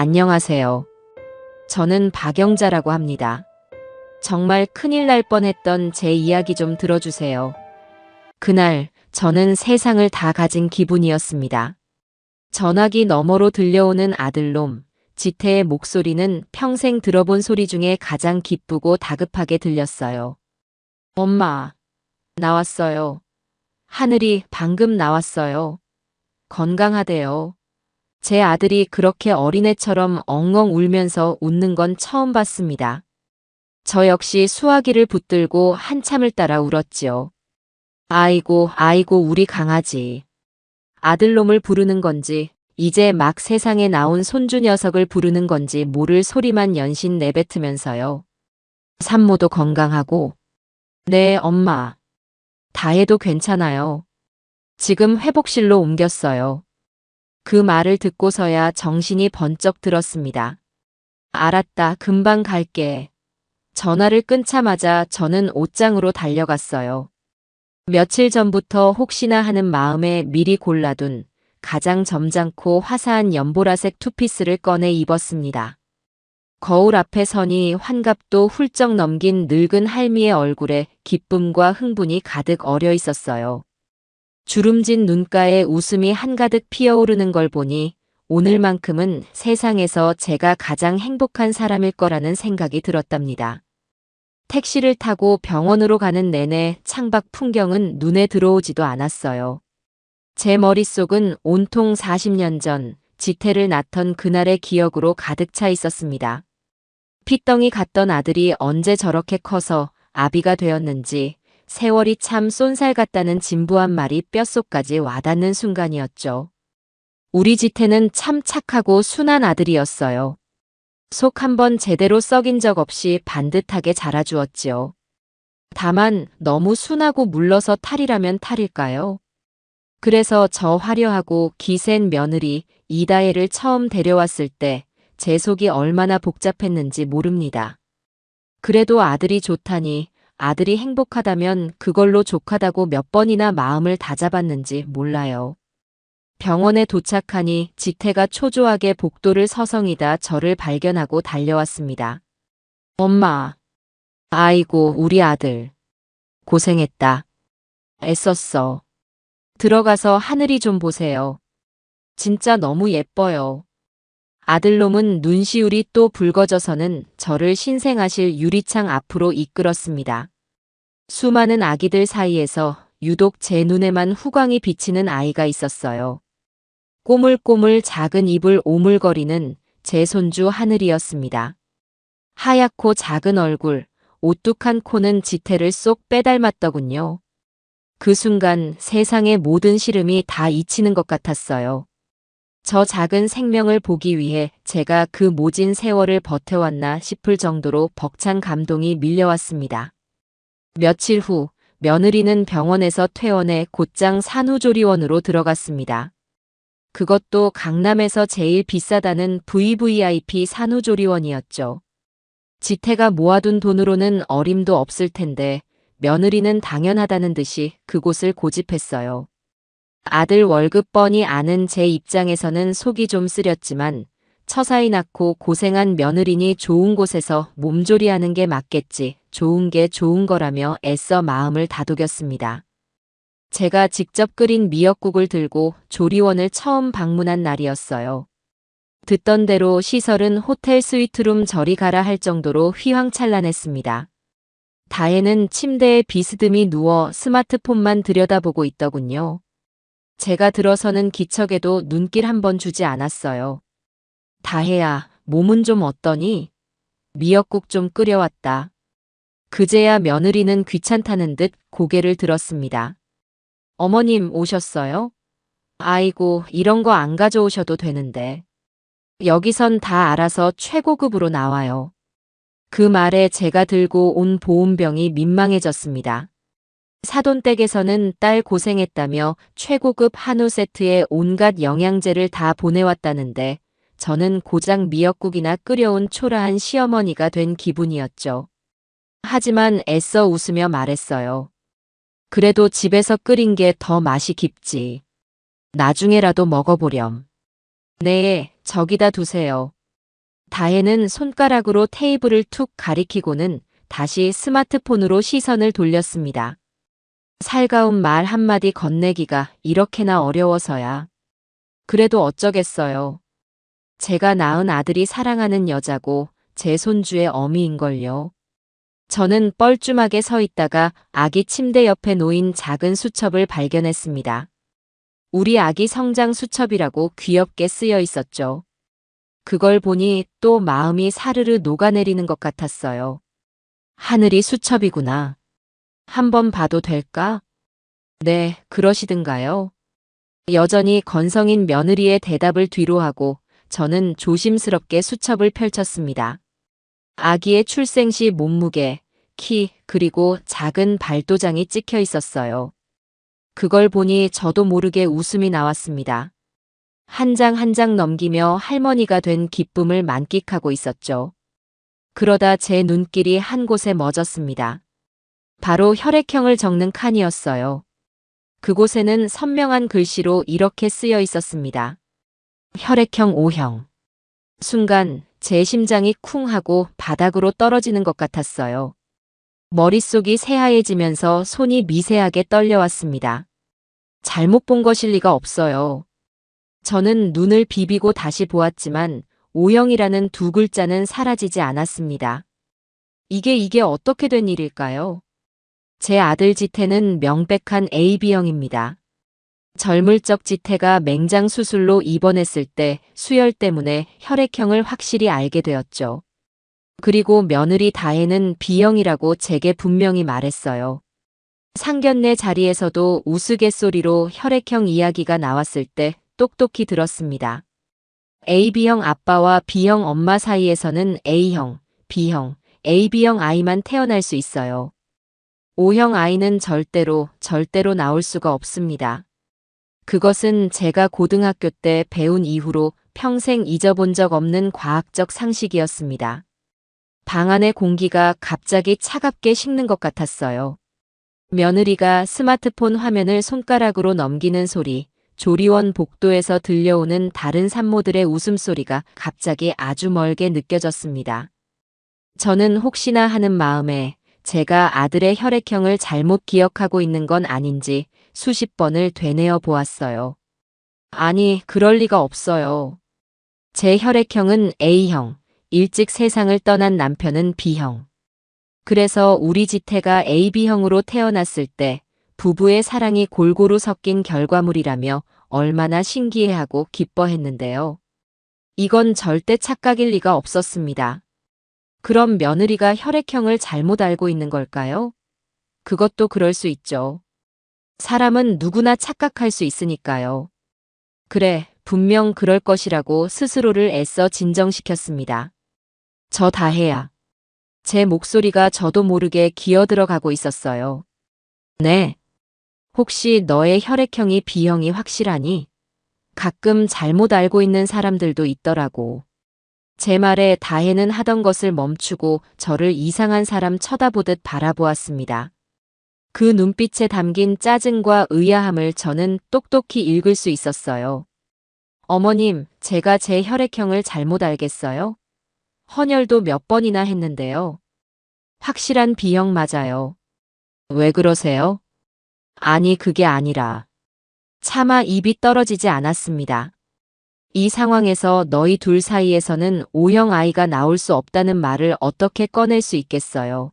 안녕하세요. 저는 박영자라고 합니다. 정말 큰일 날 뻔했던 제 이야기 좀 들어주세요. 그날 저는 세상을 다 가진 기분이었습니다. 전화기 너머로 들려오는 아들놈, 지태의 목소리는 평생 들어본 소리 중에 가장 기쁘고 다급하게 들렸어요. 엄마, 나왔어요. 하늘이 방금 나왔어요. 건강하대요. 제 아들이 그렇게 어린애처럼 엉엉 울면서 웃는 건 처음 봤습니다. 저 역시 수화기를 붙들고 한참을 따라 울었지요. 아이고, 아이고, 우리 강아지. 아들놈을 부르는 건지, 이제 막 세상에 나온 손주 녀석을 부르는 건지 모를 소리만 연신 내뱉으면서요. 산모도 건강하고. 네, 엄마. 다혜도 괜찮아요. 지금 회복실로 옮겼어요. 그 말을 듣고서야 정신이 번쩍 들었습니다. 알았다, 금방 갈게. 전화를 끊자마자 저는 옷장으로 달려갔어요. 며칠 전부터 혹시나 하는 마음에 미리 골라둔 가장 점잖고 화사한 연보라색 투피스를 꺼내 입었습니다. 거울 앞에 서니 환갑도 훌쩍 넘긴 늙은 할미의 얼굴에 기쁨과 흥분이 가득 어려 있었어요. 주름진 눈가에 웃음이 한가득 피어오르는 걸 보니 오늘만큼은 세상에서 제가 가장 행복한 사람일 거라는 생각이 들었답니다. 택시를 타고 병원으로 가는 내내 창밖 풍경은 눈에 들어오지도 않았어요. 제 머릿속은 온통 40년 전 지태를 낳던 그날의 기억으로 가득 차 있었습니다. 핏덩이 같던 아들이 언제 저렇게 커서 아비가 되었는지 세월이 참 쏜살 같다는 진부한 말이 뼛속까지 와닿는 순간이었죠. 우리 지태는 참 착하고 순한 아들이었어요. 속 한번 제대로 썩인 적 없이 반듯하게 자라주었지요. 다만 너무 순하고 물러서 탈이라면 탈일까요? 그래서 저 화려하고 기센 며느리 이다혜를 처음 데려왔을 때 제 속이 얼마나 복잡했는지 모릅니다. 그래도 아들이 좋다니, 아들이 행복하다면 그걸로 족하다고 몇 번이나 마음을 다잡았는지 몰라요. 병원에 도착하니 지태가 초조하게 복도를 서성이다 저를 발견하고 달려왔습니다. 엄마. 아이고, 우리 아들. 고생했다. 애썼어. 들어가서 하늘이 좀 보세요. 진짜 너무 예뻐요. 아들놈은 눈시울이 또 붉어져서는 저를 신생아실 유리창 앞으로 이끌었습니다. 수많은 아기들 사이에서 유독 제 눈에만 후광이 비치는 아이가 있었어요. 꼬물꼬물 작은 입을 오물거리는 제 손주 하늘이었습니다. 하얗고 작은 얼굴, 오뚝한 코는 지태를 쏙 빼닮았더군요. 그 순간 세상의 모든 시름이 다 잊히는 것 같았어요. 저 작은 생명을 보기 위해 제가 그 모진 세월을 버텨왔나 싶을 정도로 벅찬 감동이 밀려왔습니다. 며칠 후 며느리는 병원에서 퇴원해 곧장 산후조리원으로 들어갔습니다. 그것도 강남에서 제일 비싸다는 VVIP 산후조리원이었죠. 지태가 모아둔 돈으로는 어림도 없을 텐데 며느리는 당연하다는 듯이 그곳을 고집했어요. 아들 월급 뻔히 아는 제 입장에서는 속이 좀 쓰렸지만 처사이 낳고 고생한 며느리니 좋은 곳에서 몸조리하는 게 맞겠지, 좋은 게 좋은 거라며 애써 마음을 다독였습니다. 제가 직접 끓인 미역국을 들고 조리원을 처음 방문한 날이었어요. 듣던 대로 시설은 호텔 스위트룸 저리 가라 할 정도로 휘황찬란했습니다. 다혜는 침대에 비스듬히 누워 스마트폰만 들여다보고 있더군요. 제가 들어서는 기척에도 눈길 한 번 주지 않았어요. 다혜야, 몸은 좀 어떠니? 미역국 좀 끓여왔다. 그제야 며느리는 귀찮다는 듯 고개를 들었습니다. 어머님 오셨어요? 아이고, 이런 거 안 가져오셔도 되는데. 여기선 다 알아서 최고급으로 나와요. 그 말에 제가 들고 온 보온병이 민망해졌습니다. 사돈댁에서는 딸 고생했다며 최고급 한우 세트에 온갖 영양제를 다 보내왔다는데 저는 고작 미역국이나 끓여온 초라한 시어머니가 된 기분이었죠. 하지만 애써 웃으며 말했어요. 그래도 집에서 끓인 게 더 맛이 깊지. 나중에라도 먹어보렴. 네, 저기다 두세요. 다혜는 손가락으로 테이블을 툭 가리키고는 다시 스마트폰으로 시선을 돌렸습니다. 살가운 말 한마디 건네기가 이렇게나 어려워서야. 그래도 어쩌겠어요. 제가 낳은 아들이 사랑하는 여자고 제 손주의 어미인걸요. 저는 뻘쭘하게 서 있다가 아기 침대 옆에 놓인 작은 수첩을 발견했습니다. 우리 아기 성장 수첩이라고 귀엽게 쓰여 있었죠. 그걸 보니 또 마음이 사르르 녹아내리는 것 같았어요. 하늘이 수첩이구나. 한번 봐도 될까? 네, 그러시든가요. 여전히 건성인 며느리의 대답을 뒤로하고 저는 조심스럽게 수첩을 펼쳤습니다. 아기의 출생 시 몸무게, 키, 그리고 작은 발도장이 찍혀 있었어요. 그걸 보니 저도 모르게 웃음이 나왔습니다. 한 장 한 장 넘기며 할머니가 된 기쁨을 만끽하고 있었죠. 그러다 제 눈길이 한 곳에 멎었습니다. 바로 혈액형을 적는 칸이었어요. 그곳에는 선명한 글씨로 이렇게 쓰여 있었습니다. 혈액형 O형. 순간 제 심장이 쿵 하고 바닥으로 떨어지는 것 같았어요. 머릿속이 새하얘지면서 손이 미세하게 떨려왔습니다. 잘못 본 것일 리가 없어요. 저는 눈을 비비고 다시 보았지만 O형이라는 두 글자는 사라지지 않았습니다. 이게 어떻게 된 일일까요? 제 아들 지태는 명백한 AB형입니다. 젊을 적 지태가 맹장 수술로 입원했을 때 수혈 때문에 혈액형을 확실히 알게 되었죠. 그리고 며느리 다혜는 B형이라고 제게 분명히 말했어요. 상견례 자리에서도 우스갯소리로 혈액형 이야기가 나왔을 때 똑똑히 들었습니다. AB형 아빠와 B형 엄마 사이에서는 A형, B형, AB형 아이만 태어날 수 있어요. O형 아이는 절대로 나올 수가 없습니다. 그것은 제가 고등학교 때 배운 이후로 평생 잊어본 적 없는 과학적 상식이었습니다. 방 안의 공기가 갑자기 차갑게 식는 것 같았어요. 며느리가 스마트폰 화면을 손가락으로 넘기는 소리, 조리원 복도에서 들려오는 다른 산모들의 웃음소리가 갑자기 아주 멀게 느껴졌습니다. 저는 혹시나 하는 마음에 제가 아들의 혈액형을 잘못 기억하고 있는 건 아닌지 수십 번을 되뇌어 보았어요. 아니, 그럴 리가 없어요. 제 혈액형은 A형, 일찍 세상을 떠난 남편은 B형. 그래서 우리 지태가 AB형으로 태어났을 때 부부의 사랑이 골고루 섞인 결과물이라며 얼마나 신기해하고 기뻐했는데요. 이건 절대 착각일 리가 없었습니다. 그럼 며느리가 혈액형을 잘못 알고 있는 걸까요? 그것도 그럴 수 있죠. 사람은 누구나 착각할 수 있으니까요. 그래, 분명 그럴 것이라고 스스로를 애써 진정시켰습니다. 저 다혜야. 제 목소리가 저도 모르게 기어들어가고 있었어요. 네. 혹시 너의 혈액형이 B형이 확실하니? 가끔 잘못 알고 있는 사람들도 있더라고. 제 말에 다혜는 하던 것을 멈추고 저를 이상한 사람 쳐다보듯 바라보았습니다. 그 눈빛에 담긴 짜증과 의아함을 저는 똑똑히 읽을 수 있었어요. 어머님, 제가 제 혈액형을 잘못 알겠어요? 헌혈도 몇 번이나 했는데요. 확실한 B형 맞아요. 왜 그러세요? 아니, 그게 아니라. 차마 입이 떨어지지 않았습니다. 이 상황에서 너희 둘 사이에서는 O형 아이가 나올 수 없다는 말을 어떻게 꺼낼 수 있겠어요?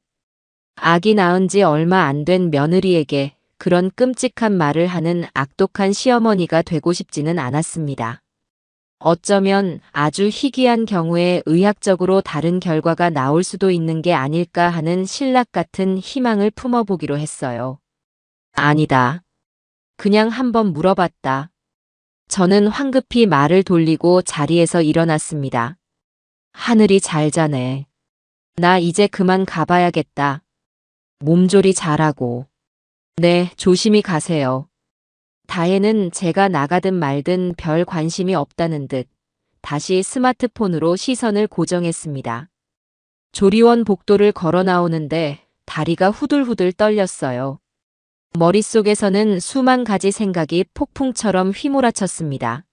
아기 낳은 지 얼마 안 된 며느리에게 그런 끔찍한 말을 하는 악독한 시어머니가 되고 싶지는 않았습니다. 어쩌면 아주 희귀한 경우에 의학적으로 다른 결과가 나올 수도 있는 게 아닐까 하는 신락 같은 희망을 품어보기로 했어요. 아니다. 그냥 한번 물어봤다. 저는 황급히 말을 돌리고 자리에서 일어났습니다. 하늘이 잘 자네. 나 이제 그만 가봐야겠다. 몸조리 잘하고. 네, 조심히 가세요. 다혜는 제가 나가든 말든 별 관심이 없다는 듯 다시 스마트폰으로 시선을 고정했습니다. 조리원 복도를 걸어 나오는데 다리가 후들후들 떨렸어요. 머릿속에서는 수만 가지 생각이 폭풍처럼 휘몰아쳤습니다.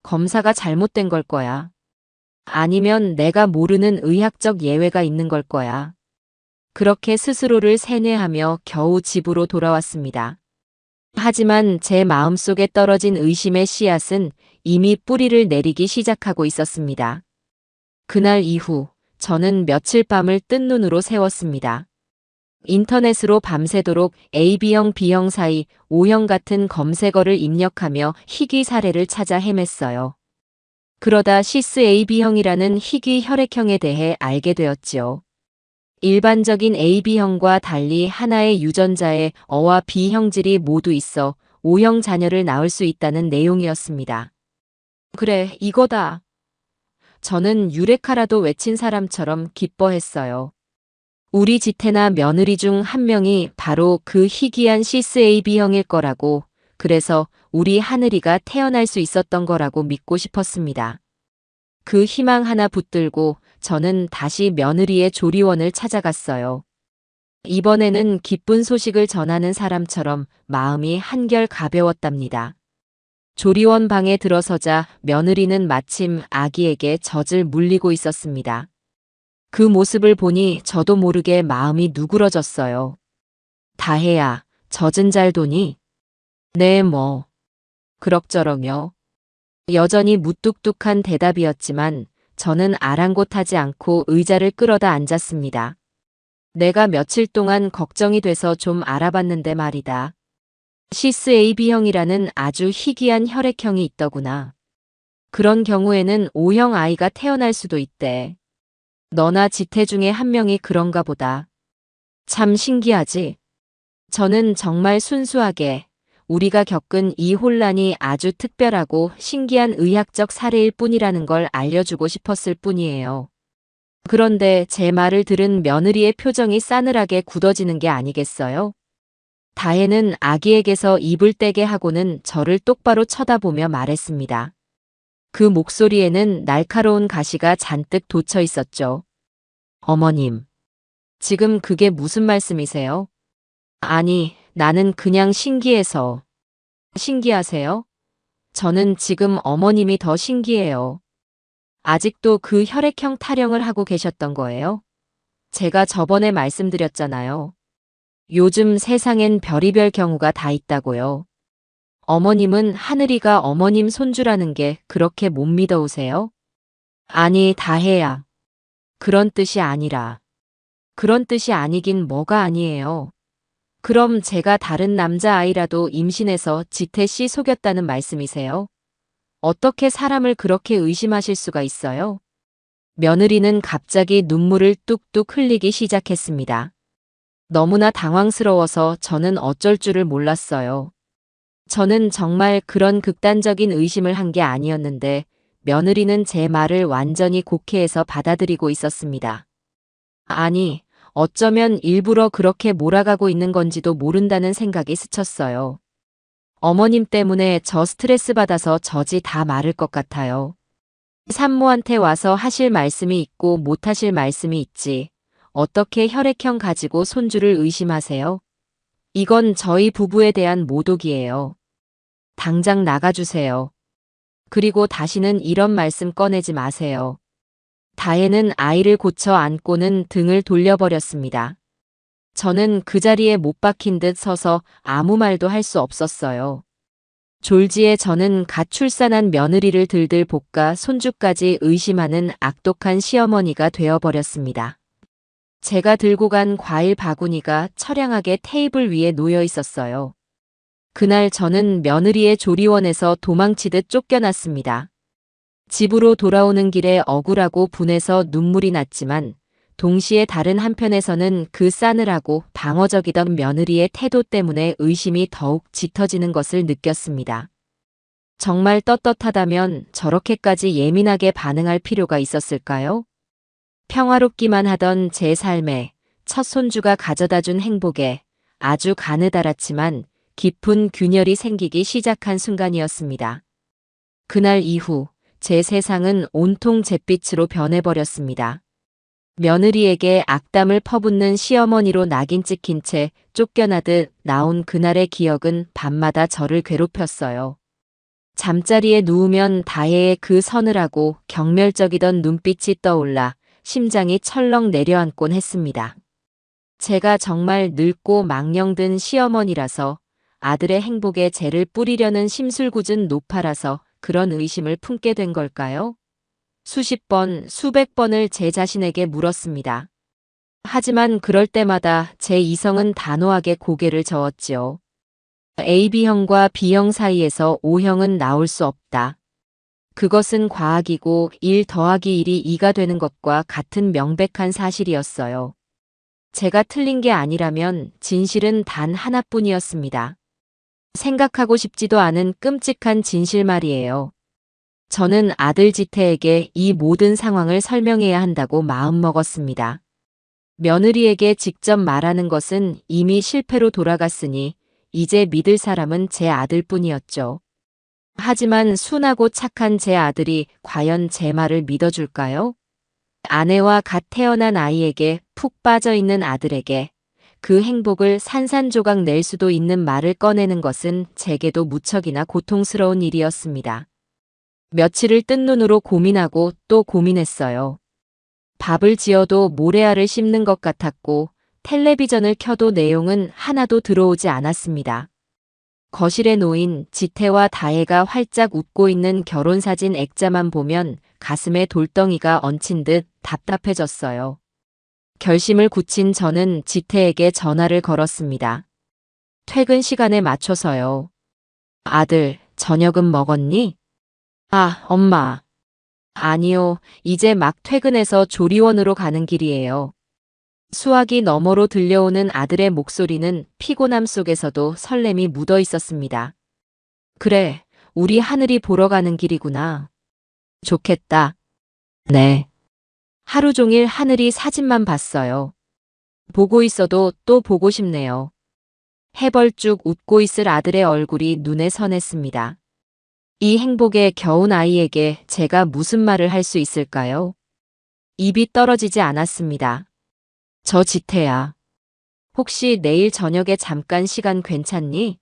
검사가 잘못된 걸 거야. 아니면 내가 모르는 의학적 예외가 있는 걸 거야. 그렇게 스스로를 세뇌하며 겨우 집으로 돌아왔습니다. 하지만 제 마음속에 떨어진 의심의 씨앗은 이미 뿌리를 내리기 시작하고 있었습니다. 그날 이후 저는 며칠 밤을 뜬 눈으로 새웠습니다. 인터넷으로 밤새도록 AB형, B형 사이 O형 같은 검색어를 입력하며 희귀 사례를 찾아 헤맸어요. 그러다 시스 AB형이라는 희귀 혈액형에 대해 알게 되었지요. 일반적인 AB형과 달리 하나의 유전자에 O와 B 형질이 모두 있어 O형 자녀를 낳을 수 있다는 내용이었습니다. 그래, 이거다. 저는 유레카라도 외친 사람처럼 기뻐했어요. 우리 지태나 며느리 중 한 명이 바로 그 희귀한 시스 AB형일 거라고, 그래서 우리 하늘이가 태어날 수 있었던 거라고 믿고 싶었습니다. 그 희망 하나 붙들고 저는 다시 며느리의 조리원을 찾아갔어요. 이번에는 기쁜 소식을 전하는 사람처럼 마음이 한결 가벼웠답니다. 조리원 방에 들어서자 며느리는 마침 아기에게 젖을 물리고 있었습니다. 그 모습을 보니 저도 모르게 마음이 누그러졌어요. 다혜야, 젖은 잘 도니? 네, 뭐. 그럭저럭요. 여전히 무뚝뚝한 대답이었지만 저는 아랑곳하지 않고 의자를 끌어다 앉았습니다. 내가 며칠 동안 걱정이 돼서 좀 알아봤는데 말이다. 시스 AB형이라는 아주 희귀한 혈액형이 있더구나. 그런 경우에는 O형 아이가 태어날 수도 있대. 너나 지태 중에 한 명이 그런가 보다. 참 신기하지? 저는 정말 순수하게 우리가 겪은 이 혼란이 아주 특별하고 신기한 의학적 사례일 뿐이라는 걸 알려주고 싶었을 뿐이에요. 그런데 제 말을 들은 며느리의 표정이 싸늘하게 굳어지는 게 아니겠어요? 다혜는 아기에게서 입을 떼게 하고는 저를 똑바로 쳐다보며 말했습니다. 그 목소리에는 날카로운 가시가 잔뜩 돋쳐 있었죠. 어머님, 지금 그게 무슨 말씀이세요? 아니, 나는 그냥 신기해서. 신기하세요? 저는 지금 어머님이 더 신기해요. 아직도 그 혈액형 타령을 하고 계셨던 거예요? 제가 저번에 말씀드렸잖아요. 요즘 세상엔 별의별 경우가 다 있다고요. 어머님은 하늘이가 어머님 손주라는 게 그렇게 못 믿어오세요? 아니, 다혜야. 그런 뜻이 아니라. 그런 뜻이 아니긴 뭐가 아니에요. 그럼 제가 다른 남자아이라도 임신해서 지태 씨 속였다는 말씀이세요? 어떻게 사람을 그렇게 의심하실 수가 있어요? 며느리는 갑자기 눈물을 뚝뚝 흘리기 시작했습니다. 너무나 당황스러워서 저는 어쩔 줄을 몰랐어요. 저는 정말 그런 극단적인 의심을 한 게 아니었는데 며느리는 제 말을 완전히 곡해해서 받아들이고 있었습니다. 아니, 어쩌면 일부러 그렇게 몰아가고 있는 건지도 모른다는 생각이 스쳤어요. 어머님 때문에 저 스트레스 받아서 젖이 다 마를 것 같아요. 산모한테 와서 하실 말씀이 있고 못 하실 말씀이 있지. 어떻게 혈액형 가지고 손주를 의심하세요? 이건 저희 부부에 대한 모독이에요. 당장 나가주세요. 그리고 다시는 이런 말씀 꺼내지 마세요. 다혜는 아이를 고쳐 안고는 등을 돌려버렸습니다. 저는 그 자리에 못 박힌 듯 서서 아무 말도 할 수 없었어요. 졸지에 저는 갓 출산한 며느리를 들들 볶아 손주까지 의심하는 악독한 시어머니가 되어버렸습니다. 제가 들고 간 과일 바구니가 처량하게 테이블 위에 놓여 있었어요. 그날 저는 며느리의 조리원에서 도망치듯 쫓겨났습니다. 집으로 돌아오는 길에 억울하고 분해서 눈물이 났지만 동시에 다른 한편에서는 그 싸늘하고 방어적이던 며느리의 태도 때문에 의심이 더욱 짙어지는 것을 느꼈습니다. 정말 떳떳하다면 저렇게까지 예민하게 반응할 필요가 있었을까요? 평화롭기만 하던 제 삶에 첫 손주가 가져다준 행복에 아주 가느다랗지만 깊은 균열이 생기기 시작한 순간이었습니다. 그날 이후 제 세상은 온통 잿빛으로 변해버렸습니다. 며느리에게 악담을 퍼붓는 시어머니로 낙인 찍힌 채 쫓겨나듯 나온 그날의 기억은 밤마다 저를 괴롭혔어요. 잠자리에 누우면 다혜의 그 서늘하고 경멸적이던 눈빛이 떠올라 심장이 철렁 내려앉곤 했습니다. 제가 정말 늙고 망령든 시어머니라서 아들의 행복에 재를 뿌리려는 심술궂은 노파라서 그런 의심을 품게 된 걸까요? 수십 번, 수백 번을 제 자신에게 물었습니다. 하지만 그럴 때마다 제 이성은 단호하게 고개를 저었지요. AB형과 B형 사이에서 O형은 나올 수 없다. 그것은 과학이고 1 더하기 1이 2가 되는 것과 같은 명백한 사실이었어요. 제가 틀린 게 아니라면 진실은 단 하나뿐이었습니다. 생각하고 싶지도 않은 끔찍한 진실 말이에요. 저는 아들 지태에게 이 모든 상황을 설명해야 한다고 마음먹었습니다. 며느리에게 직접 말하는 것은 이미 실패로 돌아갔으니 이제 믿을 사람은 제 아들뿐이었죠. 하지만 순하고 착한 제 아들이 과연 제 말을 믿어줄까요? 아내와 갓 태어난 아이에게 푹 빠져있는 아들에게 그 행복을 산산조각 낼 수도 있는 말을 꺼내는 것은 제게도 무척이나 고통스러운 일이었습니다. 며칠을 뜬 눈으로 고민하고 또 고민했어요. 밥을 지어도 모래알을 씹는 것 같았고 텔레비전을 켜도 내용은 하나도 들어오지 않았습니다. 거실에 놓인 지태와 다혜가 활짝 웃고 있는 결혼사진 액자만 보면 가슴에 돌덩이가 얹힌 듯 답답해졌어요. 결심을 굳힌 저는 지태에게 전화를 걸었습니다. 퇴근 시간에 맞춰서요. 아들, 저녁은 먹었니? 아, 엄마. 아니요, 이제 막 퇴근해서 조리원으로 가는 길이에요. 수화기 너머로 들려오는 아들의 목소리는 피곤함 속에서도 설렘이 묻어 있었습니다. 그래, 우리 하늘이 보러 가는 길이구나. 좋겠다. 네. 하루 종일 하늘이 사진만 봤어요. 보고 있어도 또 보고 싶네요. 해벌쭉 웃고 있을 아들의 얼굴이 눈에 선했습니다. 이 행복에 겨운 아이에게 제가 무슨 말을 할 수 있을까요? 입이 떨어지지 않았습니다. 저 지태야. 혹시 내일 저녁에 잠깐 시간 괜찮니?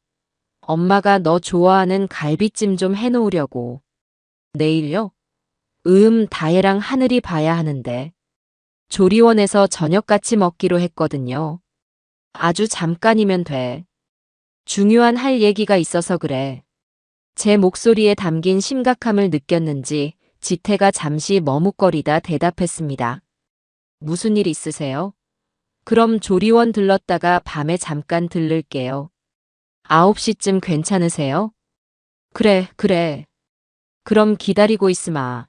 엄마가 너 좋아하는 갈비찜 좀 해놓으려고. 내일요? 다혜랑 하늘이 봐야 하는데. 조리원에서 저녁 같이 먹기로 했거든요. 아주 잠깐이면 돼. 중요한 할 얘기가 있어서 그래. 제 목소리에 담긴 심각함을 느꼈는지 지태가 잠시 머뭇거리다 대답했습니다. 무슨 일 있으세요? 그럼 조리원 들렀다가 밤에 잠깐 들를게요. 9시쯤 괜찮으세요? 그래. 그럼 기다리고 있으마.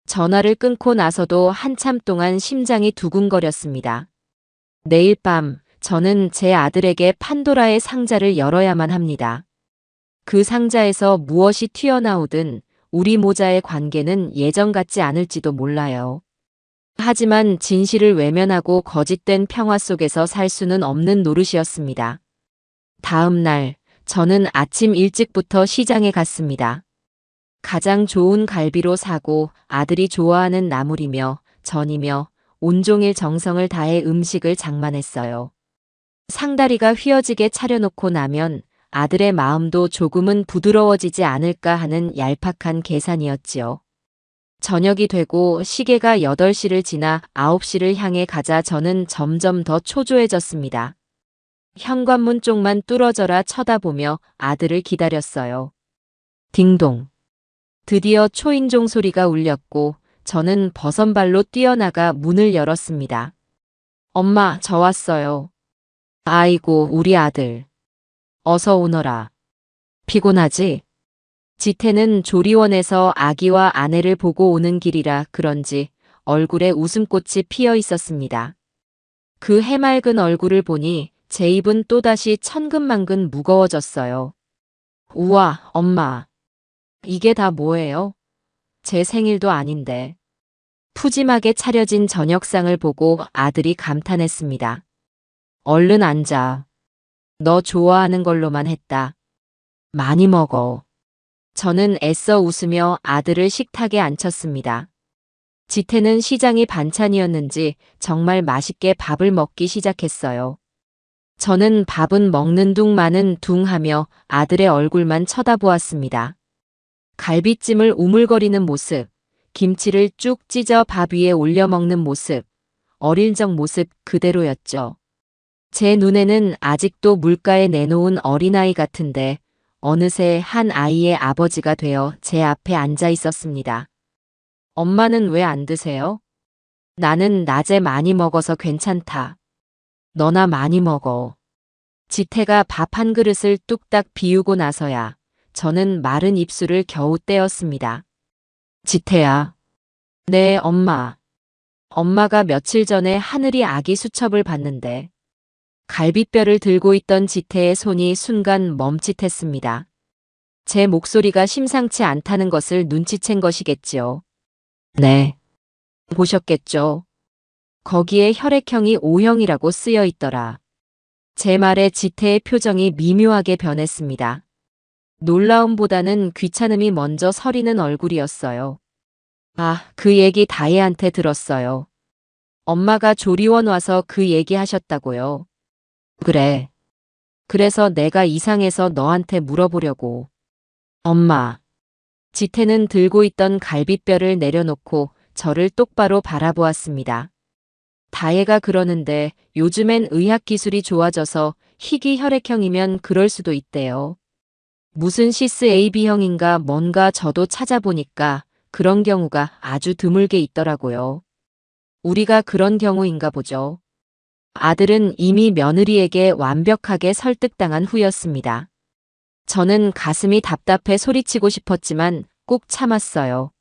전화를 끊고 나서도 한참 동안 심장이 두근거렸습니다. 내일 밤 저는 제 아들에게 판도라의 상자를 열어야만 합니다. 그 상자에서 무엇이 튀어나오든 우리 모자의 관계는 예전 같지 않을지도 몰라요. 하지만 진실을 외면하고 거짓된 평화 속에서 살 수는 없는 노릇이었습니다. 다음 날 저는 아침 일찍부터 시장에 갔습니다. 가장 좋은 갈비로 사고 아들이 좋아하는 나물이며 전이며 온종일 정성을 다해 음식을 장만했어요. 상다리가 휘어지게 차려놓고 나면 아들의 마음도 조금은 부드러워지지 않을까 하는 얄팍한 계산이었지요. 저녁이 되고 시계가 8시를 지나 9시를 향해 가자 저는 점점 더 초조해졌습니다. 현관문 쪽만 뚫어져라 쳐다보며 아들을 기다렸어요. 딩동. 드디어 초인종 소리가 울렸고 저는 버선발로 뛰어나가 문을 열었습니다. 엄마, 저 왔어요. 아이고, 우리 아들. 어서 오너라. 피곤하지? 지태는 조리원에서 아기와 아내를 보고 오는 길이라 그런지 얼굴에 웃음꽃이 피어 있었습니다. 그 해맑은 얼굴을 보니 제 입은 또다시 천근만근 무거워졌어요. 우와, 엄마. 이게 다 뭐예요? 제 생일도 아닌데. 푸짐하게 차려진 저녁상을 보고 아들이 감탄했습니다. 얼른 앉아. 너 좋아하는 걸로만 했다. 많이 먹어. 저는 애써 웃으며 아들을 식탁에 앉혔습니다. 지태는 시장이 반찬이었는지 정말 맛있게 밥을 먹기 시작했어요. 저는 밥은 먹는 둥 마는 둥 하며 아들의 얼굴만 쳐다보았습니다. 갈비찜을 우물거리는 모습, 김치를 쭉 찢어 밥 위에 올려 먹는 모습, 어릴 적 모습 그대로였죠. 제 눈에는 아직도 물가에 내놓은 어린아이 같은데 어느새 한 아이의 아버지가 되어 제 앞에 앉아 있었습니다. 엄마는 왜 안 드세요? 나는 낮에 많이 먹어서 괜찮다. 너나 많이 먹어. 지태가 밥 한 그릇을 뚝딱 비우고 나서야 저는 마른 입술을 겨우 떼었습니다. 지태야. 네, 엄마. 엄마가 며칠 전에 하늘이 아기 수첩을 봤는데 갈비뼈를 들고 있던 지태의 손이 순간 멈칫했습니다. 제 목소리가 심상치 않다는 것을 눈치챈 것이겠지요. 네. 보셨겠죠? 거기에 혈액형이 O형이라고 쓰여 있더라. 제 말에 지태의 표정이 미묘하게 변했습니다. 놀라움보다는 귀찮음이 먼저 서리는 얼굴이었어요. 아, 그 얘기 다혜한테 들었어요. 엄마가 조리원 와서 그 얘기 하셨다고요. 그래. 그래서 내가 이상해서 너한테 물어보려고. 엄마. 지태는 들고 있던 갈비뼈를 내려놓고 저를 똑바로 바라보았습니다. 다혜가 그러는데 요즘엔 의학기술이 좋아져서 희귀 혈액형이면 그럴 수도 있대요. 무슨 시스 AB형인가 뭔가 저도 찾아보니까 그런 경우가 아주 드물게 있더라고요. 우리가 그런 경우인가 보죠. 아들은 이미 며느리에게 완벽하게 설득당한 후였습니다. 저는 가슴이 답답해 소리치고 싶었지만 꼭 참았어요.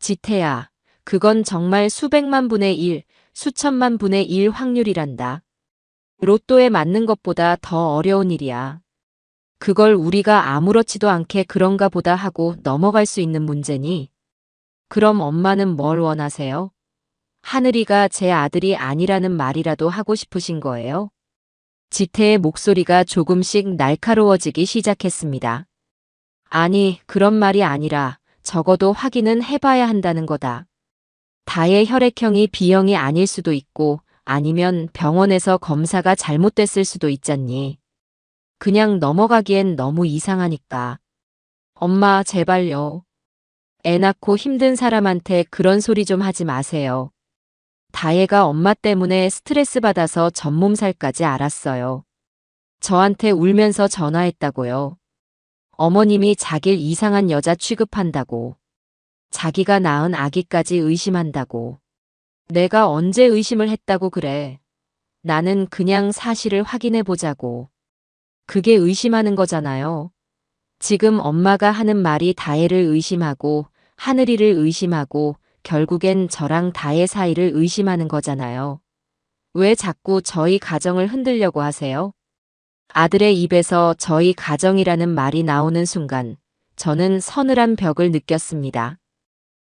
지태야, 그건 정말 수백만 분의 1, 수천만 분의 1 확률이란다. 로또에 맞는 것보다 더 어려운 일이야. 그걸 우리가 아무렇지도 않게 그런가 보다 하고 넘어갈 수 있는 문제니? 그럼 엄마는 뭘 원하세요? 하늘이가 제 아들이 아니라는 말이라도 하고 싶으신 거예요? 지태의 목소리가 조금씩 날카로워지기 시작했습니다. 아니, 그런 말이 아니라 적어도 확인은 해봐야 한다는 거다. 다의 혈액형이 B형이 아닐 수도 있고 아니면 병원에서 검사가 잘못됐을 수도 있잖니. 그냥 넘어가기엔 너무 이상하니까. 엄마, 제발요. 애 낳고 힘든 사람한테 그런 소리 좀 하지 마세요. 다혜가 엄마 때문에 스트레스 받아서 전몸살까지 앓았어요. 저한테 울면서 전화했다고요. 어머님이 자길 이상한 여자 취급한다고. 자기가 낳은 아기까지 의심한다고. 내가 언제 의심을 했다고 그래. 나는 그냥 사실을 확인해 보자고. 그게 의심하는 거잖아요. 지금 엄마가 하는 말이 다혜를 의심하고 하늘이를 의심하고 결국엔 저랑 다혜 사이를 의심하는 거잖아요. 왜 자꾸 저희 가정을 흔들려고 하세요? 아들의 입에서 저희 가정이라는 말이 나오는 순간 저는 서늘한 벽을 느꼈습니다.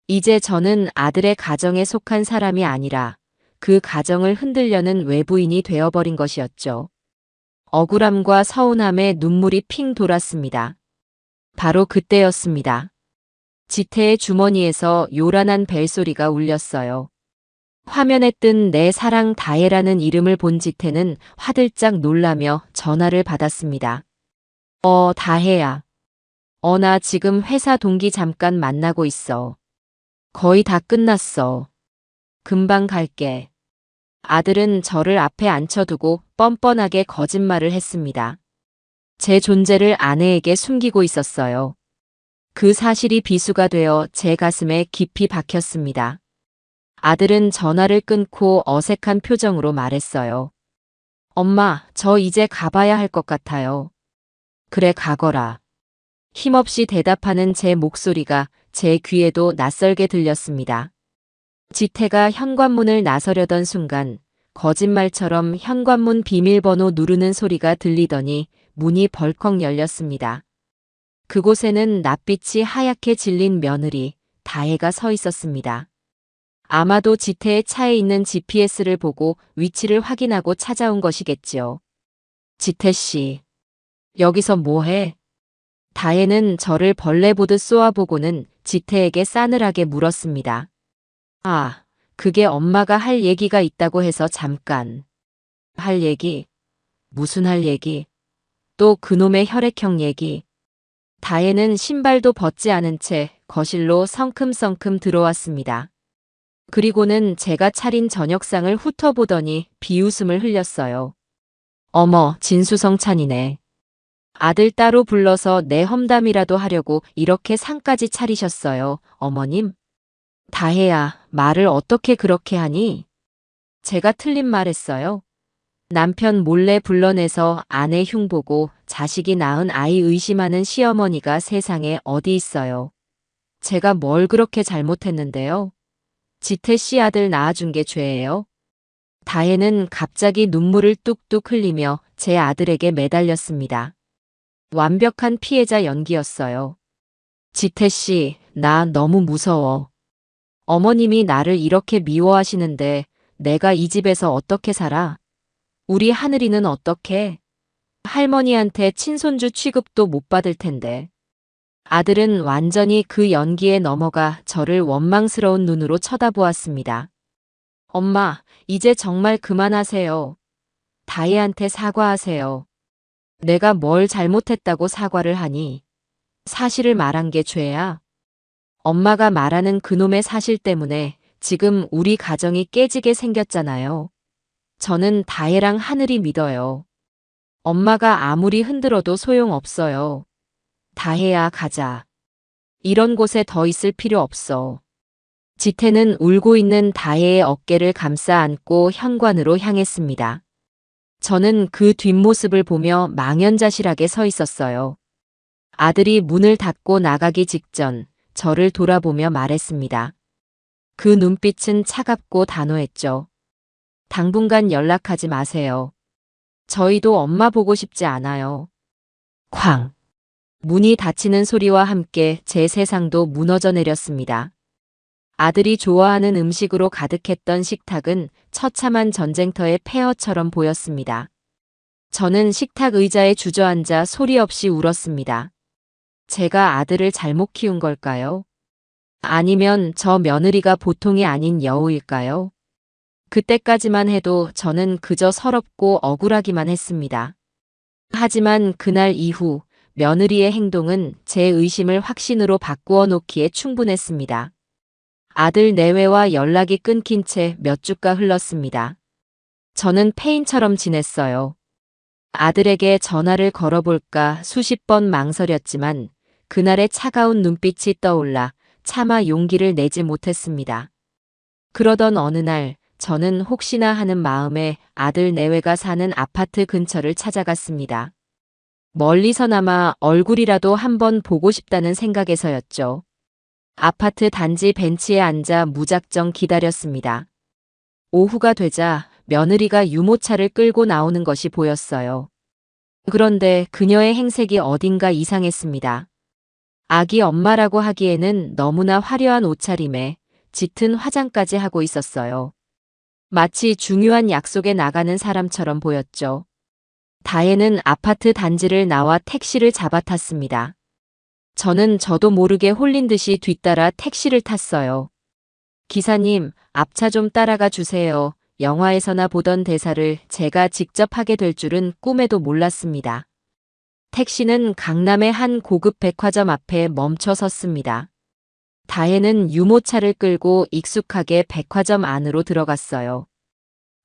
이제 저는 아들의 가정에 속한 사람이 아니라 그 가정을 흔들려는 외부인이 되어버린 것이었죠. 억울함과 서운함에 눈물이 핑 돌았습니다. 바로 그때였습니다. 지태의 주머니에서 요란한 벨소리가 울렸어요. 화면에 뜬 내 사랑 다혜라는 이름을 본 지태는 화들짝 놀라며 전화를 받았습니다. 다혜야. 나 지금 회사 동기 잠깐 만나고 있어. 거의 다 끝났어. 금방 갈게. 아들은 저를 앞에 앉혀두고 뻔뻔하게 거짓말을 했습니다. 제 존재를 아내에게 숨기고 있었어요. 그 사실이 비수가 되어 제 가슴에 깊이 박혔습니다. 아들은 전화를 끊고 어색한 표정으로 말했어요. 엄마, 저 이제 가봐야 할 것 같아요. 그래, 가거라. 힘없이 대답하는 제 목소리가 제 귀에도 낯설게 들렸습니다. 지태가 현관문을 나서려던 순간 거짓말처럼 현관문 비밀번호 누르는 소리가 들리더니 문이 벌컥 열렸습니다. 그곳에는 낯빛이 하얗게 질린 며느리 다혜가 서 있었습니다. 아마도 지태의 차에 있는 GPS를 보고 위치를 확인하고 찾아온 것이겠지요. 지태 씨, 여기서 뭐해? 다혜는 저를 벌레 보듯 쏘아보고는 지태에게 싸늘하게 물었습니다. 아, 그게 엄마가 할 얘기가 있다고 해서 잠깐. 할 얘기? 무슨 할 얘기? 또 그놈의 혈액형 얘기. 다혜는 신발도 벗지 않은 채 거실로 성큼성큼 들어왔습니다. 그리고는 제가 차린 저녁상을 훑어보더니 비웃음을 흘렸어요. 어머, 진수성찬이네. 아들 따로 불러서 내 험담이라도 하려고 이렇게 상까지 차리셨어요, 어머님? 다혜야, 말을 어떻게 그렇게 하니? 제가 틀린 말 했어요. 남편 몰래 불러내서 아내 흉보고 자식이 낳은 아이 의심하는 시어머니가 세상에 어디 있어요. 제가 뭘 그렇게 잘못했는데요? 지태 씨 아들 낳아준 게 죄예요? 다혜는 갑자기 눈물을 뚝뚝 흘리며 제 아들에게 매달렸습니다. 완벽한 피해자 연기였어요. 지태 씨, 나 너무 무서워. 어머님이 나를 이렇게 미워하시는데 내가 이 집에서 어떻게 살아? 우리 하늘이는 어떻게? 할머니한테 친손주 취급도 못 받을 텐데. 아들은 완전히 그 연기에 넘어가 저를 원망스러운 눈으로 쳐다보았습니다. 엄마, 이제 정말 그만하세요. 다혜한테 사과하세요. 내가 뭘 잘못했다고 사과를 하니? 사실을 말한 게 죄야? 엄마가 말하는 그놈의 사실 때문에 지금 우리 가정이 깨지게 생겼잖아요. 저는 다혜랑 하늘이 믿어요. 엄마가 아무리 흔들어도 소용없어요. 다혜야, 가자. 이런 곳에 더 있을 필요 없어. 지태는 울고 있는 다혜의 어깨를 감싸 안고 현관으로 향했습니다. 저는 그 뒷모습을 보며 망연자실하게 서 있었어요. 아들이 문을 닫고 나가기 직전 저를 돌아보며 말했습니다. 그 눈빛은 차갑고 단호했죠. 당분간 연락하지 마세요. 저희도 엄마 보고 싶지 않아요. 쾅! 문이 닫히는 소리와 함께 제 세상도 무너져 내렸습니다. 아들이 좋아하는 음식으로 가득했던 식탁은 처참한 전쟁터의 폐허처럼 보였습니다. 저는 식탁 의자에 주저앉아 소리 없이 울었습니다. 제가 아들을 잘못 키운 걸까요? 아니면 저 며느리가 보통이 아닌 여우일까요? 그때까지만 해도 저는 그저 서럽고 억울하기만 했습니다. 하지만 그날 이후 며느리의 행동은 제 의심을 확신으로 바꾸어 놓기에 충분했습니다. 아들 내외와 연락이 끊긴 채 몇 주가 흘렀습니다. 저는 폐인처럼 지냈어요. 아들에게 전화를 걸어볼까 수십 번 망설였지만 그날의 차가운 눈빛이 떠올라 차마 용기를 내지 못했습니다. 그러던 어느 날 저는 혹시나 하는 마음에 아들 내외가 사는 아파트 근처를 찾아갔습니다. 멀리서나마 얼굴이라도 한번 보고 싶다는 생각에서였죠. 아파트 단지 벤치에 앉아 무작정 기다렸습니다. 오후가 되자 며느리가 유모차를 끌고 나오는 것이 보였어요. 그런데 그녀의 행색이 어딘가 이상했습니다. 아기 엄마라고 하기에는 너무나 화려한 옷차림에 짙은 화장까지 하고 있었어요. 마치 중요한 약속에 나가는 사람처럼 보였죠. 다혜는 아파트 단지를 나와 택시를 잡아탔습니다. 저는 저도 모르게 홀린 듯이 뒤따라 택시를 탔어요. 기사님, 앞차 좀 따라가 주세요. 영화에서나 보던 대사를 제가 직접 하게 될 줄은 꿈에도 몰랐습니다. 택시는 강남의 한 고급 백화점 앞에 멈춰 섰습니다. 다혜는 유모차를 끌고 익숙하게 백화점 안으로 들어갔어요.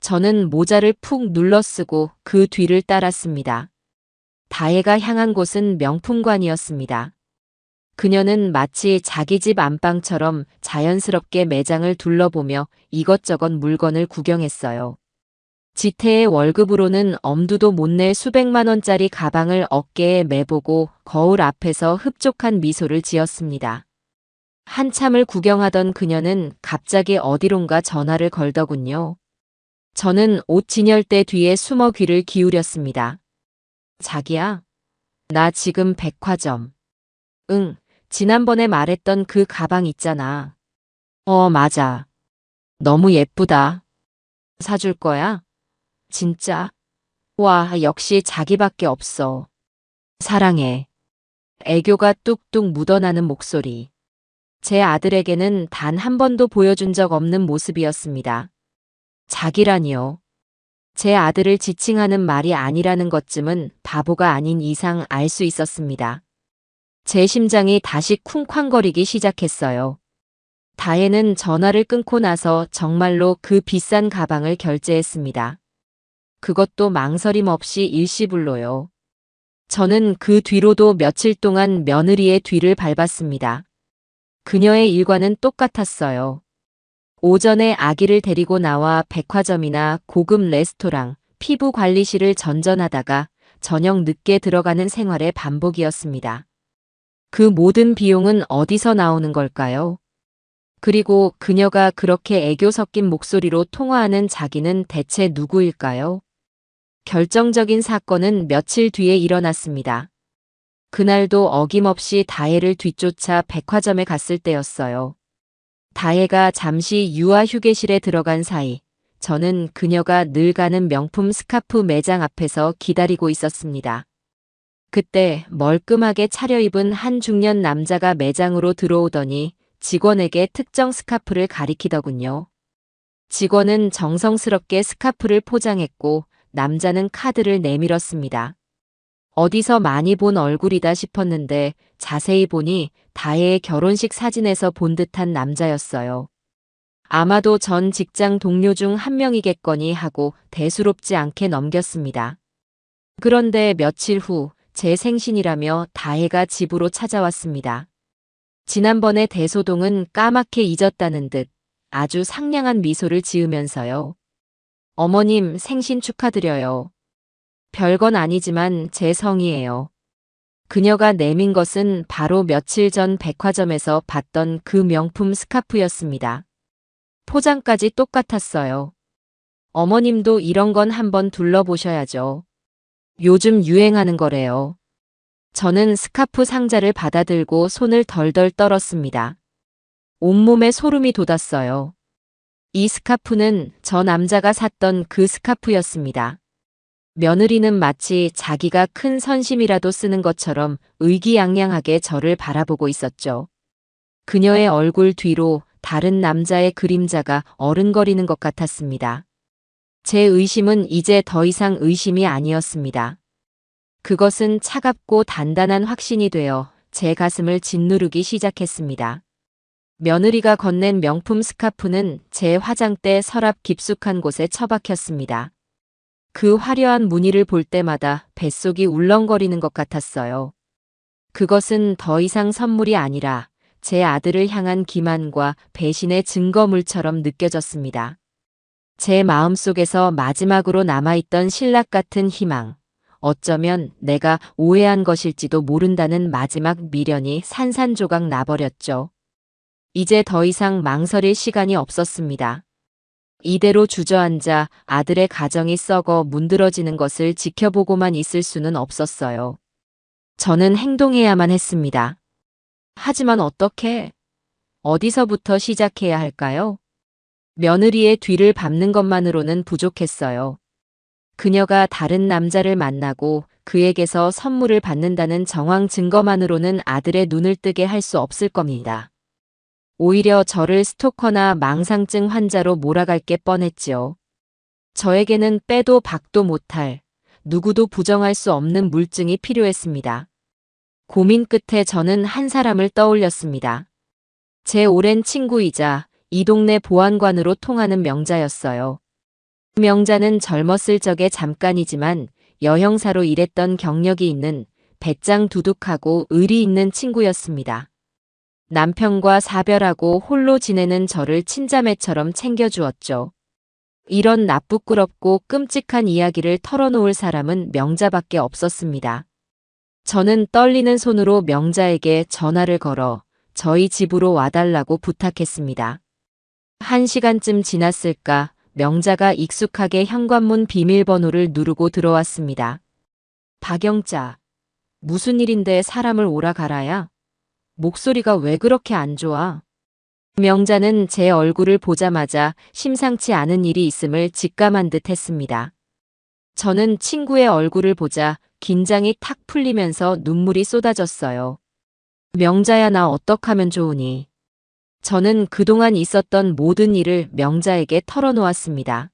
저는 모자를 푹 눌러쓰고 그 뒤를 따랐습니다. 다혜가 향한 곳은 명품관이었습니다. 그녀는 마치 자기 집 안방처럼 자연스럽게 매장을 둘러보며 이것저것 물건을 구경했어요. 지태의 월급으로는 엄두도 못 낼 수백만 원짜리 가방을 어깨에 매보고 거울 앞에서 흡족한 미소를 지었습니다. 한참을 구경하던 그녀는 갑자기 어디론가 전화를 걸더군요. 저는 옷 진열대 뒤에 숨어 귀를 기울였습니다. 자기야? 나 지금 백화점. 응, 지난번에 말했던 그 가방 있잖아. 맞아. 너무 예쁘다. 사줄 거야? 진짜? 와, 역시 자기밖에 없어. 사랑해. 애교가 뚝뚝 묻어나는 목소리. 제 아들에게는 단 한 번도 보여준 적 없는 모습이었습니다. 자기라니요. 제 아들을 지칭하는 말이 아니라는 것쯤은 바보가 아닌 이상 알 수 있었습니다. 제 심장이 다시 쿵쾅거리기 시작했어요. 다혜는 전화를 끊고 나서 정말로 그 비싼 가방을 결제했습니다. 그것도 망설임 없이 일시불로요. 저는 그 뒤로도 며칠 동안 며느리의 뒤를 밟았습니다. 그녀의 일과는 똑같았어요. 오전에 아기를 데리고 나와 백화점이나 고급 레스토랑, 피부 관리실을 전전하다가 저녁 늦게 들어가는 생활의 반복이었습니다. 그 모든 비용은 어디서 나오는 걸까요? 그리고 그녀가 그렇게 애교 섞인 목소리로 통화하는 자기는 대체 누구일까요? 결정적인 사건은 며칠 뒤에 일어났습니다. 그날도 어김없이 다혜를 뒤쫓아 백화점에 갔을 때였어요. 다혜가 잠시 유아 휴게실에 들어간 사이, 저는 그녀가 늘 가는 명품 스카프 매장 앞에서 기다리고 있었습니다. 그때 멀끔하게 차려입은 한 중년 남자가 매장으로 들어오더니 직원에게 특정 스카프를 가리키더군요. 직원은 정성스럽게 스카프를 포장했고 남자는 카드를 내밀었습니다. 어디서 많이 본 얼굴이다 싶었는데 자세히 보니 다혜의 결혼식 사진에서 본 듯한 남자였어요. 아마도 전 직장 동료 중 한 명이겠거니 하고 대수롭지 않게 넘겼습니다. 그런데 며칠 후 제 생신이라며 다혜가 집으로 찾아왔습니다. 지난번의 대소동은 까맣게 잊었다는 듯 아주 상냥한 미소를 지으면서요. 어머님 생신 축하드려요. 별건 아니지만 제 성의예요. 그녀가 내민 것은 바로 며칠 전 백화점에서 봤던 그 명품 스카프였습니다. 포장까지 똑같았어요. 어머님도 이런 건 한번 둘러보셔야죠. 요즘 유행하는 거래요. 저는 스카프 상자를 받아들고 손을 덜덜 떨었습니다. 온몸에 소름이 돋았어요. 이 스카프는 저 남자가 샀던 그 스카프였습니다. 며느리는 마치 자기가 큰 선심이라도 쓰는 것처럼 의기양양하게 저를 바라보고 있었죠. 그녀의 얼굴 뒤로 다른 남자의 그림자가 어른거리는 것 같았습니다. 제 의심은 이제 더 이상 의심이 아니었습니다. 그것은 차갑고 단단한 확신이 되어 제 가슴을 짓누르기 시작했습니다. 며느리가 건넨 명품 스카프는 제 화장대 서랍 깊숙한 곳에 처박혔습니다. 그 화려한 무늬를 볼 때마다 뱃속이 울렁거리는 것 같았어요. 그것은 더 이상 선물이 아니라 제 아들을 향한 기만과 배신의 증거물처럼 느껴졌습니다. 제 마음속에서 마지막으로 남아있던 신락 같은 희망, 어쩌면 내가 오해한 것일지도 모른다는 마지막 미련이 산산조각 나버렸죠. 이제 더 이상 망설일 시간이 없었습니다. 이대로 주저앉아 아들의 가정이 썩어 문드러지는 것을 지켜보고만 있을 수는 없었어요. 저는 행동해야만 했습니다. 하지만 어떻게? 어디서부터 시작해야 할까요? 며느리의 뒤를 밟는 것만으로는 부족했어요. 그녀가 다른 남자를 만나고 그에게서 선물을 받는다는 정황 증거만으로는 아들의 눈을 뜨게 할 수 없을 겁니다. 오히려 저를 스토커나 망상증 환자로 몰아갈 게 뻔했지요. 저에게는 빼도 박도 못할, 누구도 부정할 수 없는 물증이 필요했습니다. 고민 끝에 저는 한 사람을 떠올렸습니다. 제 오랜 친구이자 이 동네 보안관으로 통하는 명자였어요. 명자는 젊었을 적에 잠깐이지만 여형사로 일했던 경력이 있는 배짱 두둑하고 의리 있는 친구였습니다. 남편과 사별하고 홀로 지내는 저를 친자매처럼 챙겨주었죠. 이런 나쁘끄럽고 끔찍한 이야기를 털어놓을 사람은 명자밖에 없었습니다. 저는 떨리는 손으로 명자에게 전화를 걸어 저희 집으로 와달라고 부탁했습니다. 1시간쯤 지났을까 명자가 익숙하게 현관문 비밀번호를 누르고 들어왔습니다. 박영자, 무슨 일인데 사람을 오라가라야? 목소리가 왜 그렇게 안 좋아? 명자는 제 얼굴을 보자마자 심상치 않은 일이 있음을 직감한 듯 했습니다. 저는 친구의 얼굴을 보자 긴장이 탁 풀리면서 눈물이 쏟아졌어요. 명자야, 나 어떡하면 좋으니? 저는 그동안 있었던 모든 일을 명자에게 털어놓았습니다.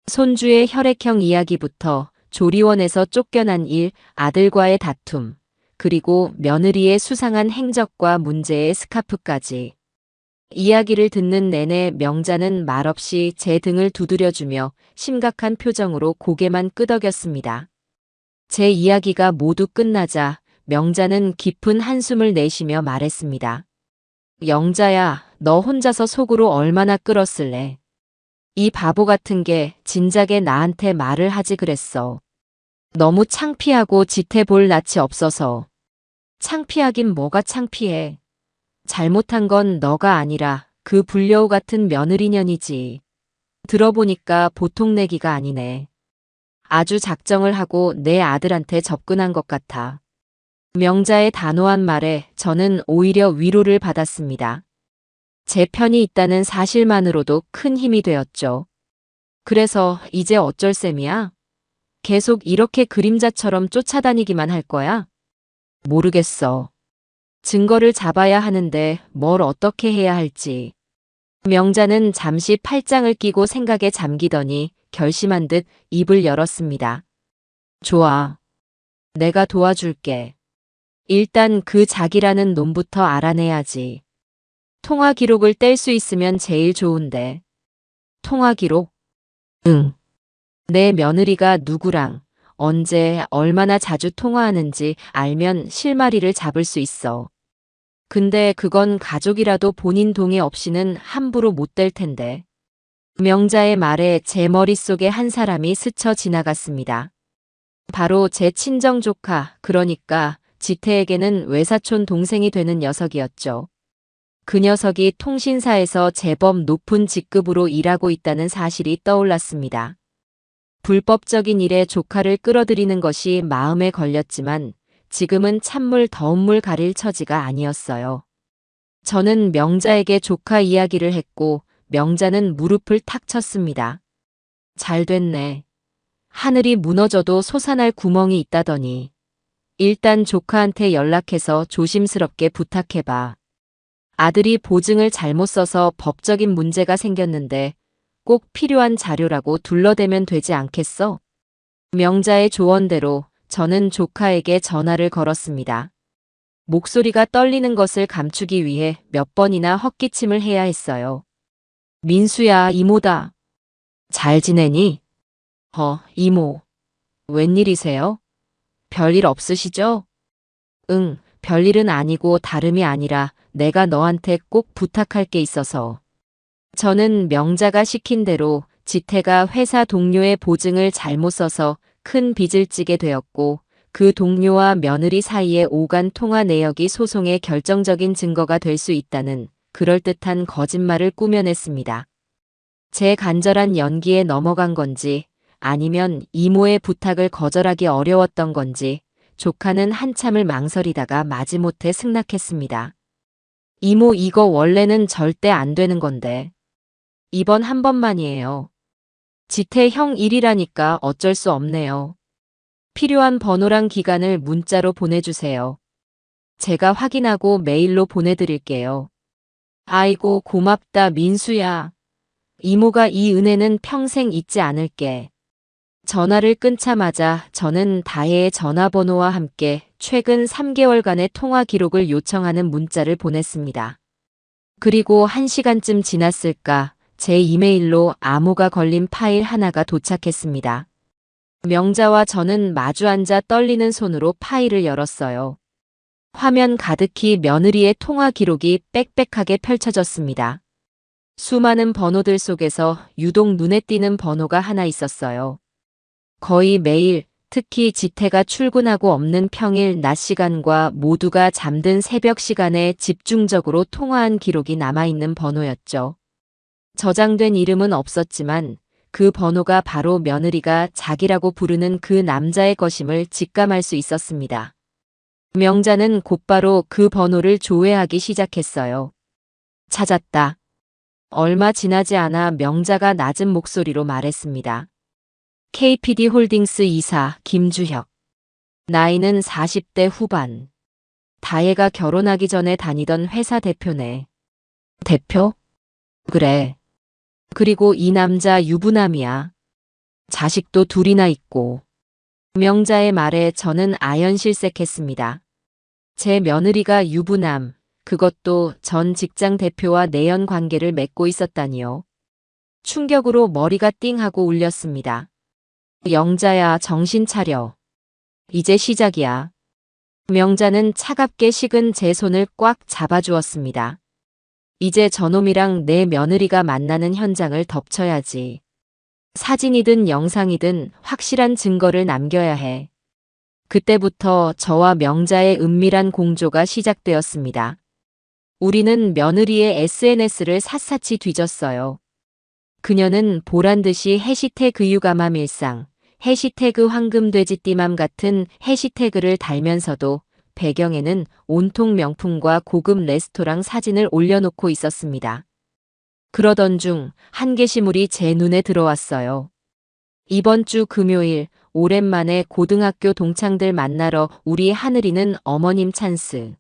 손주의 혈액형 이야기부터 조리원에서 쫓겨난 일, 아들과의 다툼, 그리고 며느리의 수상한 행적과 문제의 스카프까지. 이야기를 듣는 내내 명자는 말없이 제 등을 두드려주며 심각한 표정으로 고개만 끄덕였습니다. 제 이야기가 모두 끝나자 명자는 깊은 한숨을 내쉬며 말했습니다. 영자야, 너 혼자서 속으로 얼마나 끓었을래? 이 바보 같은 게 진작에 나한테 말을 하지 그랬어. 너무 창피하고 지태 볼 낯이 없어서. 창피하긴 뭐가 창피해. 잘못한 건 너가 아니라 그 불려우 같은 며느리년이지. 들어보니까 보통 내기가 아니네. 아주 작정을 하고 내 아들한테 접근한 것 같아. 명자의 단호한 말에 저는 오히려 위로를 받았습니다. 제 편이 있다는 사실만으로도 큰 힘이 되었죠. 그래서 이제 어쩔 셈이야? 계속 이렇게 그림자처럼 쫓아다니기만 할 거야? 모르겠어. 증거를 잡아야 하는데 뭘 어떻게 해야 할지. 명자는 잠시 팔짱을 끼고 생각에 잠기더니 결심한 듯 입을 열었습니다. 좋아. 내가 도와줄게. 일단 그 자기라는 놈부터 알아내야지. 통화 기록을 뗄 수 있으면 제일 좋은데. 통화 기록? 응. 내 며느리가 누구랑 언제 얼마나 자주 통화하는지 알면 실마리를 잡을 수 있어. 근데 그건 가족이라도 본인 동의 없이는 함부로 못 될 텐데. 명자의 말에 제 머릿속에 한 사람이 스쳐 지나갔습니다. 바로 제 친정 조카, 그러니까 지태에게는 외사촌 동생이 되는 녀석이었죠. 그 녀석이 통신사에서 제법 높은 직급으로 일하고 있다는 사실이 떠올랐습니다. 불법적인 일에 조카를 끌어들이는 것이 마음에 걸렸지만 지금은 찬물 더운 물 가릴 처지가 아니었어요. 저는 명자에게 조카 이야기를 했고 명자는 무릎을 탁 쳤습니다. 잘 됐네. 하늘이 무너져도 솟아날 구멍이 있다더니. 일단 조카한테 연락해서 조심스럽게 부탁해봐. 아들이 보증을 잘못 써서 법적인 문제가 생겼는데 꼭 필요한 자료라고 둘러대면 되지 않겠어? 명자의 조언대로 저는 조카에게 전화를 걸었습니다. 목소리가 떨리는 것을 감추기 위해 몇 번이나 헛기침을 해야 했어요. 민수야, 이모다. 잘 지내니? 이모. 웬일이세요? 별일 없으시죠? 응, 별일은 아니고 다름이 아니라 내가 너한테 꼭 부탁할 게 있어서. 저는 명자가 시킨 대로 지태가 회사 동료의 보증을 잘못 써서 큰 빚을 지게 되었고 그 동료와 며느리 사이에 오간 통화 내역이 소송의 결정적인 증거가 될 수 있다는 그럴듯한 거짓말을 꾸며냈습니다. 제 간절한 연기에 넘어간 건지 아니면 이모의 부탁을 거절하기 어려웠던 건지 조카는 한참을 망설이다가 마지못해 승낙했습니다. 이모, 이거 원래는 절대 안 되는 건데. 이번 한 번만이에요. 지태 형 일이라니까 어쩔 수 없네요. 필요한 번호랑 기간을 문자로 보내주세요. 제가 확인하고 메일로 보내드릴게요. 아이고, 고맙다, 민수야. 이모가 이 은혜는 평생 잊지 않을게. 전화를 끊자마자 저는 다혜의 전화번호와 함께 최근 3개월간의 통화 기록을 요청하는 문자를 보냈습니다. 그리고 1시간쯤 지났을까 제 이메일로 암호가 걸린 파일 하나가 도착했습니다. 명자와 저는 마주 앉아 떨리는 손으로 파일을 열었어요. 화면 가득히 며느리의 통화 기록이 빽빽하게 펼쳐졌습니다. 수많은 번호들 속에서 유독 눈에 띄는 번호가 하나 있었어요. 거의 매일, 특히 지태가 출근하고 없는 평일 낮 시간과 모두가 잠든 새벽 시간에 집중적으로 통화한 기록이 남아있는 번호였죠. 저장된 이름은 없었지만 그 번호가 바로 며느리가 자기라고 부르는 그 남자의 것임을 직감할 수 있었습니다. 명자는 곧바로 그 번호를 조회하기 시작했어요. 찾았다. 얼마 지나지 않아 명자가 낮은 목소리로 말했습니다. KPD 홀딩스 이사 김주혁. 나이는 40대 후반. 다혜가 결혼하기 전에 다니던 회사 대표네. 대표? 그래. 그리고 이 남자 유부남이야. 자식도 둘이나 있고. 명자의 말에 저는 아연실색했습니다. 제 며느리가 유부남, 그것도 전 직장 대표와 내연 관계를 맺고 있었다니요. 충격으로 머리가 띵하고 울렸습니다. 영자야, 정신 차려. 이제 시작이야. 명자는 차갑게 식은 제 손을 꽉 잡아주었습니다. 이제 저놈이랑 내 며느리가 만나는 현장을 덮쳐야지. 사진이든 영상이든 확실한 증거를 남겨야 해. 그때부터 저와 명자의 은밀한 공조가 시작되었습니다. 우리는 며느리의 SNS를 샅샅이 뒤졌어요. 그녀는 보란듯이 해시태그 유감함 일상, 해시태그 황금돼지띠맘 같은 해시태그를 달면서도 배경에는 온통 명품과 고급 레스토랑 사진을 올려놓고 있었습니다. 그러던 중 한 게시물이 제 눈에 들어왔어요. 이번 주 금요일 오랜만에 고등학교 동창들 만나러 우리 하늘이는 어머님 찬스.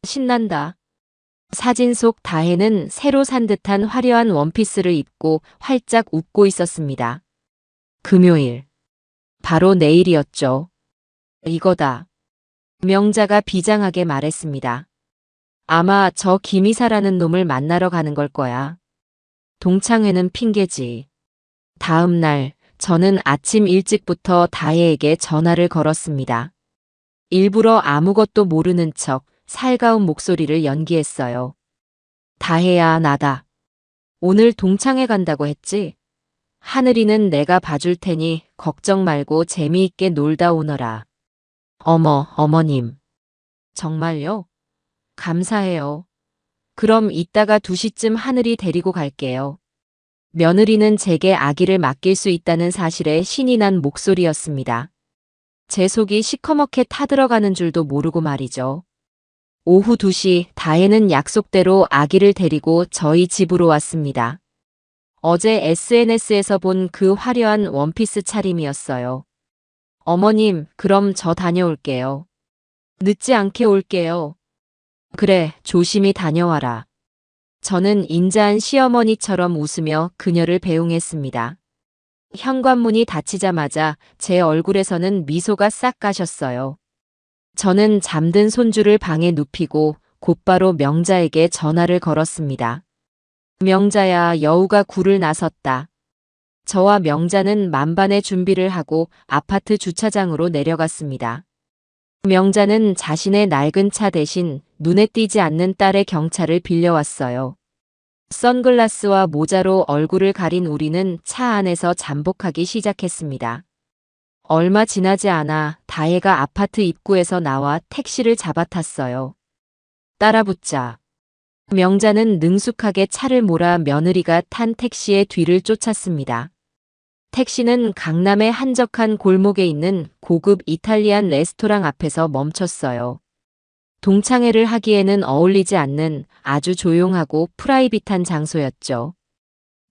신난다. 사진 속 다혜는 새로 산 듯한 화려한 원피스를 입고 활짝 웃고 있었습니다. 금요일. 바로 내일이었죠. 이거다. 명자가 비장하게 말했습니다. 아마 저 김이사라는 놈을 만나러 가는 걸 거야. 동창회는 핑계지. 다음 날 저는 아침 일찍부터 다혜에게 전화를 걸었습니다. 일부러 아무것도 모르는 척 살가운 목소리를 연기했어요. 다혜야, 나다. 오늘 동창회 간다고 했지? 하늘이는 내가 봐줄 테니 걱정 말고 재미있게 놀다 오너라. 어머, 어머님. 정말요? 감사해요. 그럼 이따가 2시쯤 하늘이 데리고 갈게요. 며느리는 제게 아기를 맡길 수 있다는 사실에 신이 난 목소리였습니다. 제 속이 시커멓게 타들어가는 줄도 모르고 말이죠. 오후 2시 다혜는 약속대로 아기를 데리고 저희 집으로 왔습니다. 어제 SNS에서 본 그 화려한 원피스 차림이었어요. 어머님, 그럼 저 다녀올게요. 늦지 않게 올게요. 그래, 조심히 다녀와라. 저는 인자한 시어머니처럼 웃으며 그녀를 배웅했습니다. 현관문이 닫히자마자 제 얼굴에서는 미소가 싹 가셨어요. 저는 잠든 손주를 방에 눕히고 곧바로 명자에게 전화를 걸었습니다. 명자야, 여우가 굴을 나섰다. 저와 명자는 만반의 준비를 하고 아파트 주차장으로 내려갔습니다. 명자는 자신의 낡은 차 대신 눈에 띄지 않는 딸의 경차를 빌려왔어요. 선글라스와 모자로 얼굴을 가린 우리는 차 안에서 잠복하기 시작했습니다. 얼마 지나지 않아 다혜가 아파트 입구에서 나와 택시를 잡아탔어요. 따라붙자. 명자는 능숙하게 차를 몰아 며느리가 탄 택시의 뒤를 쫓았습니다. 택시는 강남의 한적한 골목에 있는 고급 이탈리안 레스토랑 앞에서 멈췄어요. 동창회를 하기에는 어울리지 않는 아주 조용하고 프라이빗한 장소였죠.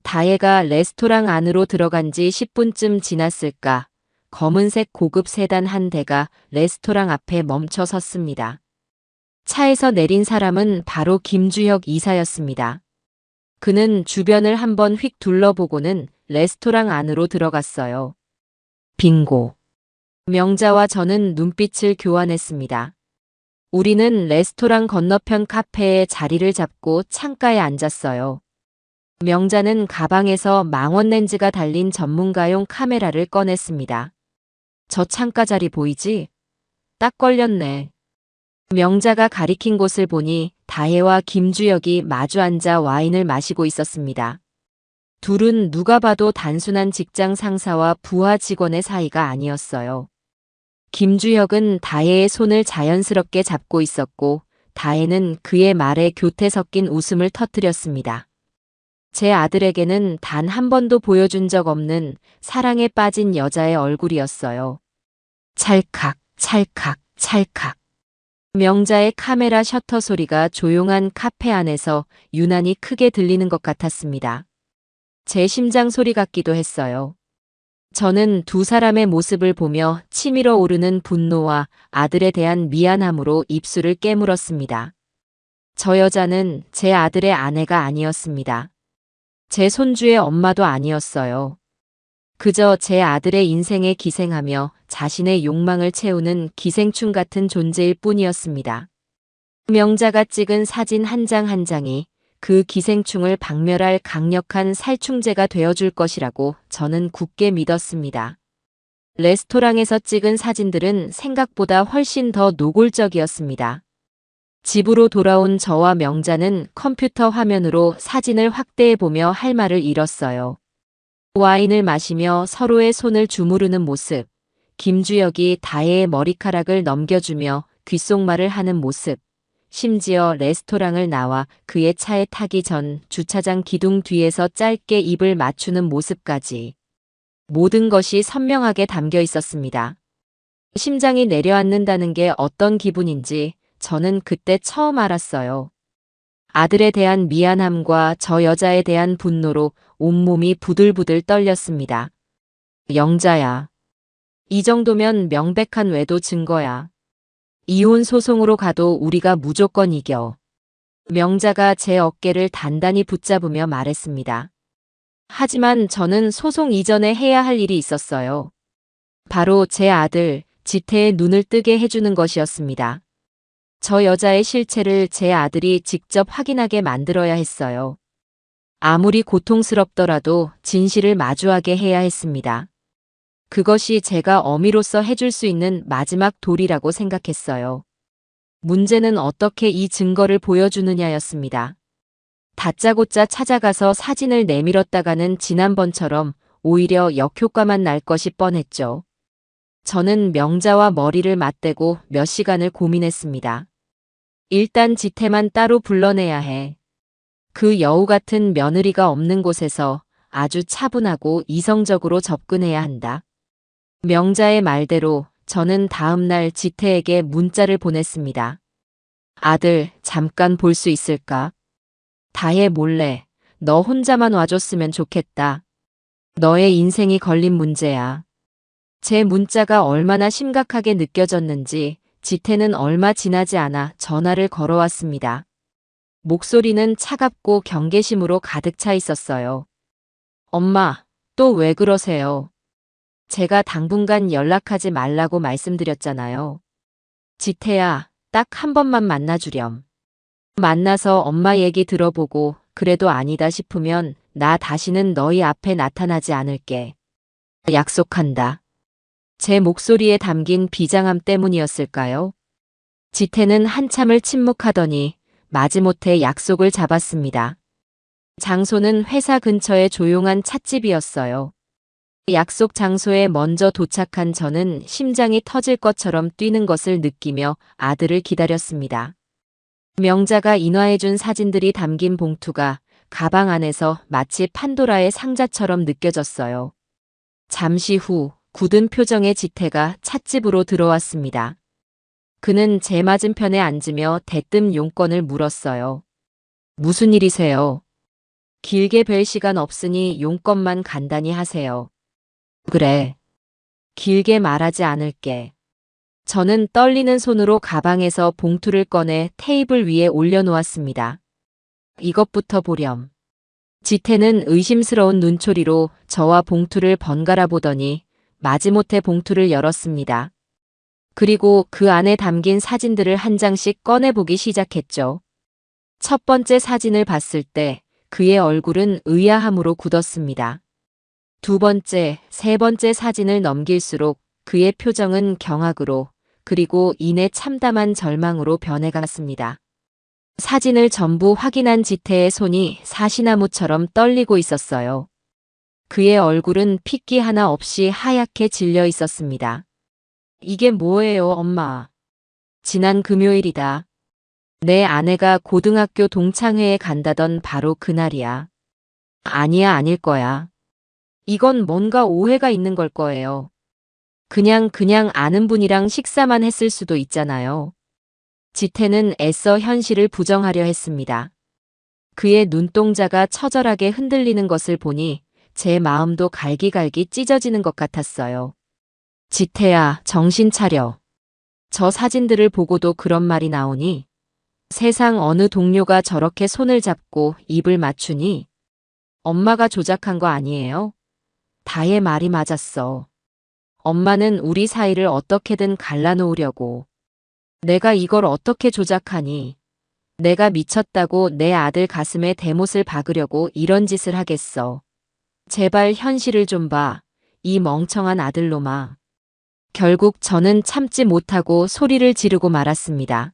다혜가 레스토랑 안으로 들어간 지 10분쯤 지났을까, 검은색 고급 세단 한 대가 레스토랑 앞에 멈춰 섰습니다. 차에서 내린 사람은 바로 김주혁 이사였습니다. 그는 주변을 한번 휙 둘러보고는 레스토랑 안으로 들어갔어요. 빙고. 명자와 저는 눈빛을 교환했습니다. 우리는 레스토랑 건너편 카페에 자리를 잡고 창가에 앉았어요. 명자는 가방에서 망원 렌즈가 달린 전문가용 카메라를 꺼냈습니다. 저 창가 자리 보이지? 딱 걸렸네. 명자가 가리킨 곳을 보니 다혜와 김주혁이 마주 앉아 와인을 마시고 있었습니다. 둘은 누가 봐도 단순한 직장 상사와 부하 직원의 사이가 아니었어요. 김주혁은 다혜의 손을 자연스럽게 잡고 있었고 다혜는 그의 말에 교태 섞인 웃음을 터뜨렸습니다. 제 아들에게는 단 한 번도 보여준 적 없는 사랑에 빠진 여자의 얼굴이었어요. 찰칵, 찰칵, 찰칵. 명자의 카메라 셔터 소리가 조용한 카페 안에서 유난히 크게 들리는 것 같았습니다. 제 심장 소리 같기도 했어요. 저는 두 사람의 모습을 보며 치밀어 오르는 분노와 아들에 대한 미안함으로 입술을 깨물었습니다. 저 여자는 제 아들의 아내가 아니었습니다. 제 손주의 엄마도 아니었어요. 그저 제 아들의 인생에 기생하며 자신의 욕망을 채우는 기생충 같은 존재일 뿐이었습니다. 명자가 찍은 사진 한 장 한 장이 그 기생충을 박멸할 강력한 살충제가 되어줄 것이라고 저는 굳게 믿었습니다. 레스토랑에서 찍은 사진들은 생각보다 훨씬 더 노골적이었습니다. 집으로 돌아온 저와 명자는 컴퓨터 화면으로 사진을 확대해보며 할 말을 잃었어요. 와인을 마시며 서로의 손을 주무르는 모습, 김주혁이 다혜의 머리카락을 넘겨주며 귓속말을 하는 모습, 심지어 레스토랑을 나와 그의 차에 타기 전 주차장 기둥 뒤에서 짧게 입을 맞추는 모습까지 모든 것이 선명하게 담겨 있었습니다. 심장이 내려앉는다는 게 어떤 기분인지 저는 그때 처음 알았어요. 아들에 대한 미안함과 저 여자에 대한 분노로 온몸이 부들부들 떨렸습니다. 영자야. 이 정도면 명백한 외도 증거야. 이혼 소송으로 가도 우리가 무조건 이겨. 명자가 제 어깨를 단단히 붙잡으며 말했습니다. 하지만 저는 소송 이전에 해야 할 일이 있었어요. 바로 제 아들, 지태의 눈을 뜨게 해주는 것이었습니다. 저 여자의 실체를 제 아들이 직접 확인하게 만들어야 했어요. 아무리 고통스럽더라도 진실을 마주하게 해야 했습니다. 그것이 제가 어미로서 해줄 수 있는 마지막 도리라고 생각했어요. 문제는 어떻게 이 증거를 보여주느냐였습니다. 다짜고짜 찾아가서 사진을 내밀었다가는 지난번처럼 오히려 역효과만 날 것이 뻔했죠. 저는 명자와 머리를 맞대고 몇 시간을 고민했습니다. 일단 지태만 따로 불러내야 해. 그 여우 같은 며느리가 없는 곳에서 아주 차분하고 이성적으로 접근해야 한다. 명자의 말대로 저는 다음 날 지태에게 문자를 보냈습니다. 아들, 잠깐 볼 수 있을까? 다혜 몰래 너 혼자만 와줬으면 좋겠다. 너의 인생이 걸린 문제야. 제 문자가 얼마나 심각하게 느껴졌는지 지태는 얼마 지나지 않아 전화를 걸어왔습니다. 목소리는 차갑고 경계심으로 가득 차 있었어요. 엄마, 또 왜 그러세요? 제가 당분간 연락하지 말라고 말씀드렸잖아요. 지태야, 딱 한 번만 만나주렴. 만나서 엄마 얘기 들어보고 그래도 아니다 싶으면 나 다시는 너희 앞에 나타나지 않을게. 약속한다. 제 목소리에 담긴 비장함 때문이었을까요? 지태는 한참을 침묵하더니 마지못해 약속을 잡았습니다. 장소는 회사 근처의 조용한 찻집이었어요. 약속 장소에 먼저 도착한 저는 심장이 터질 것처럼 뛰는 것을 느끼며 아들을 기다렸습니다. 명자가 인화해준 사진들이 담긴 봉투가 가방 안에서 마치 판도라의 상자처럼 느껴졌어요. 잠시 후 굳은 표정의 지태가 찻집으로 들어왔습니다. 그는 제 맞은편에 앉으며 대뜸 용건을 물었어요. 무슨 일이세요? 길게 뵐 시간 없으니 용건만 간단히 하세요. 그래. 길게 말하지 않을게. 저는 떨리는 손으로 가방에서 봉투를 꺼내 테이블 위에 올려놓았습니다. 이것부터 보렴. 지태는 의심스러운 눈초리로 저와 봉투를 번갈아 보더니 마지못해 봉투를 열었습니다. 그리고 그 안에 담긴 사진들을 한 장씩 꺼내보기 시작했죠. 첫 번째 사진을 봤을 때 그의 얼굴은 의아함으로 굳었습니다. 두 번째, 세 번째 사진을 넘길수록 그의 표정은 경악으로 그리고 이내 참담한 절망으로 변해갔습니다. 사진을 전부 확인한 지태의 손이 사시나무처럼 떨리고 있었어요. 그의 얼굴은 핏기 하나 없이 하얗게 질려 있었습니다. 이게 뭐예요, 엄마? 지난 금요일이다. 내 아내가 고등학교 동창회에 간다던 바로 그날이야. 아니야, 아닐 거야. 이건 뭔가 오해가 있는 걸 거예요. 그냥 아는 분이랑 식사만 했을 수도 있잖아요. 지태는 애써 현실을 부정하려 했습니다. 그의 눈동자가 처절하게 흔들리는 것을 보니 제 마음도 갈기갈기 찢어지는 것 같았어요. 지태야, 정신 차려. 저 사진들을 보고도 그런 말이 나오니? 세상 어느 동료가 저렇게 손을 잡고 입을 맞추니? 엄마가 조작한 거 아니에요? 다의 말이 맞았어. 엄마는 우리 사이를 어떻게든 갈라놓으려고. 내가 이걸 어떻게 조작하니? 내가 미쳤다고 내 아들 가슴에 대못을 박으려고 이런 짓을 하겠어. 제발 현실을 좀 봐. 이 멍청한 아들놈아. 결국 저는 참지 못하고 소리를 지르고 말았습니다.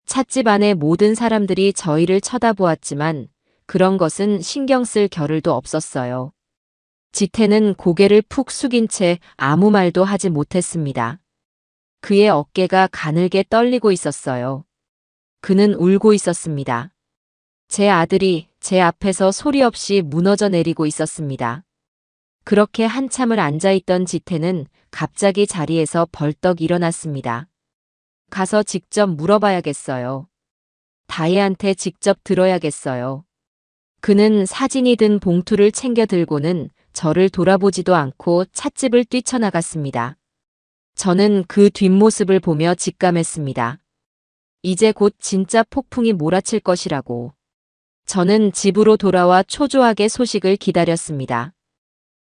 찻집 안의 모든 사람들이 저희를 쳐다보았지만 그런 것은 신경 쓸 겨를도 없었어요. 지태는 고개를 푹 숙인 채 아무 말도 하지 못했습니다. 그의 어깨가 가늘게 떨리고 있었어요. 그는 울고 있었습니다. 제 아들이 제 앞에서 소리 없이 무너져 내리고 있었습니다. 그렇게 한참을 앉아있던 지태는 갑자기 자리에서 벌떡 일어났습니다. 가서 직접 물어봐야겠어요. 다혜한테 직접 들어야겠어요. 그는 사진이 든 봉투를 챙겨 들고는 저를 돌아보지도 않고 찻집을 뛰쳐나갔습니다. 저는 그 뒷모습을 보며 직감했습니다. 이제 곧 진짜 폭풍이 몰아칠 것이라고. 저는 집으로 돌아와 초조하게 소식을 기다렸습니다.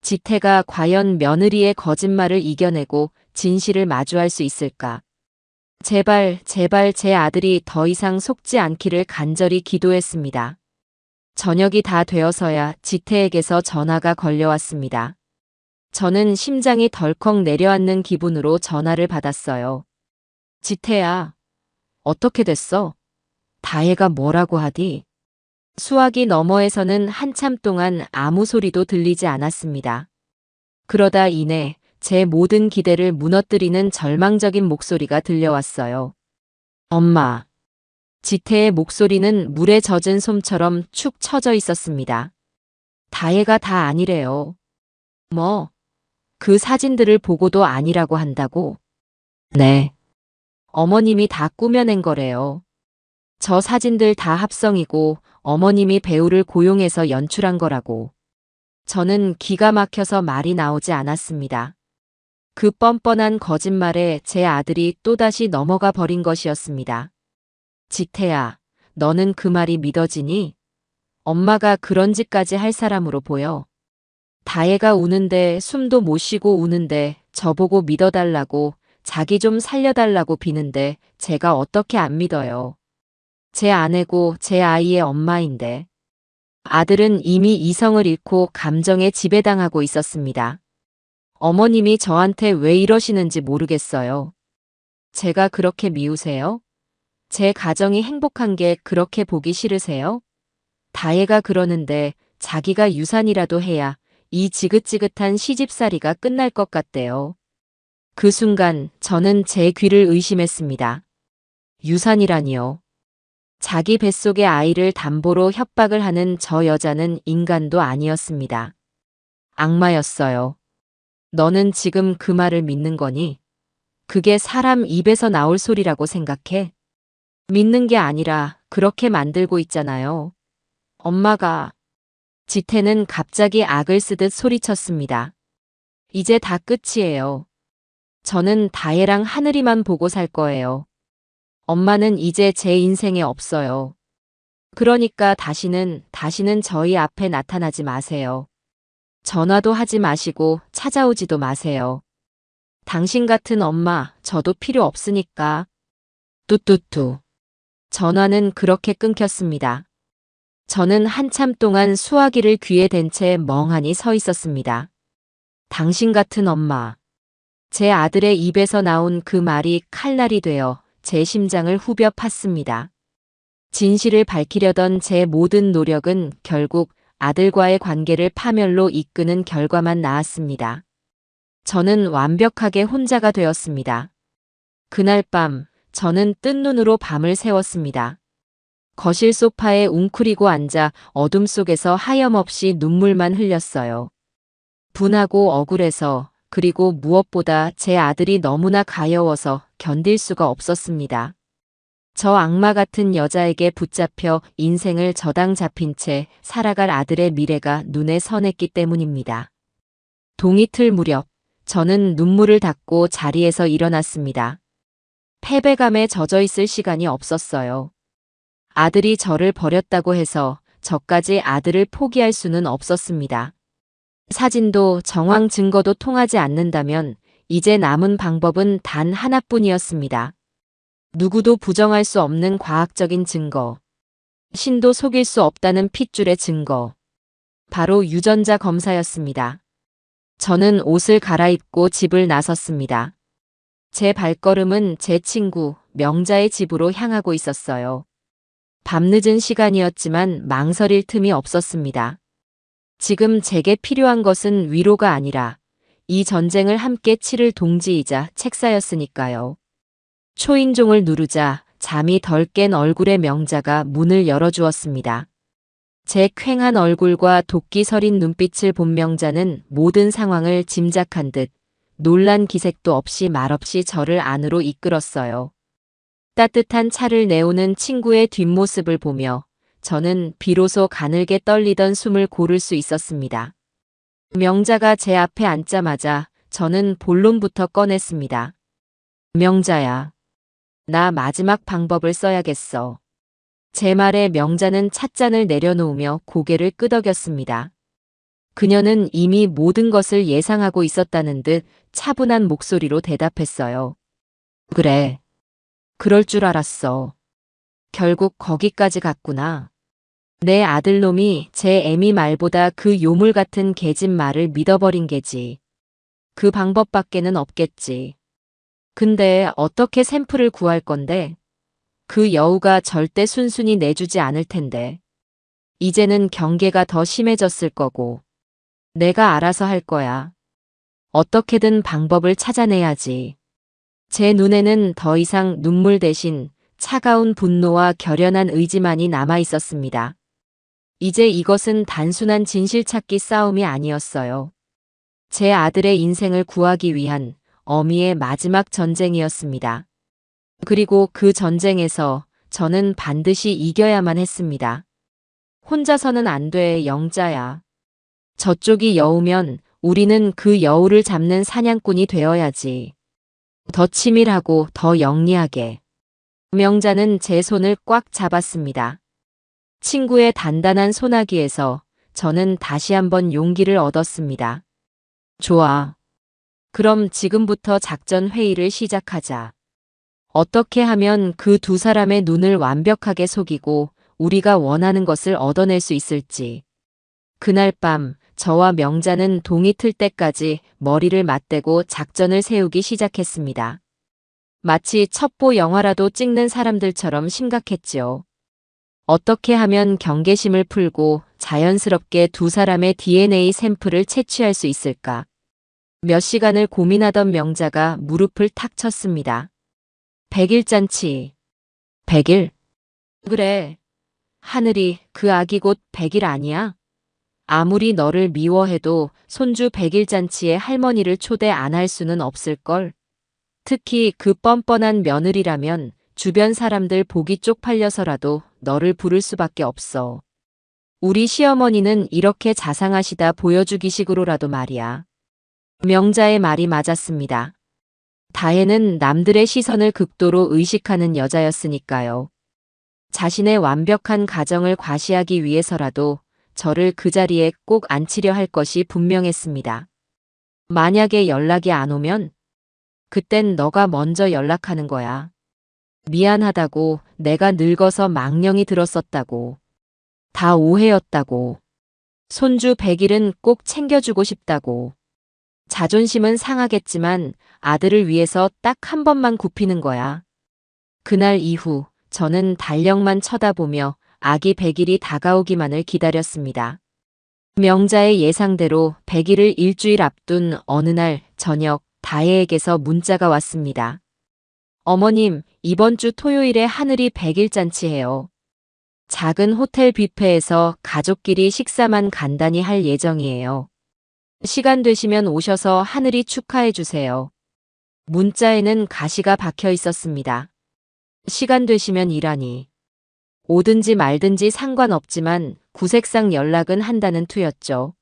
지태가 과연 며느리의 거짓말을 이겨내고 진실을 마주할 수 있을까? 제발, 제발 제 아들이 더 이상 속지 않기를 간절히 기도했습니다. 저녁이 다 되어서야 지태에게서 전화가 걸려왔습니다. 저는 심장이 덜컥 내려앉는 기분으로 전화를 받았어요. 지태야, 어떻게 됐어? 다혜가 뭐라고 하디? 수화기 너머에서는 한참 동안 아무 소리도 들리지 않았습니다. 그러다 이내 제 모든 기대를 무너뜨리는 절망적인 목소리가 들려왔어요. 엄마. 지태의 목소리는 물에 젖은 솜처럼 축 처져 있었습니다. 다혜가 다 아니래요. 뭐? 그 사진들을 보고도 아니라고 한다고? 네. 어머님이 다 꾸며낸 거래요. 저 사진들 다 합성이고 어머님이 배우를 고용해서 연출한 거라고. 저는 기가 막혀서 말이 나오지 않았습니다. 그 뻔뻔한 거짓말에 제 아들이 또다시 넘어가 버린 것이었습니다. 지태야, 너는 그 말이 믿어지니? 엄마가 그런 짓까지 할 사람으로 보여. 다혜가 우는데 숨도 못 쉬고 우는데 저보고 믿어달라고 자기 좀 살려달라고 비는데 제가 어떻게 안 믿어요. 제 아내고 제 아이의 엄마인데. 아들은 이미 이성을 잃고 감정에 지배당하고 있었습니다. 어머님이 저한테 왜 이러시는지 모르겠어요. 제가 그렇게 미우세요? 제 가정이 행복한 게 그렇게 보기 싫으세요? 다혜가 그러는데 자기가 유산이라도 해야 이 지긋지긋한 시집살이가 끝날 것 같대요. 그 순간 저는 제 귀를 의심했습니다. 유산이라니요. 자기 뱃속의 아이를 담보로 협박을 하는 저 여자는 인간도 아니었습니다. 악마였어요. 너는 지금 그 말을 믿는 거니? 그게 사람 입에서 나올 소리라고 생각해? 믿는 게 아니라 그렇게 만들고 있잖아요. 엄마가. 지태는 갑자기 악을 쓰듯 소리쳤습니다. 이제 다 끝이에요. 저는 다혜랑 하늘이만 보고 살 거예요. 엄마는 이제 제 인생에 없어요. 그러니까 다시는 저희 앞에 나타나지 마세요. 전화도 하지 마시고 찾아오지도 마세요. 당신 같은 엄마 저도 필요 없으니까. 뚜뚜뚜. 전화는 그렇게 끊겼습니다. 저는 한참 동안 수화기를 귀에 댄 채 멍하니 서 있었습니다. 당신 같은 엄마. 제 아들의 입에서 나온 그 말이 칼날이 되어 제 심장을 후벼 팠습니다. 진실을 밝히려던 제 모든 노력은 결국 아들과의 관계를 파멸로 이끄는 결과만 낳았습니다. 저는 완벽하게 혼자가 되었습니다. 그날 밤 저는 뜬 눈으로 밤을 새웠습니다. 거실 소파에 웅크리고 앉아 어둠 속에서 하염없이 눈물만 흘렸어요. 분하고 억울해서, 그리고 무엇보다 제 아들이 너무나 가여워서 견딜 수가 없었습니다. 저 악마 같은 여자에게 붙잡혀 인생을 저당 잡힌 채 살아갈 아들의 미래가 눈에 선했기 때문입니다. 동이틀 무렵 저는 눈물을 닦고 자리에서 일어났습니다. 패배감에 젖어 있을 시간이 없었어요. 아들이 저를 버렸다고 해서 저까지 아들을 포기할 수는 없었습니다. 사진도 정황 증거도 통하지 않는다면 이제 남은 방법은 단 하나뿐이었습니다. 누구도 부정할 수 없는 과학적인 증거. 신도 속일 수 없다는 핏줄의 증거. 바로 유전자 검사였습니다. 저는 옷을 갈아입고 집을 나섰습니다. 제 발걸음은 제 친구 명자의 집으로 향하고 있었어요. 밤늦은 시간이었지만 망설일 틈이 없었습니다. 지금 제게 필요한 것은 위로가 아니라 이 전쟁을 함께 치를 동지이자 책사였으니까요. 초인종을 누르자 잠이 덜 깬 얼굴의 명자가 문을 열어주었습니다. 제 퀭한 얼굴과 도끼 서린 눈빛을 본 명자는 모든 상황을 짐작한 듯 놀란 기색도 없이 말없이 저를 안으로 이끌었어요. 따뜻한 차를 내오는 친구의 뒷모습을 보며 저는 비로소 가늘게 떨리던 숨을 고를 수 있었습니다. 명자가 제 앞에 앉자마자 저는 본론부터 꺼냈습니다. 명자야, 나 마지막 방법을 써야겠어. 제 말에 명자는 찻잔을 내려놓으며 고개를 끄덕였습니다. 그녀는 이미 모든 것을 예상하고 있었다는 듯 차분한 목소리로 대답했어요. 그래. 그럴 줄 알았어. 결국 거기까지 갔구나. 내 아들놈이 제 애미 말보다 그 요물 같은 개집 말을 믿어버린 게지. 그 방법밖에는 없겠지. 근데 어떻게 샘플을 구할 건데? 그 여우가 절대 순순히 내주지 않을 텐데. 이제는 경계가 더 심해졌을 거고. 내가 알아서 할 거야. 어떻게든 방법을 찾아내야지. 제 눈에는 더 이상 눈물 대신 차가운 분노와 결연한 의지만이 남아 있었습니다. 이제 이것은 단순한 진실찾기 싸움이 아니었어요. 제 아들의 인생을 구하기 위한 어미의 마지막 전쟁이었습니다. 그리고 그 전쟁에서 저는 반드시 이겨야만 했습니다. 혼자서는 안 돼, 영자야. 저쪽이 여우면 우리는 그 여우를 잡는 사냥꾼이 되어야지. 더 치밀하고 더 영리하게. 명자는 제 손을 꽉 잡았습니다. 친구의 단단한 소나기에서 저는 다시 한번 용기를 얻었습니다. 좋아. 그럼 지금부터 작전 회의를 시작하자. 어떻게 하면 그 두 사람의 눈을 완벽하게 속이고 우리가 원하는 것을 얻어낼 수 있을지. 그날 밤 저와 명자는 동이 틀 때까지 머리를 맞대고 작전을 세우기 시작했습니다. 마치 첩보 영화라도 찍는 사람들처럼 심각했지요. 어떻게 하면 경계심을 풀고 자연스럽게 두 사람의 DNA 샘플을 채취할 수 있을까? 몇 시간을 고민하던 명자가 무릎을 탁 쳤습니다. 100일잔치. 100일? 그래. 하늘이 그 아기 곧 100일 아니야? 아무리 너를 미워해도 손주 100일잔치에 할머니를 초대 안 할 수는 없을걸. 특히 그 뻔뻔한 며느리라면 주변 사람들 보기 쪽팔려서라도 너를 부를 수밖에 없어. 우리 시어머니는 이렇게 자상하시다 보여주기식으로라도 말이야. 명자의 말이 맞았습니다. 다혜는 남들의 시선을 극도로 의식하는 여자였으니까요. 자신의 완벽한 가정을 과시하기 위해서라도 저를 그 자리에 꼭 앉히려 할 것이 분명했습니다. 만약에 연락이 안 오면 그땐 너가 먼저 연락하는 거야. 미안하다고, 내가 늙어서 망령이 들었었다고. 다 오해였다고. 손주 100일은 꼭 챙겨주고 싶다고. 자존심은 상하겠지만 아들을 위해서 딱 한 번만 굽히는 거야. 그날 이후 저는 달력만 쳐다보며 아기 100일이 다가오기만을 기다렸습니다. 명자의 예상대로 100일을 일주일 앞둔 어느 날 저녁 다혜에게서 문자가 왔습니다. 어머님, 이번 주 토요일에 하늘이 100일 잔치해요. 작은 호텔 뷔페에서 가족끼리 식사만 간단히 할 예정이에요. 시간 되시면 오셔서 하늘이 축하해 주세요. 문자에는 가시가 박혀 있었습니다. 시간 되시면 이라니. 오든지 말든지 상관없지만 구색상 연락은 한다는 투였죠.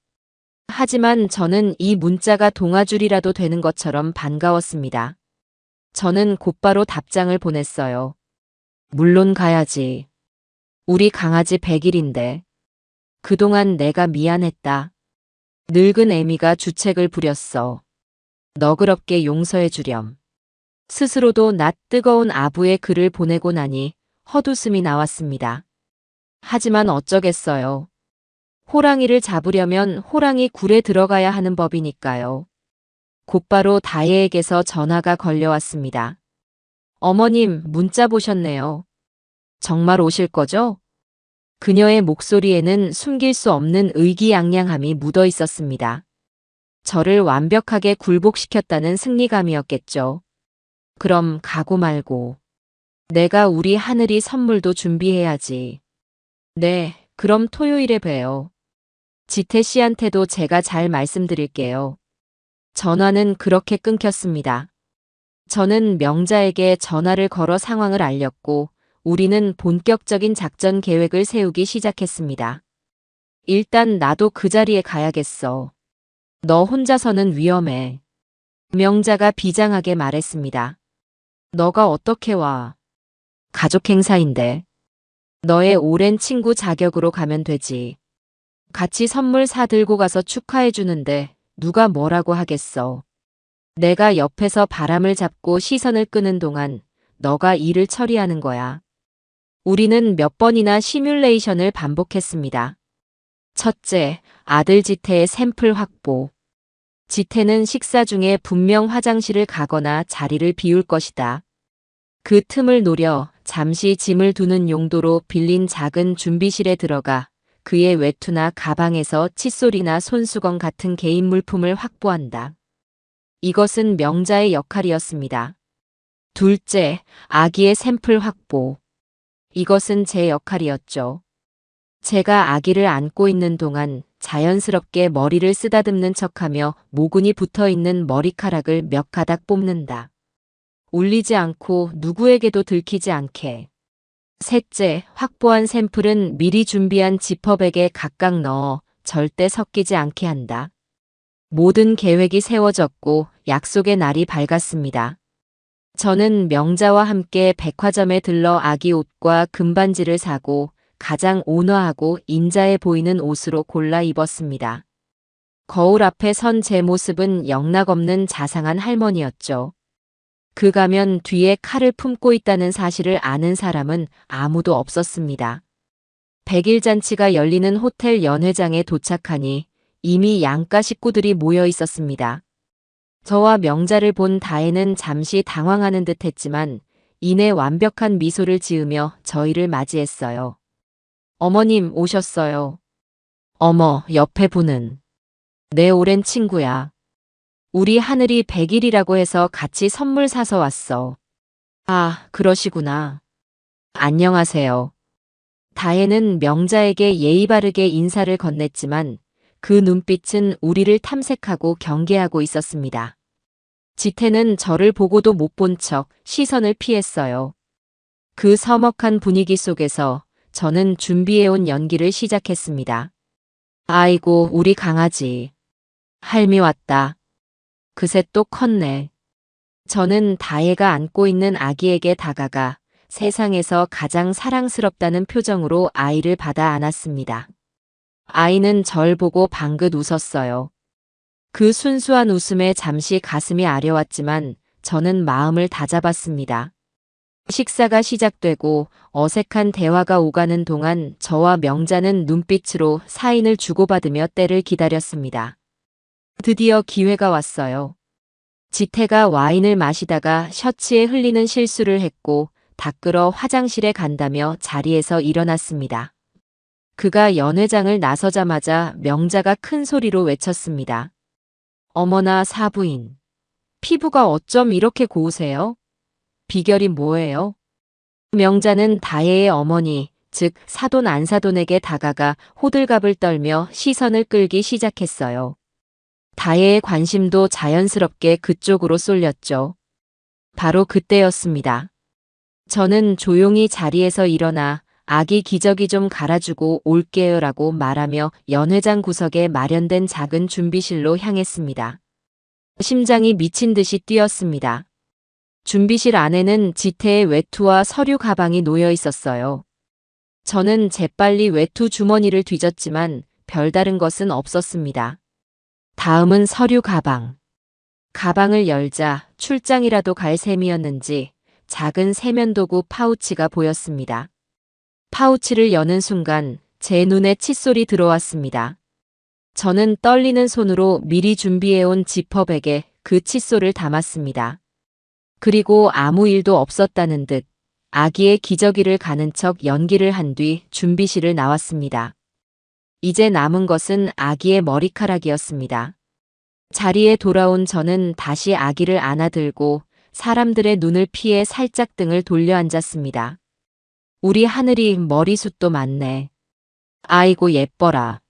하지만 저는 이 문자가 동아줄이라도 되는 것처럼 반가웠습니다. 저는 곧바로 답장을 보냈어요. 물론 가야지. 우리 강아지 100일인데. 그동안 내가 미안했다. 늙은 애미가 주책을 부렸어. 너그럽게 용서해 주렴. 스스로도 낯 뜨거운 아부의 글을 보내고 나니 헛웃음이 나왔습니다. 하지만 어쩌겠어요. 호랑이를 잡으려면 호랑이 굴에 들어가야 하는 법이니까요. 곧바로 다혜에게서 전화가 걸려왔습니다. 어머님, 문자 보셨네요. 정말 오실 거죠? 그녀의 목소리에는 숨길 수 없는 의기양양함이 묻어 있었습니다. 저를 완벽하게 굴복시켰다는 승리감이었겠죠. 그럼 가고 말고. 내가 우리 하늘이 선물도 준비해야지. 네, 그럼 토요일에 봬요. 지태 씨한테도 제가 잘 말씀드릴게요. 전화는 그렇게 끊겼습니다. 저는 명자에게 전화를 걸어 상황을 알렸고 우리는 본격적인 작전 계획을 세우기 시작했습니다. 일단 나도 그 자리에 가야겠어. 너 혼자서는 위험해. 명자가 비장하게 말했습니다. 너가 어떻게 와? 가족 행사인데. 너의 오랜 친구 자격으로 가면 되지. 같이 선물 사들고 가서 축하해 주는데 누가 뭐라고 하겠어. 내가 옆에서 바람을 잡고 시선을 끄는 동안 너가 일을 처리하는 거야. 우리는 몇 번이나 시뮬레이션을 반복했습니다. 첫째, 아들 지태의 샘플 확보. 지태는 식사 중에 분명 화장실을 가거나 자리를 비울 것이다. 그 틈을 노려 잠시 짐을 두는 용도로 빌린 작은 준비실에 들어가 그의 외투나 가방에서 칫솔이나 손수건 같은 개인 물품을 확보한다. 이것은 명자의 역할이었습니다. 둘째, 아기의 샘플 확보. 이것은 제 역할이었죠. 제가 아기를 안고 있는 동안 자연스럽게 머리를 쓰다듬는 척하며 모근이 붙어있는 머리카락을 몇 가닥 뽑는다. 울리지 않고 누구에게도 들키지 않게. 셋째, 확보한 샘플은 미리 준비한 지퍼백에 각각 넣어 절대 섞이지 않게 한다. 모든 계획이 세워졌고 약속의 날이 밝았습니다. 저는 명자와 함께 백화점에 들러 아기 옷과 금반지를 사고 가장 온화하고 인자해 보이는 옷으로 골라 입었습니다. 거울 앞에 선 제 모습은 영락없는 자상한 할머니였죠. 그 가면 뒤에 칼을 품고 있다는 사실을 아는 사람은 아무도 없었습니다. 백일 잔치가 열리는 호텔 연회장에 도착하니 이미 양가 식구들이 모여 있었습니다. 저와 명자를 본 다혜는 잠시 당황하는 듯 했지만 이내 완벽한 미소를 지으며 저희를 맞이했어요. 어머님 오셨어요. 어머, 옆에 분은 내 오랜 친구야. 우리 하늘이 100일이라고 해서 같이 선물 사서 왔어. 아, 그러시구나. 안녕하세요. 다혜는 명자에게 예의 바르게 인사를 건넸지만 그 눈빛은 우리를 탐색하고 경계하고 있었습니다. 지태는 저를 보고도 못 본 척 시선을 피했어요. 그 서먹한 분위기 속에서 저는 준비해온 연기를 시작했습니다. 아이고, 우리 강아지. 할미 왔다. 그새 또 컸네. 저는 다혜가 안고 있는 아기에게 다가가 세상에서 가장 사랑스럽다는 표정으로 아이를 받아 안았습니다. 아이는 절 보고 방긋 웃었어요. 그 순수한 웃음에 잠시 가슴이 아려왔지만 저는 마음을 다잡았습니다. 식사가 시작되고 어색한 대화가 오가는 동안 저와 명자는 눈빛으로 사인을 주고받으며 때를 기다렸습니다. 드디어 기회가 왔어요. 지태가 와인을 마시다가 셔츠에 흘리는 실수를 했고 닦으러 화장실에 간다며 자리에서 일어났습니다. 그가 연회장을 나서자마자 명자가 큰 소리로 외쳤습니다. 어머나 사부인. 피부가 어쩜 이렇게 고우세요? 비결이 뭐예요? 명자는 다혜의 어머니, 즉 사돈 안사돈에게 다가가 호들갑을 떨며 시선을 끌기 시작했어요. 다혜의 관심도 자연스럽게 그쪽으로 쏠렸죠. 바로 그때였습니다. 저는 조용히 자리에서 일어나 아기 기저귀 좀 갈아주고 올게요라고 말하며 연회장 구석에 마련된 작은 준비실로 향했습니다. 심장이 미친 듯이 뛰었습니다. 준비실 안에는 지태의 외투와 서류 가방이 놓여 있었어요. 저는 재빨리 외투 주머니를 뒤졌지만 별다른 것은 없었습니다. 다음은 서류 가방. 가방을 열자 출장이라도 갈 셈이었는지 작은 세면도구 파우치가 보였습니다. 파우치를 여는 순간 제 눈에 칫솔이 들어왔습니다. 저는 떨리는 손으로 미리 준비해온 지퍼백에 그 칫솔을 담았습니다. 그리고 아무 일도 없었다는 듯 아기의 기저귀를 가는 척 연기를 한 뒤 준비실을 나왔습니다. 이제 남은 것은 아기의 머리카락이었습니다. 자리에 돌아온 저는 다시 아기를 안아들고 사람들의 눈을 피해 살짝 등을 돌려 앉았습니다. 우리 하늘이 머리숱도 많네. 아이고 예뻐라.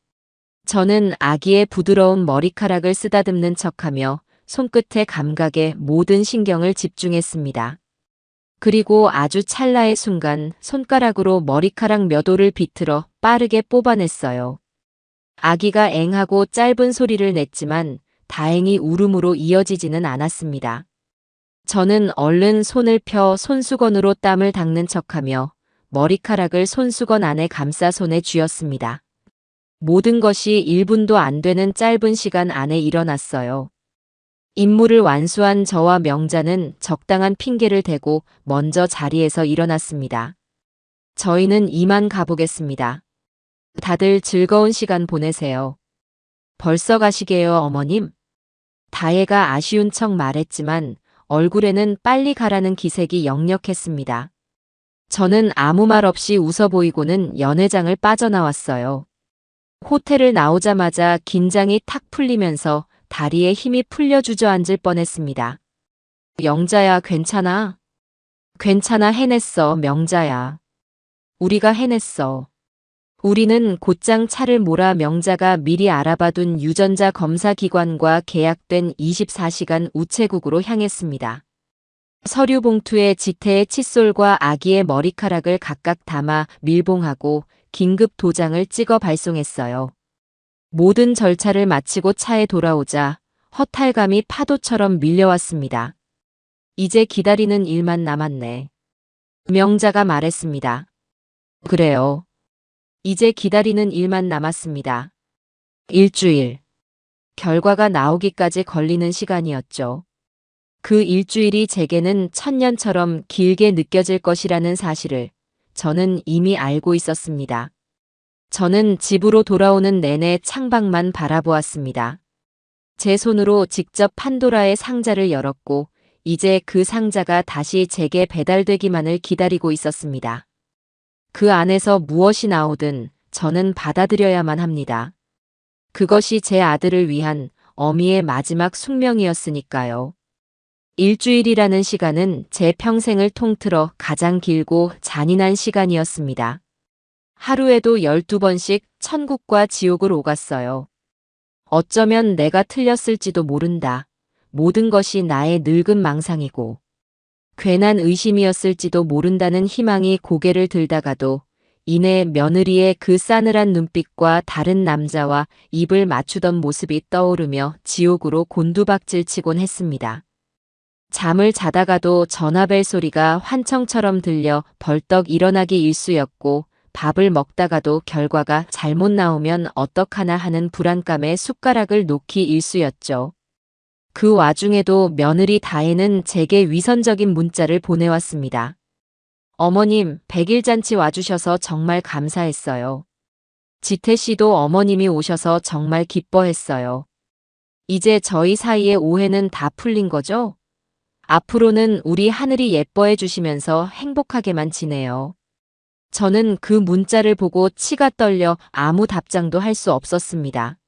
저는 아기의 부드러운 머리카락을 쓰다듬는 척하며 손끝의 감각에 모든 신경을 집중했습니다. 그리고 아주 찰나의 순간 손가락으로 머리카락 몇 올을 비틀어 빠르게 뽑아냈어요. 아기가 앵하고 짧은 소리를 냈지만 다행히 울음으로 이어지지는 않았습니다. 저는 얼른 손을 펴 손수건으로 땀을 닦는 척하며 머리카락을 손수건 안에 감싸 손에 쥐었습니다. 모든 것이 1분도 안 되는 짧은 시간 안에 일어났어요. 임무를 완수한 저와 명자는 적당한 핑계를 대고 먼저 자리에서 일어났습니다. 저희는 이만 가보겠습니다. 다들 즐거운 시간 보내세요. 벌써 가시게요, 어머님? 다혜가 아쉬운 척 말했지만 얼굴에는 빨리 가라는 기색이 역력했습니다. 저는 아무 말 없이 웃어 보이고는 연회장을 빠져나왔어요. 호텔을 나오자마자 긴장이 탁 풀리면서 다리에 힘이 풀려 주저앉을 뻔했습니다. 명자야, 괜찮아? 괜찮아, 해냈어, 명자야. 우리가 해냈어. 우리는 곧장 차를 몰아 명자가 미리 알아봐둔 유전자 검사 기관과 계약된 24시간 우체국으로 향했습니다. 서류 봉투에 지태의 칫솔과 아기의 머리카락을 각각 담아 밀봉하고 긴급 도장을 찍어 발송했어요. 모든 절차를 마치고 차에 돌아오자 허탈감이 파도처럼 밀려왔습니다. 이제 기다리는 일만 남았네. 명자가 말했습니다. 그래요. 이제 기다리는 일만 남았습니다. 일주일. 결과가 나오기까지 걸리는 시간이었죠. 그 일주일이 제게는 천년처럼 길게 느껴질 것이라는 사실을 저는 이미 알고 있었습니다. 저는 집으로 돌아오는 내내 창밖만 바라보았습니다. 제 손으로 직접 판도라의 상자를 열었고 이제 그 상자가 다시 제게 배달되기만을 기다리고 있었습니다. 그 안에서 무엇이 나오든 저는 받아들여야만 합니다. 그것이 제 아들을 위한 어미의 마지막 숙명이었으니까요. 일주일이라는 시간은 제 평생을 통틀어 가장 길고 잔인한 시간이었습니다. 하루에도 12번씩 천국과 지옥을 오갔어요. 어쩌면 내가 틀렸을지도 모른다. 모든 것이 나의 늙은 망상이고 괜한 의심이었을지도 모른다는 희망이 고개를 들다가도 이내 며느리의 그 싸늘한 눈빛과 다른 남자와 입을 맞추던 모습이 떠오르며 지옥으로 곤두박질치곤 했습니다. 잠을 자다가도 전화벨 소리가 환청처럼 들려 벌떡 일어나기 일쑤였고 밥을 먹다가도 결과가 잘못 나오면 어떡하나 하는 불안감에 숟가락을 놓기 일쑤였죠. 그 와중에도 며느리 다혜는 제게 위선적인 문자를 보내왔습니다. 어머님, 100일 잔치 와주셔서 정말 감사했어요. 지태 씨도 어머님이 오셔서 정말 기뻐했어요. 이제 저희 사이의 오해는 다 풀린 거죠? 앞으로는 우리 하늘이 예뻐해 주시면서 행복하게만 지내요. 저는 그 문자를 보고 치가 떨려 아무 답장도 할 수 없었습니다.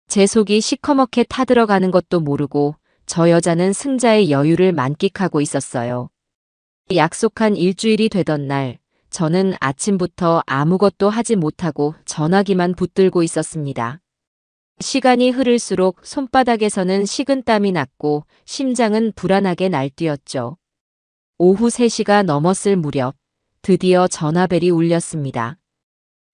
제 속이 시커멓게 타들어가는 것도 모르고 저 여자는 승자의 여유를 만끽하고 있었어요. 약속한 일주일이 되던 날, 저는 아침부터 아무것도 하지 못하고 전화기만 붙들고 있었습니다. 시간이 흐를수록 손바닥에서는 식은땀이 났고 심장은 불안하게 날뛰었죠. 오후 3시가 넘었을 무렵 드디어 전화벨이 울렸습니다.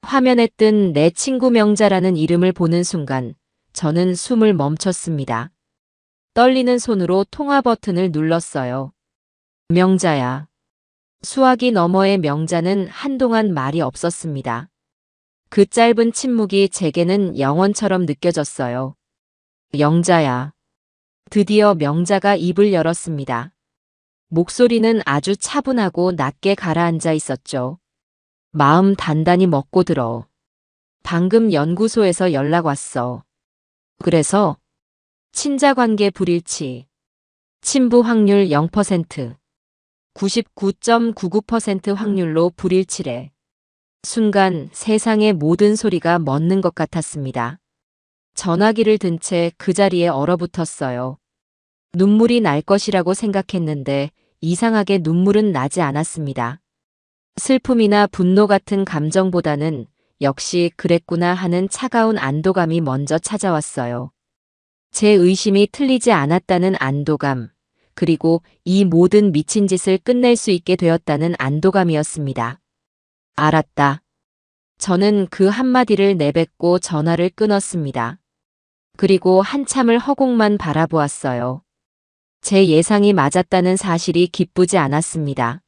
화면에 뜬 내 친구 명자라는 이름을 보는 순간 저는 숨을 멈췄습니다. 떨리는 손으로 통화 버튼을 눌렀어요. 명자야. 수화기 너머의 명자는 한동안 말이 없었습니다. 그 짧은 침묵이 제게는 영원처럼 느껴졌어요. 영자야. 드디어 명자가 입을 열었습니다. 목소리는 아주 차분하고 낮게 가라앉아 있었죠. 마음 단단히 먹고 들어. 방금 연구소에서 연락 왔어. 그래서 친자관계 불일치. 친부 확률 0%. 99.99% 확률로 불일치래. 순간 세상의 모든 소리가 멎는 것 같았습니다. 전화기를 든 채 그 자리에 얼어붙었어요. 눈물이 날 것이라고 생각했는데 이상하게 눈물은 나지 않았습니다. 슬픔이나 분노 같은 감정보다는 역시 그랬구나 하는 차가운 안도감이 먼저 찾아왔어요. 제 의심이 틀리지 않았다는 안도감, 그리고 이 모든 미친 짓을 끝낼 수 있게 되었다는 안도감이었습니다. 알았다. 저는 그 한마디를 내뱉고 전화를 끊었습니다. 그리고 한참을 허공만 바라보았어요. 제 예상이 맞았다는 사실이 기쁘지 않았습니다.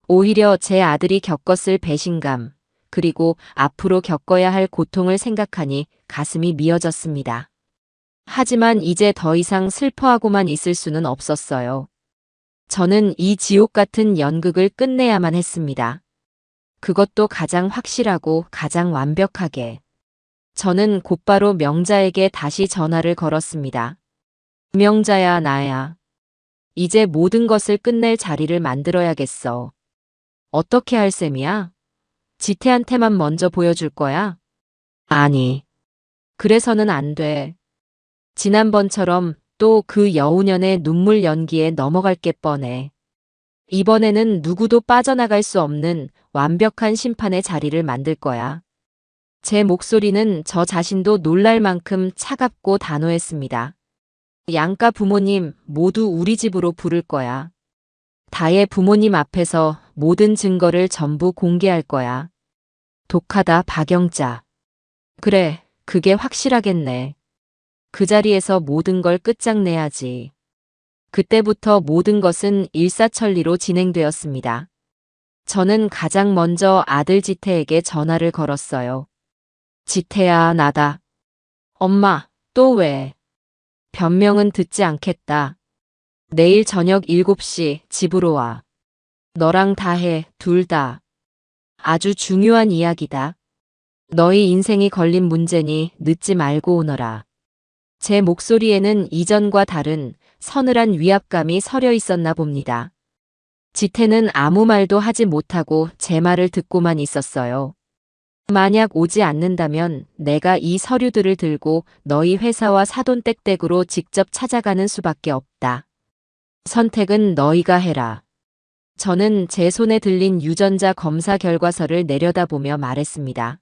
오히려 제 아들이 겪었을 배신감, 그리고 앞으로 겪어야 할 고통을 생각하니 가슴이 미어졌습니다. 하지만 이제 더 이상 슬퍼하고만 있을 수는 없었어요. 저는 이 지옥 같은 연극을 끝내야만 했습니다. 그것도 가장 확실하고 가장 완벽하게. 저는 곧바로 명자에게 다시 전화를 걸었습니다. 명자야, 나야. 이제 모든 것을 끝낼 자리를 만들어야겠어. 어떻게 할 셈이야? 지태한테만 먼저 보여줄 거야? 아니. 그래서는 안 돼. 지난번처럼 또 그 여우년의 눈물 연기에 넘어갈 게 뻔해. 이번에는 누구도 빠져나갈 수 없는 완벽한 심판의 자리를 만들 거야. 제 목소리는 저 자신도 놀랄 만큼 차갑고 단호했습니다. 양가 부모님 모두 우리 집으로 부를 거야. 다혜 부모님 앞에서 모든 증거를 전부 공개할 거야. 독하다, 박영자. 그래, 그게 확실하겠네. 그 자리에서 모든 걸 끝장내야지. 그때부터 모든 것은 일사천리로 진행되었습니다. 저는 가장 먼저 아들 지태에게 전화를 걸었어요. 지태야, 나다. 엄마, 또 왜? 변명은 듣지 않겠다. 내일 저녁 7시 집으로 와. 너랑 다혜, 둘 다. 아주 중요한 이야기다. 너희 인생이 걸린 문제니 늦지 말고 오너라. 제 목소리에는 이전과 다른 서늘한 위압감이 서려 있었나 봅니다. 지태는 아무 말도 하지 못하고 제 말을 듣고만 있었어요. 만약 오지 않는다면 내가 이 서류들을 들고 너희 회사와 사돈댁댁으로 직접 찾아가는 수밖에 없다. 선택은 너희가 해라. 저는 제 손에 들린 유전자 검사 결과서를 내려다보며 말했습니다.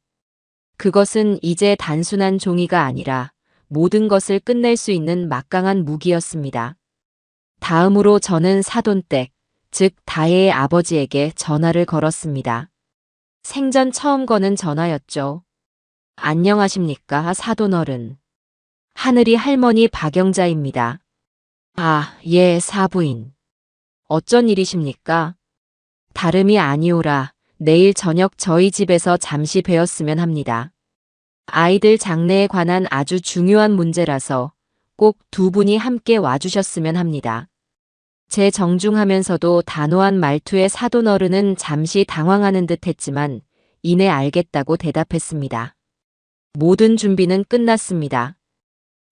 그것은 이제 단순한 종이가 아니라 모든 것을 끝낼 수 있는 막강한 무기였습니다. 다음으로 저는 사돈댁, 즉 다혜의 아버지에게 전화를 걸었습니다. 생전 처음 거는 전화였죠. 안녕하십니까, 사돈어른. 하늘이 할머니 박영자입니다. 아, 예, 사부인. 어쩐 일이십니까? 다름이 아니오라. 내일 저녁 저희 집에서 잠시 뵈었으면 합니다. 아이들 장래에 관한 아주 중요한 문제라서 꼭 두 분이 함께 와주셨으면 합니다. 제 정중하면서도 단호한 말투의 사돈어른은 잠시 당황하는 듯 했지만 이내 알겠다고 대답했습니다. 모든 준비는 끝났습니다.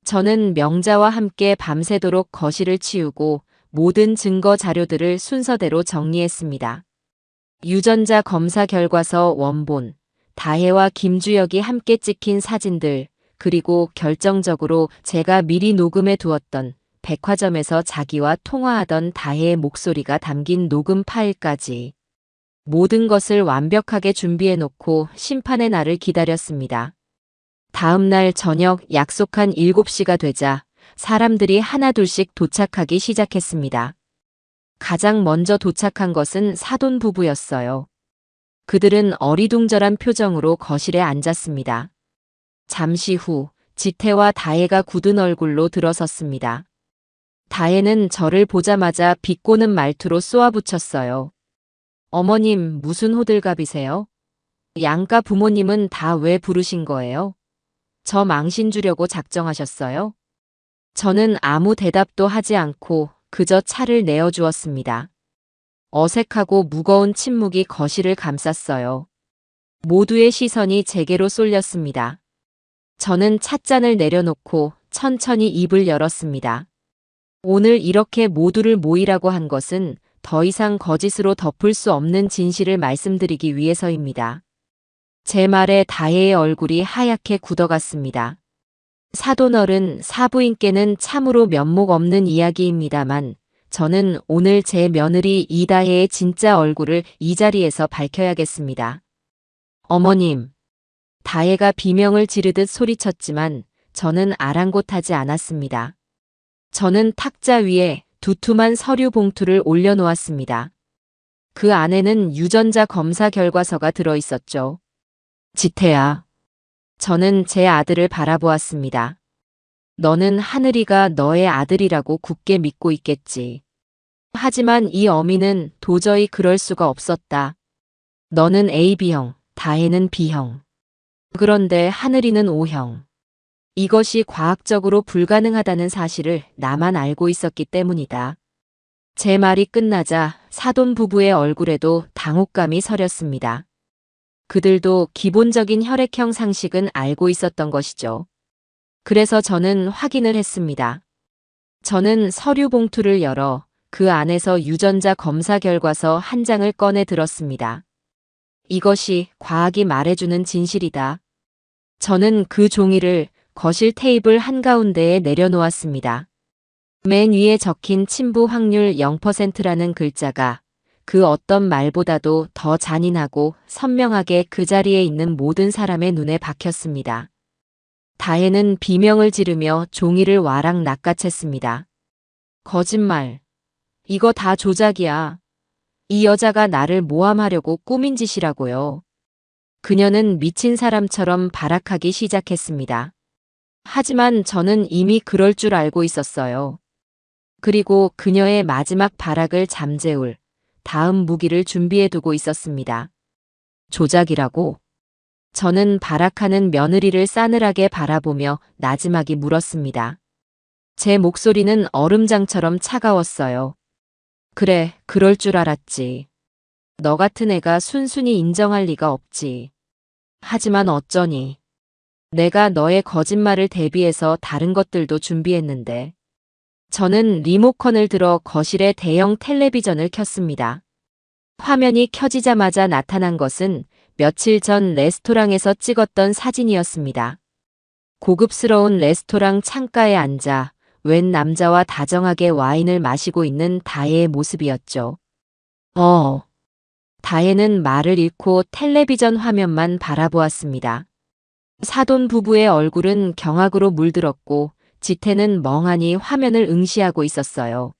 저는 명자와 함께 밤새도록 거실을 치우고 모든 증거 자료들을 순서대로 정리했습니다. 유전자 검사 결과서 원본, 다혜와 김주혁이 함께 찍힌 사진들, 그리고 결정적으로 제가 미리 녹음해 두었던 백화점에서 자기와 통화하던 다혜의 목소리가 담긴 녹음 파일까지. 모든 것을 완벽하게 준비해 놓고 심판의 날을 기다렸습니다. 다음 날 저녁 약속한 7시가 되자 사람들이 하나둘씩 도착하기 시작했습니다. 가장 먼저 도착한 것은 사돈 부부였어요. 그들은 어리둥절한 표정으로 거실에 앉았습니다. 잠시 후 지태와 다혜가 굳은 얼굴로 들어섰습니다. 다혜는 저를 보자마자 비꼬는 말투로 쏘아붙였어요. 어머님, 무슨 호들갑이세요? 양가 부모님은 다 왜 부르신 거예요? 저 망신 주려고 작정하셨어요? 저는 아무 대답도 하지 않고 그저 차를 내어주었습니다. 어색하고 무거운 침묵이 거실을 감쌌어요. 모두의 시선이 제게로 쏠렸습니다. 저는 찻잔을 내려놓고 천천히 입을 열었습니다. 오늘 이렇게 모두를 모이라고 한 것은 더 이상 거짓으로 덮을 수 없는 진실을 말씀드리기 위해서입니다. 제 말에 다혜의 얼굴이 하얗게 굳어갔습니다. 사돈어른, 사부인께는 참으로 면목 없는 이야기입니다만 저는 오늘 제 며느리 이다혜의 진짜 얼굴을 이 자리에서 밝혀야겠습니다. 어머님, 다혜가 비명을 지르듯 소리쳤지만 저는 아랑곳하지 않았습니다. 저는 탁자 위에 두툼한 서류 봉투를 올려놓았습니다. 그 안에는 유전자 검사 결과서가 들어있었죠. 지태야. 저는 제 아들을 바라보았습니다. 너는 하늘이가 너의 아들이라고 굳게 믿고 있겠지. 하지만 이 어미는 도저히 그럴 수가 없었다. 너는 AB형, 다혜는 B형. 그런데 하늘이는 O형. 이것이 과학적으로 불가능하다는 사실을 나만 알고 있었기 때문이다. 제 말이 끝나자 사돈 부부의 얼굴에도 당혹감이 서렸습니다. 그들도 기본적인 혈액형 상식은 알고 있었던 것이죠. 그래서 저는 확인을 했습니다. 저는 서류 봉투를 열어 그 안에서 유전자 검사 결과서 한 장을 꺼내 들었습니다. 이것이 과학이 말해주는 진실이다. 저는 그 종이를 거실 테이블 한가운데에 내려놓았습니다. 맨 위에 적힌 친부 확률 0%라는 글자가 그 어떤 말보다도 더 잔인하고 선명하게 그 자리에 있는 모든 사람의 눈에 박혔습니다. 다혜는 비명을 지르며 종이를 와락 낚아챘습니다. 거짓말. 이거 다 조작이야. 이 여자가 나를 모함하려고 꾸민 짓이라고요. 그녀는 미친 사람처럼 발악하기 시작했습니다. 하지만 저는 이미 그럴 줄 알고 있었어요. 그리고 그녀의 마지막 발악을 잠재울 다음 무기를 준비해두고 있었습니다. 조작이라고? 저는 발악하는 며느리를 싸늘하게 바라보며 나지막이 물었습니다. 제 목소리는 얼음장처럼 차가웠어요. 그래, 그럴 줄 알았지. 너 같은 애가 순순히 인정할 리가 없지. 하지만 어쩌니. 내가 너의 거짓말을 대비해서 다른 것들도 준비했는데. 저는 리모컨을 들어 거실에 대형 텔레비전을 켰습니다. 화면이 켜지자마자 나타난 것은 며칠 전 레스토랑에서 찍었던 사진이었습니다. 고급스러운 레스토랑 창가에 앉아 웬 남자와 다정하게 와인을 마시고 있는 다혜의 모습이었죠. 다혜는 말을 잃고 텔레비전 화면만 바라보았습니다. 사돈 부부의 얼굴은 경악으로 물들었고 지태는 멍하니 화면을 응시하고 있었어요.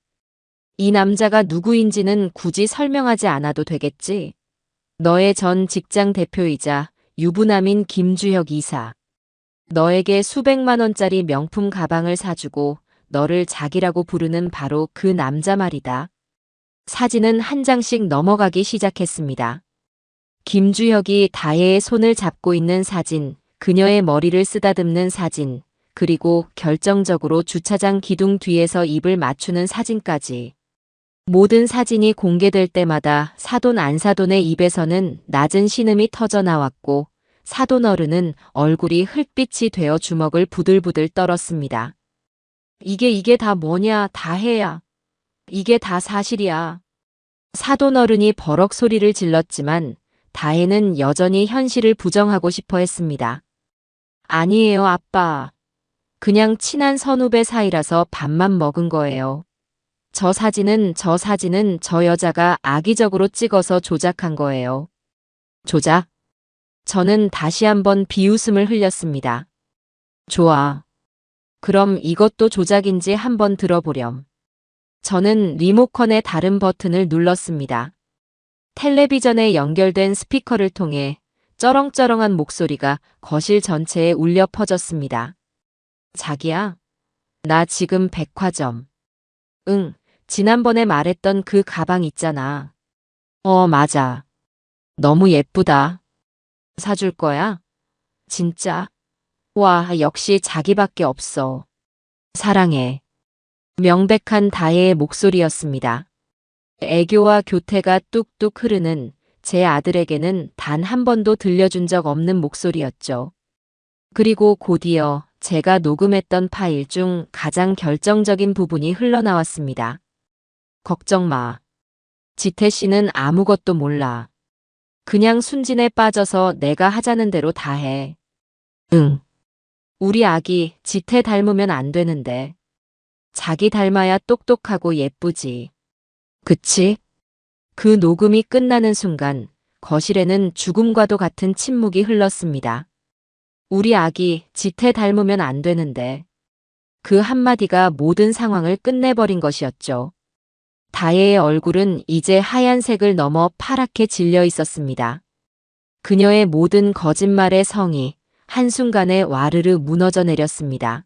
이 남자가 누구인지는 굳이 설명하지 않아도 되겠지. 너의 전 직장 대표이자 유부남인 김주혁 이사. 너에게 수백만 원짜리 명품 가방을 사주고 너를 자기라고 부르는 바로 그 남자 말이다. 사진은 한 장씩 넘어가기 시작했습니다. 김주혁이 다혜의 손을 잡고 있는 사진, 그녀의 머리를 쓰다듬는 사진, 그리고 결정적으로 주차장 기둥 뒤에서 입을 맞추는 사진까지. 모든 사진이 공개될 때마다 사돈 안사돈의 입에서는 낮은 신음이 터져 나왔고 사돈 어른은 얼굴이 흙빛이 되어 주먹을 부들부들 떨었습니다. 이게 다 뭐냐, 다혜야. 이게 다 사실이야. 사돈 어른이 버럭 소리를 질렀지만 다혜는 여전히 현실을 부정하고 싶어 했습니다. 아니에요, 아빠. 그냥 친한 선후배 사이라서 밥만 먹은 거예요. 저 사진은 저 여자가 악의적으로 찍어서 조작한 거예요. 조작? 저는 다시 한번 비웃음을 흘렸습니다. 좋아. 그럼 이것도 조작인지 한번 들어보렴. 저는 리모컨의 다른 버튼을 눌렀습니다. 텔레비전에 연결된 스피커를 통해 쩌렁쩌렁한 목소리가 거실 전체에 울려 퍼졌습니다. 자기야, 나 지금 백화점. 응, 지난번에 말했던 그 가방 있잖아. 맞아. 너무 예쁘다. 사줄 거야? 진짜? 와, 역시 자기밖에 없어. 사랑해. 명백한 다혜의 목소리였습니다. 애교와 교태가 뚝뚝 흐르는 제 아들에게는 단 한 번도 들려준 적 없는 목소리였죠. 그리고 곧이어 제가 녹음했던 파일 중 가장 결정적인 부분이 흘러나왔습니다. 걱정 마. 지태 씨는 아무것도 몰라. 그냥 순진에 빠져서 내가 하자는 대로 다 해. 응. 우리 아기 지태 닮으면 안 되는데. 자기 닮아야 똑똑하고 예쁘지. 그치? 그 녹음이 끝나는 순간 거실에는 죽음과도 같은 침묵이 흘렀습니다. 우리 아기 지태 닮으면 안 되는데. 그 한마디가 모든 상황을 끝내버린 것이었죠. 다혜의 얼굴은 이제 하얀색을 넘어 파랗게 질려 있었습니다. 그녀의 모든 거짓말의 성이 한순간에 와르르 무너져 내렸습니다.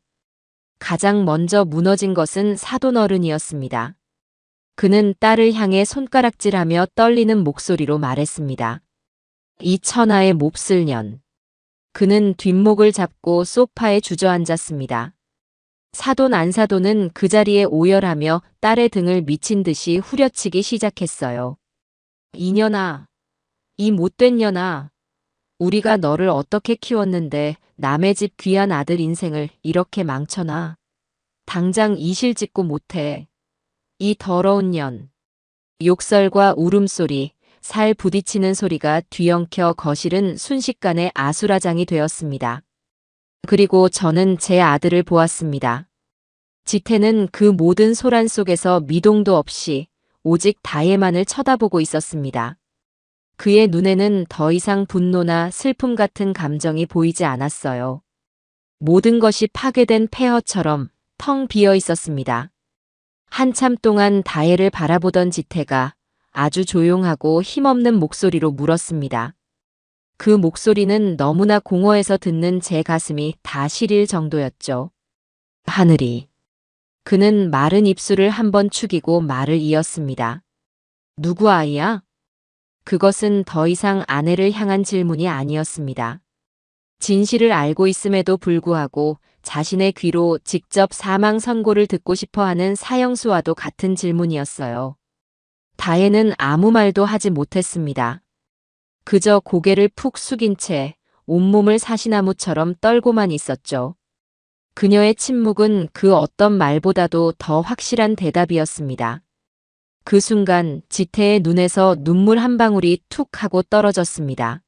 가장 먼저 무너진 것은 사돈어른이었습니다. 그는 딸을 향해 손가락질하며 떨리는 목소리로 말했습니다. 이 천하의 몹쓸 년. 그는 뒷목을 잡고 소파에 주저앉았습니다. 사돈 안사돈은 그 자리에 오열하며 딸의 등을 미친 듯이 후려치기 시작했어요. 이년아, 이 못된 년아, 우리가 너를 어떻게 키웠는데 남의 집 귀한 아들 인생을 이렇게 망쳐놔. 당장 이실직고 못해. 이 더러운 년. 욕설과 울음소리, 살 부딪히는 소리가 뒤엉켜 거실은 순식간에 아수라장이 되었습니다. 그리고 저는 제 아들을 보았습니다. 지태는 그 모든 소란 속에서 미동도 없이 오직 다혜만을 쳐다보고 있었습니다. 그의 눈에는 더 이상 분노나 슬픔 같은 감정이 보이지 않았어요. 모든 것이 파괴된 폐허처럼 텅 비어 있었습니다. 한참 동안 다혜를 바라보던 지태가 아주 조용하고 힘없는 목소리로 물었습니다. 그 목소리는 너무나 공허해서 듣는 제 가슴이 다 시릴 정도였죠. 하늘이. 그는 마른 입술을 한번 축이고 말을 이었습니다. 누구 아이야? 그것은 더 이상 아내를 향한 질문이 아니었습니다. 진실을 알고 있음에도 불구하고 자신의 귀로 직접 사망 선고를 듣고 싶어 하는 사형수와도 같은 질문이었어요. 다혜는 아무 말도 하지 못했습니다. 그저 고개를 푹 숙인 채 온몸을 사시나무처럼 떨고만 있었죠. 그녀의 침묵은 그 어떤 말보다도 더 확실한 대답이었습니다. 그 순간 지태의 눈에서 눈물 한 방울이 툭 하고 떨어졌습니다.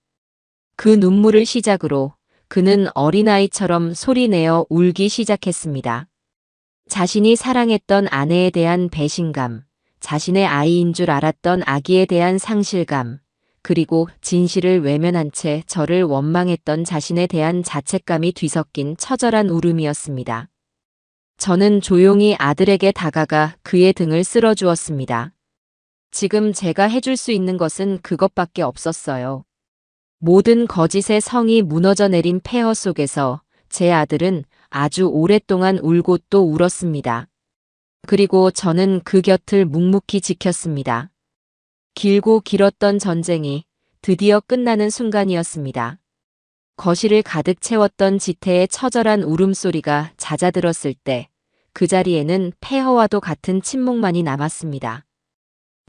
그 눈물을 시작으로 그는 어린아이처럼 소리내어 울기 시작했습니다. 자신이 사랑했던 아내에 대한 배신감, 자신의 아이인 줄 알았던 아기에 대한 상실감, 그리고 진실을 외면한 채 저를 원망했던 자신에 대한 자책감이 뒤섞인 처절한 울음이었습니다. 저는 조용히 아들에게 다가가 그의 등을 쓸어주었습니다. 지금 제가 해줄 수 있는 것은 그것밖에 없었어요. 모든 거짓의 성이 무너져 내린 폐허 속에서 제 아들은 아주 오랫동안 울고 또 울었습니다. 그리고 저는 그 곁을 묵묵히 지켰습니다. 길고 길었던 전쟁이 드디어 끝나는 순간이었습니다. 거실을 가득 채웠던 지태의 처절한 울음소리가 잦아들었을 때 그 자리에는 폐허와도 같은 침묵만이 남았습니다.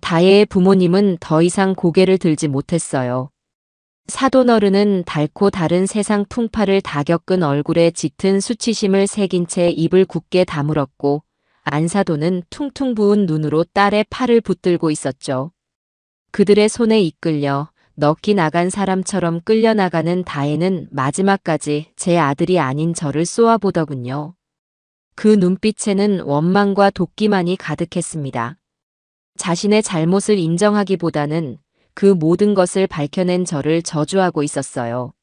다혜의 부모님은 더 이상 고개를 들지 못했어요. 사돈어른은 닳고 다른 세상 풍파를 다 겪은 얼굴에 짙은 수치심을 새긴 채 입을 굳게 다물었고 안사돈은 퉁퉁 부은 눈으로 딸의 팔을 붙들고 있었죠. 그들의 손에 이끌려 넋이 나간 사람처럼 끌려나가는 다혜는 마지막까지 제 아들이 아닌 저를 쏘아보더군요. 그 눈빛에는 원망과 도끼만이 가득했습니다. 자신의 잘못을 인정하기보다는 그 모든 것을 밝혀낸 저를 저주하고 있었어요.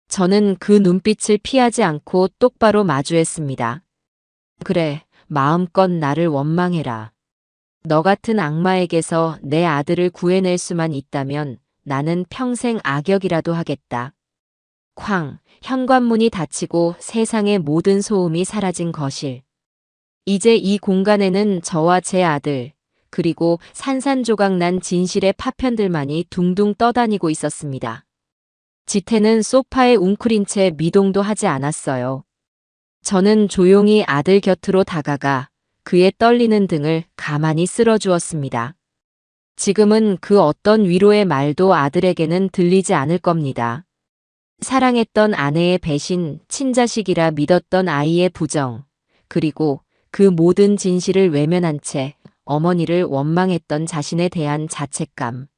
저는 그 눈빛을 피하지 않고 똑바로 마주했습니다. 그래, 마음껏 나를 원망해라. 너 같은 악마에게서 내 아들을 구해낼 수만 있다면 나는 평생 악역이라도 하겠다. 쾅, 현관문이 닫히고 세상의 모든 소음이 사라진 거실. 이제 이 공간에는 저와 제 아들, 그리고 산산조각 난 진실의 파편들만이 둥둥 떠다니고 있었습니다. 지태는 소파에 웅크린 채 미동도 하지 않았어요. 저는 조용히 아들 곁으로 다가가 그의 떨리는 등을 가만히 쓸어주었습니다. 지금은 그 어떤 위로의 말도 아들에게는 들리지 않을 겁니다. 사랑했던 아내의 배신, 친자식이라 믿었던 아이의 부정, 그리고 그 모든 진실을 외면한 채 어머니를 원망했던 자신에 대한 자책감.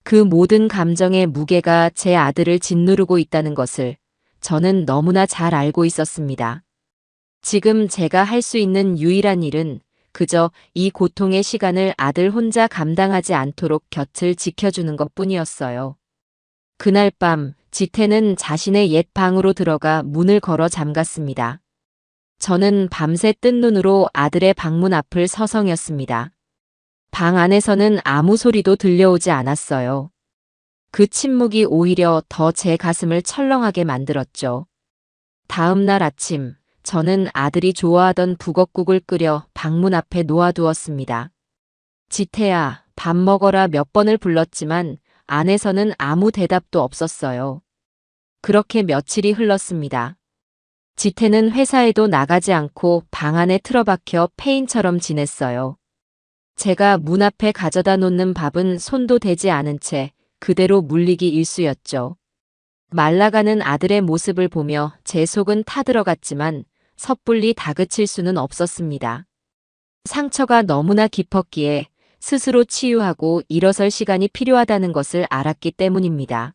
그 모든 감정의 무게가 제 아들을 짓누르고 있다는 것을 저는 너무나 잘 알고 있었습니다. 지금 제가 할 수 있는 유일한 일은 그저 이 고통의 시간을 아들 혼자 감당하지 않도록 곁을 지켜주는 것 뿐이었어요. 그날 밤 지태는 자신의 옛 방으로 들어가 문을 걸어 잠갔습니다. 저는 밤새 뜬 눈으로 아들의 방문 앞을 서성였습니다. 방 안에서는 아무 소리도 들려오지 않았어요. 그 침묵이 오히려 더 제 가슴을 철렁하게 만들었죠. 다음 날 아침, 저는 아들이 좋아하던 북엇국을 끓여 방문 앞에 놓아두었습니다. 지태야, 밥 먹어라 몇 번을 불렀지만 안에서는 아무 대답도 없었어요. 그렇게 며칠이 흘렀습니다. 지태는 회사에도 나가지 않고 방 안에 틀어박혀 폐인처럼 지냈어요. 제가 문 앞에 가져다 놓는 밥은 손도 대지 않은 채 그대로 물리기 일쑤였죠. 말라가는 아들의 모습을 보며 제 속은 타들어갔지만 섣불리 다그칠 수는 없었습니다. 상처가 너무나 깊었기에 스스로 치유하고 일어설 시간이 필요하다는 것을 알았기 때문입니다.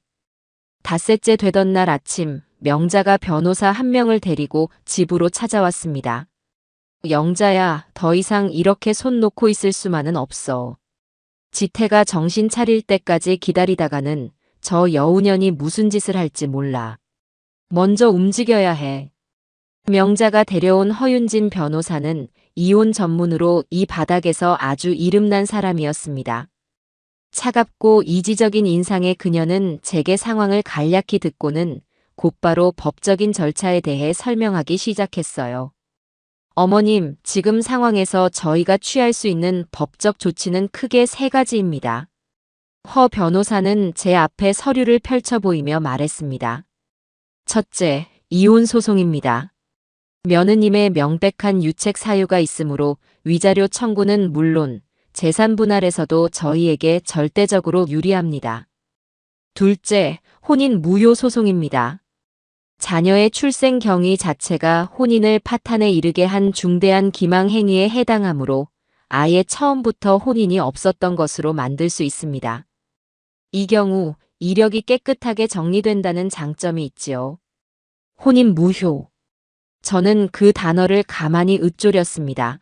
닷새째 되던 날 아침, 명자가 변호사 한 명을 데리고 집으로 찾아왔습니다. 영자야, 더 이상 이렇게 손 놓고 있을 수만은 없어. 지태가 정신 차릴 때까지 기다리다가는 저 여우년이 무슨 짓을 할지 몰라. 먼저 움직여야 해. 명자가 데려온 허윤진 변호사는 이혼 전문으로 이 바닥에서 아주 이름난 사람이었습니다. 차갑고 이지적인 인상의 그녀는 제게 상황을 간략히 듣고는 곧바로 법적인 절차에 대해 설명하기 시작했어요. 어머님, 지금 상황에서 저희가 취할 수 있는 법적 조치는 크게 세 가지입니다. 허 변호사는 제 앞에 서류를 펼쳐 보이며 말했습니다. 첫째, 이혼 소송입니다. 며느님의 명백한 유책 사유가 있으므로 위자료 청구는 물론 재산 분할에서도 저희에게 절대적으로 유리합니다. 둘째, 혼인 무효 소송입니다. 자녀의 출생 경위 자체가 혼인을 파탄에 이르게 한 중대한 기망 행위에 해당하므로 아예 처음부터 혼인이 없었던 것으로 만들 수 있습니다. 이 경우 이력이 깨끗하게 정리된다는 장점이 있지요. 혼인 무효. 저는 그 단어를 가만히 읊조렸습니다.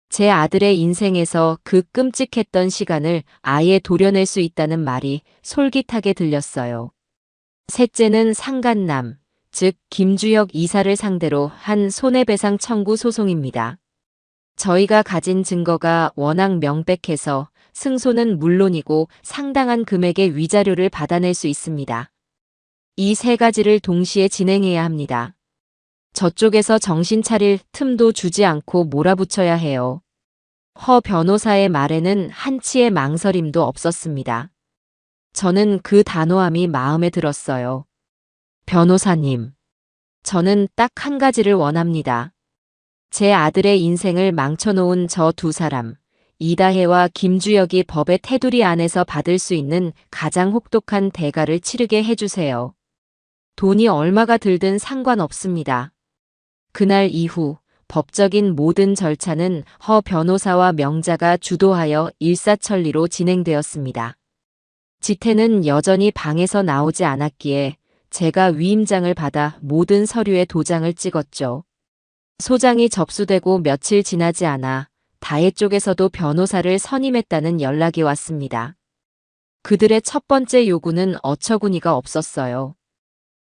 제 아들의 인생에서 그 끔찍했던 시간을 아예 도려낼 수 있다는 말이 솔깃하게 들렸어요. 셋째는 상간남, 즉 김주혁 이사를 상대로 한 손해배상 청구 소송입니다. 저희가 가진 증거가 워낙 명백해서 승소는 물론이고 상당한 금액의 위자료를 받아낼 수 있습니다. 이 세 가지를 동시에 진행해야 합니다. 저쪽에서 정신 차릴 틈도 주지 않고 몰아붙여야 해요. 허 변호사의 말에는 한치의 망설임도 없었습니다. 저는 그 단호함이 마음에 들었어요. 변호사님, 저는 딱 한 가지를 원합니다. 제 아들의 인생을 망쳐놓은 저 두 사람, 이다혜와 김주혁이 법의 테두리 안에서 받을 수 있는 가장 혹독한 대가를 치르게 해주세요. 돈이 얼마가 들든 상관없습니다. 그날 이후 법적인 모든 절차는 허 변호사와 명자가 주도하여 일사천리로 진행되었습니다. 지태는 여전히 방에서 나오지 않았기에 제가 위임장을 받아 모든 서류에 도장을 찍었죠. 소장이 접수되고 며칠 지나지 않아 다혜 쪽에서도 변호사를 선임했다는 연락이 왔습니다. 그들의 첫 번째 요구는 어처구니가 없었어요.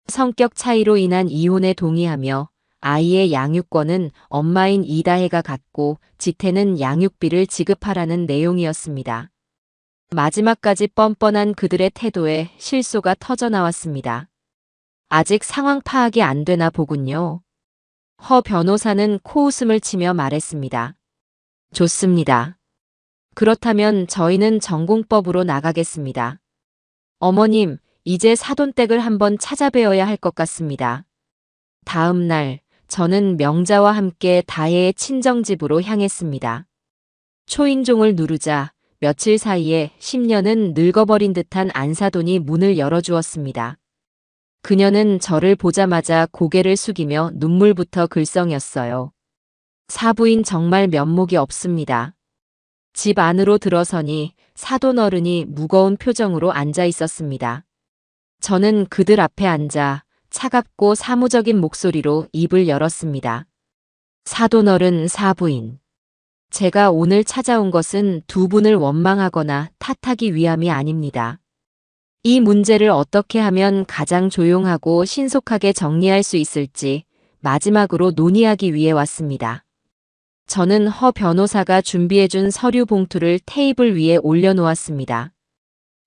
성격 차이로 인한 이혼에 동의하며 아이의 양육권은 엄마인 이다혜가 갖고 지태는 양육비를 지급하라는 내용이었습니다. 마지막까지 뻔뻔한 그들의 태도에 실소가 터져나왔습니다. 아직 상황 파악이 안 되나 보군요. 허 변호사는 코웃음을 치며 말했습니다. 좋습니다. 그렇다면 저희는 전공법으로 나가겠습니다. 어머님, 이제 사돈댁을 한번 찾아뵈어야 할 것 같습니다. 다음 날 저는 명자와 함께 다혜의 친정집으로 향했습니다. 초인종을 누르자 며칠 사이에 10년은 늙어버린 듯한 안사돈이 문을 열어주었습니다. 그녀는 저를 보자마자 고개를 숙이며 눈물부터 글썽였어요. 사부인 정말 면목이 없습니다. 집 안으로 들어서니 사돈 어른이 무거운 표정으로 앉아 있었습니다. 저는 그들 앞에 앉아 차갑고 사무적인 목소리로 입을 열었습니다. 사돈 어른, 사부인. 제가 오늘 찾아온 것은 두 분을 원망하거나 탓하기 위함이 아닙니다. 이 문제를 어떻게 하면 가장 조용하고 신속하게 정리할 수 있을지 마지막으로 논의하기 위해 왔습니다. 저는 허 변호사가 준비해준 서류 봉투를 테이블 위에 올려놓았습니다.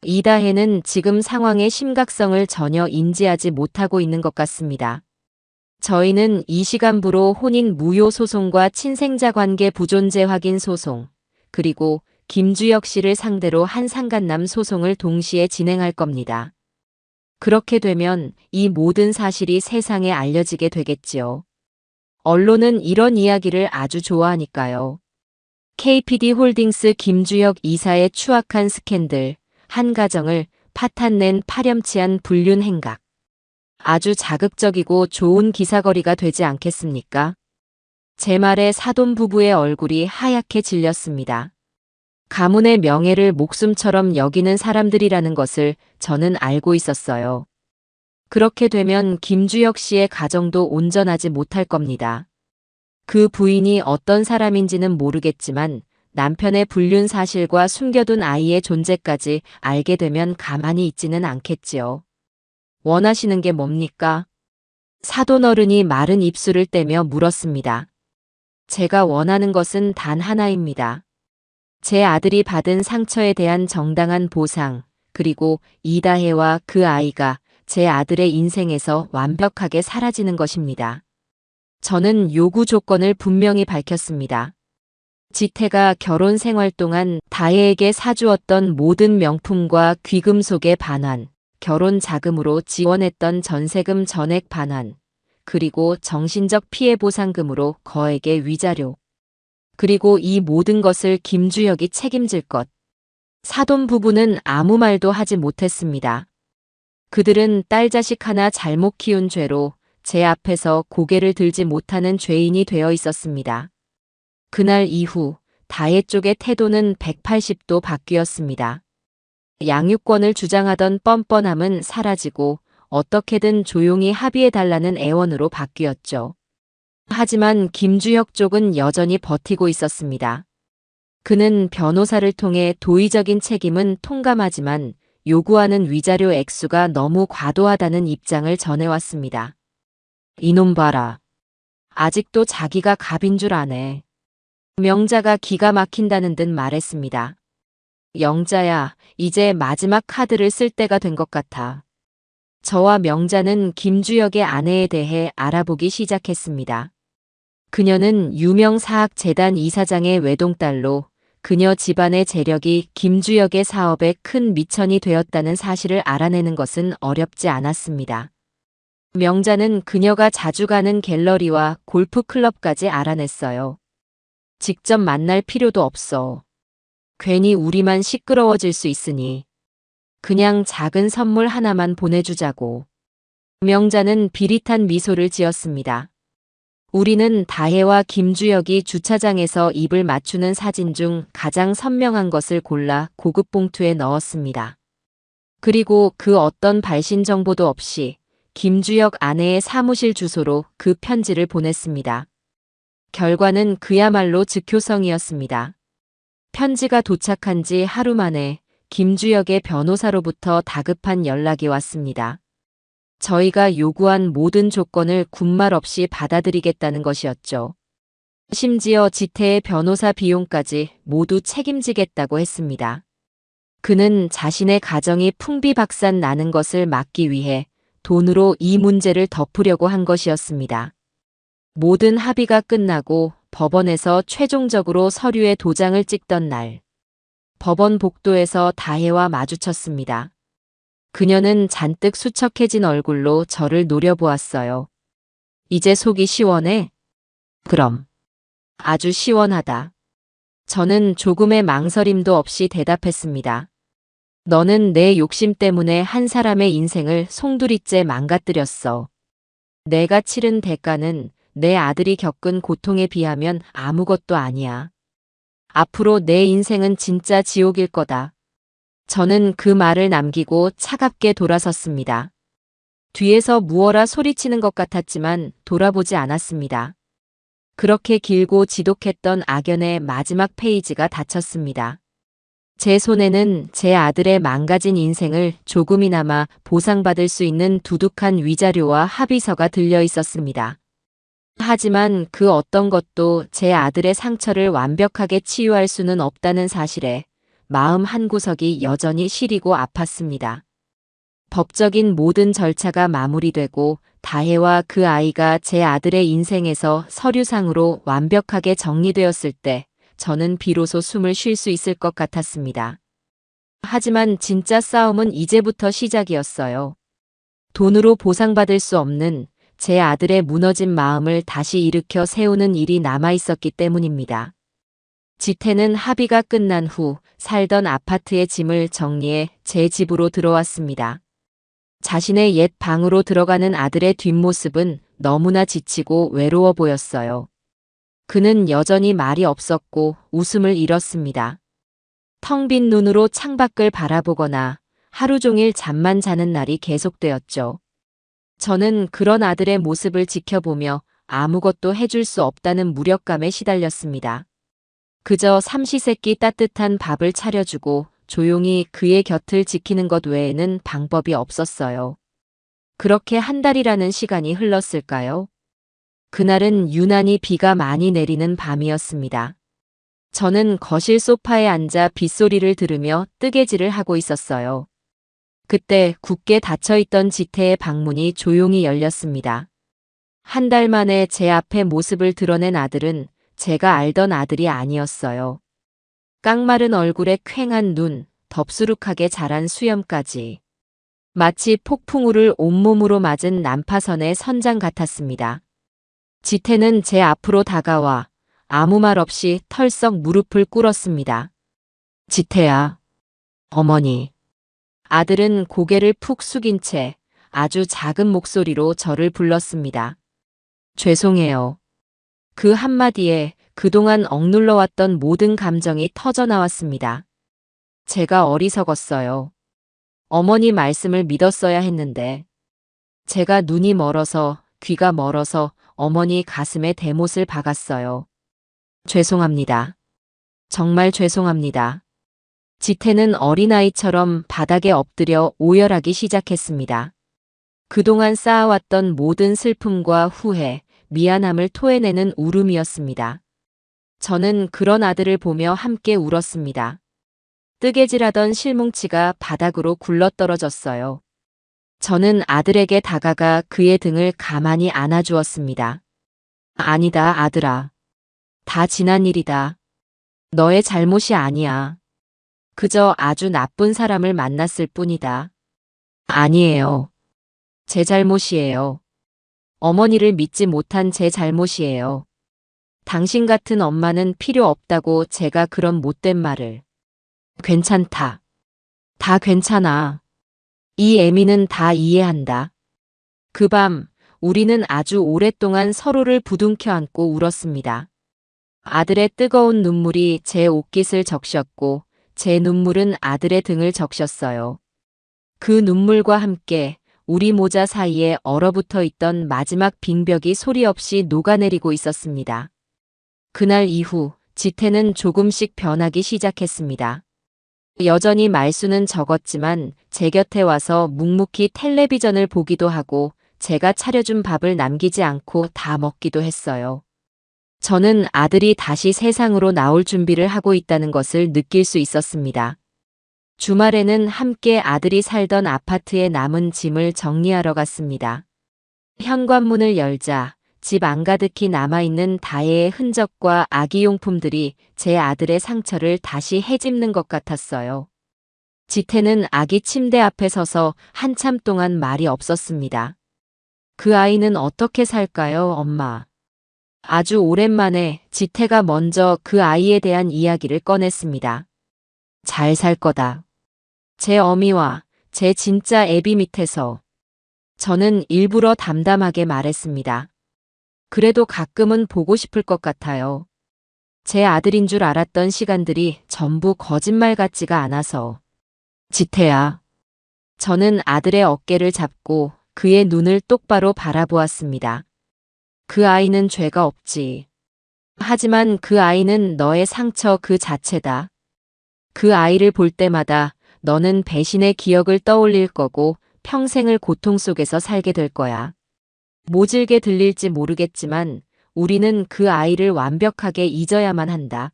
이다혜는 지금 상황의 심각성을 전혀 인지하지 못하고 있는 것 같습니다. 저희는 이 시간부로 혼인 무효 소송과 친생자 관계 부존재 확인 소송, 그리고 김주혁 씨를 상대로 한 상간남 소송을 동시에 진행할 겁니다. 그렇게 되면 이 모든 사실이 세상에 알려지게 되겠지요. 언론은 이런 이야기를 아주 좋아하니까요. KPD 홀딩스 김주혁 이사의 추악한 스캔들, 한 가정을 파탄낸 파렴치한 불륜 행각. 아주 자극적이고 좋은 기사거리가 되지 않겠습니까? 제 말에 사돈 부부의 얼굴이 하얗게 질렸습니다. 가문의 명예를 목숨처럼 여기는 사람들이라는 것을 저는 알고 있었어요. 그렇게 되면 김주혁 씨의 가정도 온전하지 못할 겁니다. 그 부인이 어떤 사람인지는 모르겠지만 남편의 불륜 사실과 숨겨둔 아이의 존재까지 알게 되면 가만히 있지는 않겠지요. 원하시는 게 뭡니까? 사돈 어른이 마른 입술을 떼며 물었습니다. 제가 원하는 것은 단 하나입니다. 제 아들이 받은 상처에 대한 정당한 보상, 그리고 이다혜와 그 아이가 제 아들의 인생에서 완벽하게 사라지는 것입니다. 저는 요구 조건을 분명히 밝혔습니다. 지태가 결혼 생활 동안 다혜에게 사주었던 모든 명품과 귀금속의 반환, 결혼 자금으로 지원했던 전세금 전액 반환, 그리고 정신적 피해 보상금으로 거액의 위자료. 그리고 이 모든 것을 김주혁이 책임질 것. 사돈 부부는 아무 말도 하지 못했습니다. 그들은 딸 자식 하나 잘못 키운 죄로 제 앞에서 고개를 들지 못하는 죄인이 되어 있었습니다. 그날 이후 다혜 쪽의 태도는 180도 바뀌었습니다. 양육권을 주장하던 뻔뻔함은 사라지고 어떻게든 조용히 합의해달라는 애원으로 바뀌었죠. 하지만 김주혁 쪽은 여전히 버티고 있었습니다. 그는 변호사를 통해 도의적인 책임은 통감하지만 요구하는 위자료 액수가 너무 과도하다는 입장을 전해왔습니다. 이놈 봐라. 아직도 자기가 갑인 줄 아네. 명자가 기가 막힌다는 듯 말했습니다. 영자야, 이제 마지막 카드를 쓸 때가 된 것 같아. 저와 명자는 김주혁의 아내에 대해 알아보기 시작했습니다. 그녀는 유명 사학재단 이사장의 외동딸로 그녀 집안의 재력이 김주혁의 사업에 큰 미천이 되었다는 사실을 알아내는 것은 어렵지 않았습니다. 명자는 그녀가 자주 가는 갤러리와 골프 클럽까지 알아냈어요. 직접 만날 필요도 없어. 괜히 우리만 시끄러워질 수 있으니. 그냥 작은 선물 하나만 보내주자고. 명자는 비릿한 미소를 지었습니다. 우리는 다혜와 김주혁이 주차장에서 입을 맞추는 사진 중 가장 선명한 것을 골라 고급 봉투에 넣었습니다. 그리고 그 어떤 발신 정보도 없이 김주혁 아내의 사무실 주소로 그 편지를 보냈습니다. 결과는 그야말로 즉효성이었습니다. 편지가 도착한 지 하루 만에 김주혁의 변호사로부터 다급한 연락이 왔습니다. 저희가 요구한 모든 조건을 군말 없이 받아들이겠다는 것이었죠. 심지어 지태의 변호사 비용까지 모두 책임지겠다고 했습니다. 그는 자신의 가정이 풍비박산 나는 것을 막기 위해 돈으로 이 문제를 덮으려고 한 것이었습니다. 모든 합의가 끝나고 법원에서 최종적으로 서류에 도장을 찍던 날, 법원 복도에서 다혜와 마주쳤습니다. 그녀는 잔뜩 수척해진 얼굴로 저를 노려보았어요. 이제 속이 시원해? 그럼. 아주 시원하다. 저는 조금의 망설임도 없이 대답했습니다. 너는 내 욕심 때문에 한 사람의 인생을 송두리째 망가뜨렸어. 내가 치른 대가는 내 아들이 겪은 고통에 비하면 아무것도 아니야. 앞으로 내 인생은 진짜 지옥일 거다. 저는 그 말을 남기고 차갑게 돌아섰습니다. 뒤에서 무어라 소리치는 것 같았지만 돌아보지 않았습니다. 그렇게 길고 지독했던 악연의 마지막 페이지가 닫혔습니다. 제 손에는 제 아들의 망가진 인생을 조금이나마 보상받을 수 있는 두둑한 위자료와 합의서가 들려 있었습니다. 하지만 그 어떤 것도 제 아들의 상처를 완벽하게 치유할 수는 없다는 사실에 마음 한구석이 여전히 시리고 아팠습니다. 법적인 모든 절차가 마무리되고 다혜와 그 아이가 제 아들의 인생에서 서류상으로 완벽하게 정리되었을 때 저는 비로소 숨을 쉴 수 있을 것 같았습니다. 하지만 진짜 싸움은 이제부터 시작이었어요. 돈으로 보상받을 수 없는 제 아들의 무너진 마음을 다시 일으켜 세우는 일이 남아있었기 때문입니다. 지태는 합의가 끝난 후 살던 아파트의 짐을 정리해 제 집으로 들어왔습니다. 자신의 옛 방으로 들어가는 아들의 뒷모습은 너무나 지치고 외로워 보였어요. 그는 여전히 말이 없었고 웃음을 잃었습니다. 텅 빈 눈으로 창밖을 바라보거나 하루 종일 잠만 자는 날이 계속되었죠. 저는 그런 아들의 모습을 지켜보며 아무것도 해줄 수 없다는 무력감에 시달렸습니다. 그저 삼시세끼 따뜻한 밥을 차려주고 조용히 그의 곁을 지키는 것 외에는 방법이 없었어요. 그렇게 한 달이라는 시간이 흘렀을까요? 그날은 유난히 비가 많이 내리는 밤이었습니다. 저는 거실 소파에 앉아 빗소리를 들으며 뜨개질을 하고 있었어요. 그때 굳게 닫혀있던 지태의 방문이 조용히 열렸습니다. 한 달 만에 제 앞에 모습을 드러낸 아들은 제가 알던 아들이 아니었어요. 깡마른 얼굴에 퀭한 눈, 덥수룩하게 자란 수염까지. 마치 폭풍우를 온몸으로 맞은 난파선의 선장 같았습니다. 지태는 제 앞으로 다가와 아무 말 없이 털썩 무릎을 꿇었습니다. 지태야, 어머니. 아들은 고개를 푹 숙인 채 아주 작은 목소리로 저를 불렀습니다. 죄송해요. 그 한마디에 그동안 억눌러왔던 모든 감정이 터져나왔습니다. 제가 어리석었어요. 어머니 말씀을 믿었어야 했는데 제가 눈이 멀어서 귀가 멀어서 어머니 가슴에 대못을 박았어요. 죄송합니다. 정말 죄송합니다. 지태는 어린아이처럼 바닥에 엎드려 오열하기 시작했습니다. 그동안 쌓아왔던 모든 슬픔과 후회, 미안함을 토해내는 울음이었습니다. 저는 그런 아들을 보며 함께 울었습니다. 뜨개질하던 실뭉치가 바닥으로 굴러떨어졌어요. 저는 아들에게 다가가 그의 등을 가만히 안아주었습니다. 아니다, 아들아. 다 지난 일이다. 너의 잘못이 아니야. 그저 아주 나쁜 사람을 만났을 뿐이다. 아니에요. 제 잘못이에요. 어머니를 믿지 못한 제 잘못이에요. 당신 같은 엄마는 필요 없다고 제가 그런 못된 말을. 괜찮다. 다 괜찮아. 이 애미는 다 이해한다. 그 밤, 우리는 아주 오랫동안 서로를 부둥켜 안고 울었습니다. 아들의 뜨거운 눈물이 제 옷깃을 적셨고 제 눈물은 아들의 등을 적셨어요. 그 눈물과 함께 우리 모자 사이에 얼어붙어 있던 마지막 빙벽이 소리 없이 녹아내리고 있었습니다. 그날 이후 지태는 조금씩 변하기 시작했습니다. 여전히 말수는 적었지만 제 곁에 와서 묵묵히 텔레비전을 보기도 하고 제가 차려준 밥을 남기지 않고 다 먹기도 했어요. 저는 아들이 다시 세상으로 나올 준비를 하고 있다는 것을 느낄 수 있었습니다. 주말에는 함께 아들이 살던 아파트에 남은 짐을 정리하러 갔습니다. 현관문을 열자 집 안가득히 남아있는 다혜의 흔적과 아기용품들이 제 아들의 상처를 다시 헤집는 것 같았어요. 지태는 아기 침대 앞에 서서 한참 동안 말이 없었습니다. 그 아이는 어떻게 살까요, 엄마? 아주 오랜만에 지태가 먼저 그 아이에 대한 이야기를 꺼냈습니다. 잘 살 거다. 제 어미와 제 진짜 애비 밑에서. 저는 일부러 담담하게 말했습니다. 그래도 가끔은 보고 싶을 것 같아요. 제 아들인 줄 알았던 시간들이 전부 거짓말 같지가 않아서. 지태야. 저는 아들의 어깨를 잡고 그의 눈을 똑바로 바라보았습니다. 그 아이는 죄가 없지. 하지만 그 아이는 너의 상처 그 자체다. 그 아이를 볼 때마다 너는 배신의 기억을 떠올릴 거고 평생을 고통 속에서 살게 될 거야. 모질게 들릴지 모르겠지만 우리는 그 아이를 완벽하게 잊어야만 한다.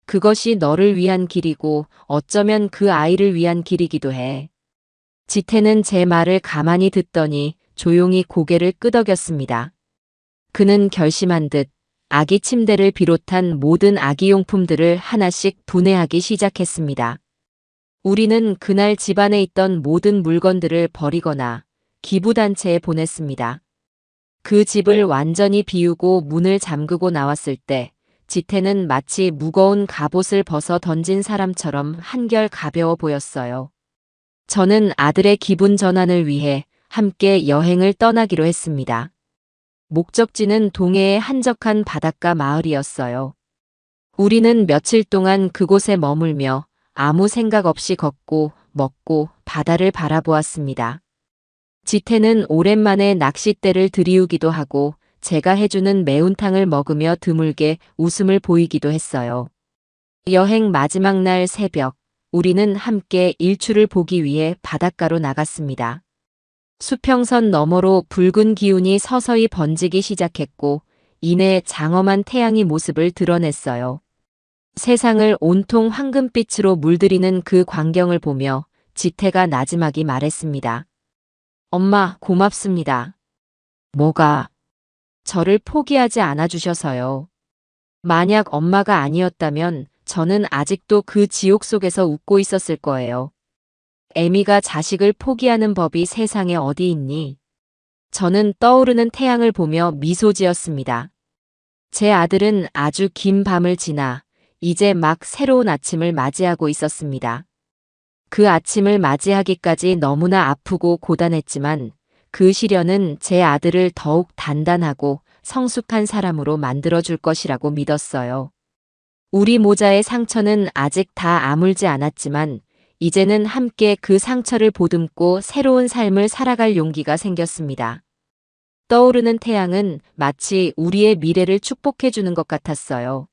그것이 너를 위한 길이고 어쩌면 그 아이를 위한 길이기도 해. 지태는 제 말을 가만히 듣더니 조용히 고개를 끄덕였습니다. 그는 결심한 듯 아기 침대를 비롯한 모든 아기용품들을 하나씩 분해하기 시작했습니다. 우리는 그날 집안에 있던 모든 물건들을 버리거나 기부단체에 보냈습니다. 그 집을 완전히 비우고 문을 잠그고 나왔을 때 지태는 마치 무거운 갑옷을 벗어 던진 사람처럼 한결 가벼워 보였어요. 저는 아들의 기분 전환을 위해 함께 여행을 떠나기로 했습니다. 목적지는 동해의 한적한 바닷가 마을이었어요. 우리는 며칠 동안 그곳에 머물며 아무 생각 없이 걷고 먹고 바다를 바라보았습니다. 지태는 오랜만에 낚싯대를 들이우기도 하고 제가 해주는 매운탕을 먹으며 드물게 웃음을 보이기도 했어요. 여행 마지막 날 새벽, 우리는 함께 일출을 보기 위해 바닷가로 나갔습니다. 수평선 너머로 붉은 기운이 서서히 번지기 시작했고 이내 장엄한 태양이 모습을 드러냈어요. 세상을 온통 황금빛으로 물들이는 그 광경을 보며 지태가 나지막이 말했습니다. 엄마, 고맙습니다. 뭐가? 저를 포기하지 않아 주셔서요. 만약 엄마가 아니었다면 저는 아직도 그 지옥 속에서 웃고 있었을 거예요. 애미가 자식을 포기하는 법이 세상에 어디 있니? 저는 떠오르는 태양을 보며 미소 지었습니다. 제 아들은 아주 긴 밤을 지나 이제 막 새로운 아침을 맞이하고 있었습니다. 그 아침을 맞이하기까지 너무나 아프고 고단했지만 그 시련은 제 아들을 더욱 단단하고 성숙한 사람으로 만들어줄 것이라고 믿었어요. 우리 모자의 상처는 아직 다 아물지 않았지만 이제는 함께 그 상처를 보듬고 새로운 삶을 살아갈 용기가 생겼습니다. 떠오르는 태양은 마치 우리의 미래를 축복해주는 것 같았어요.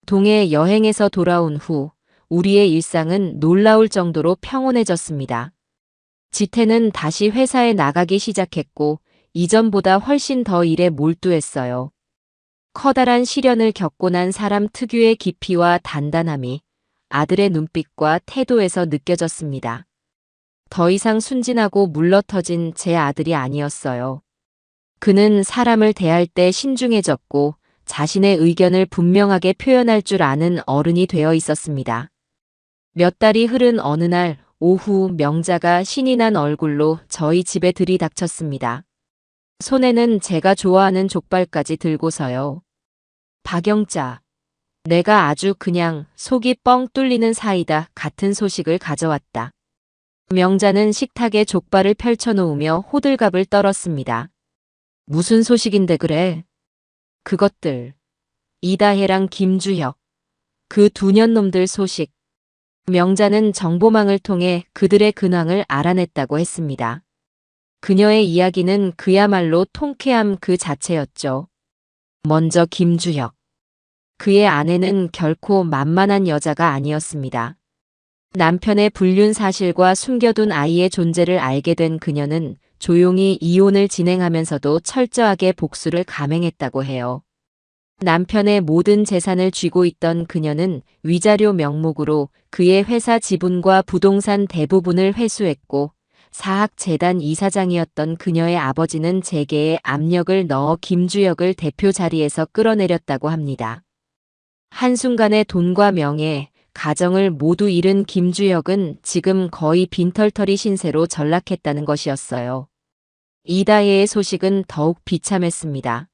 동해 여행에서 돌아온 후 우리의 일상은 놀라울 정도로 평온해졌습니다. 지태는 다시 회사에 나가기 시작했고 이전보다 훨씬 더 일에 몰두했어요. 커다란 시련을 겪고 난 사람 특유의 깊이와 단단함이 아들의 눈빛과 태도에서 느껴졌습니다. 더 이상 순진하고 물러터진 제 아들이 아니었어요. 그는 사람을 대할 때 신중해졌고 자신의 의견을 분명하게 표현할 줄 아는 어른이 되어 있었습니다. 몇 달이 흐른 어느 날 오후 명자가 신이 난 얼굴로 저희 집에 들이닥쳤습니다. 손에는 제가 좋아하는 족발까지 들고서요. 박영자, 내가 아주 그냥 속이 뻥 뚫리는 사이다 같은 소식을 가져왔다. 명자는 식탁에 족발을 펼쳐놓으며 호들갑을 떨었습니다. 무슨 소식인데 그래? 그것들. 이다혜랑 김주혁. 그 두 년놈들 소식. 명자는 정보망을 통해 그들의 근황을 알아냈다고 했습니다. 그녀의 이야기는 그야말로 통쾌함 그 자체였죠. 먼저 김주혁. 그의 아내는 결코 만만한 여자가 아니었습니다. 남편의 불륜 사실과 숨겨둔 아이의 존재를 알게 된 그녀는 조용히 이혼을 진행하면서도 철저하게 복수를 감행했다고 해요. 남편의 모든 재산을 쥐고 있던 그녀는 위자료 명목으로 그의 회사 지분과 부동산 대부분을 회수했고 사학재단 이사장이었던 그녀의 아버지는 재계에 압력을 넣어 김주혁을 대표 자리에서 끌어내렸다고 합니다. 한순간에 돈과 명예, 가정을 모두 잃은 김주혁은 지금 거의 빈털터리 신세로 전락했다는 것이었어요. 이다혜의 소식은 더욱 비참했습니다.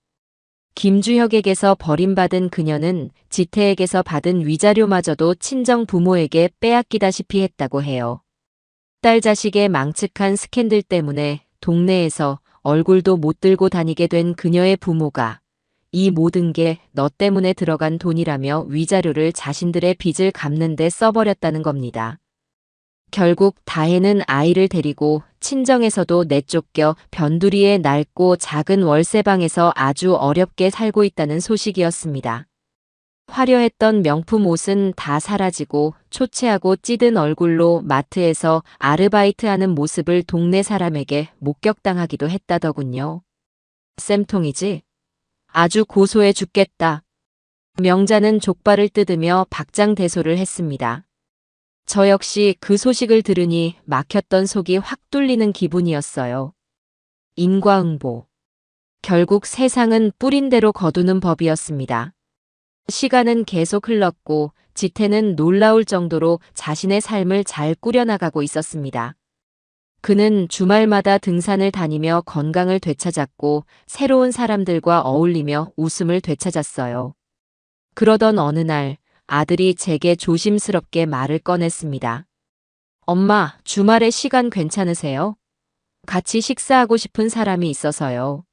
김주혁에게서 버림받은 그녀는 지태에게서 받은 위자료마저도 친정 부모에게 빼앗기다시피 했다고 해요. 딸 자식의 망측한 스캔들 때문에 동네에서 얼굴도 못 들고 다니게 된 그녀의 부모가 이 모든 게 너 때문에 들어간 돈이라며 위자료를 자신들의 빚을 갚는 데 써버렸다는 겁니다. 결국 다혜는 아이를 데리고 친정에서도 내쫓겨 변두리의 낡고 작은 월세방에서 아주 어렵게 살고 있다는 소식이었습니다. 화려했던 명품 옷은 다 사라지고 초췌하고 찌든 얼굴로 마트에서 아르바이트하는 모습을 동네 사람에게 목격당하기도 했다더군요. 쌤통이지? 아주 고소해 죽겠다. 명자는 족발을 뜯으며 박장대소를 했습니다. 저 역시 그 소식을 들으니 막혔던 속이 확 뚫리는 기분이었어요. 인과응보. 결국 세상은 뿌린 대로 거두는 법이었습니다. 시간은 계속 흘렀고 지태는 놀라울 정도로 자신의 삶을 잘 꾸려나가고 있었습니다. 그는 주말마다 등산을 다니며 건강을 되찾았고 새로운 사람들과 어울리며 웃음을 되찾았어요. 그러던 어느 날 아들이 제게 조심스럽게 말을 꺼냈습니다. 엄마, 주말에 시간 괜찮으세요? 같이 식사하고 싶은 사람이 있어서요.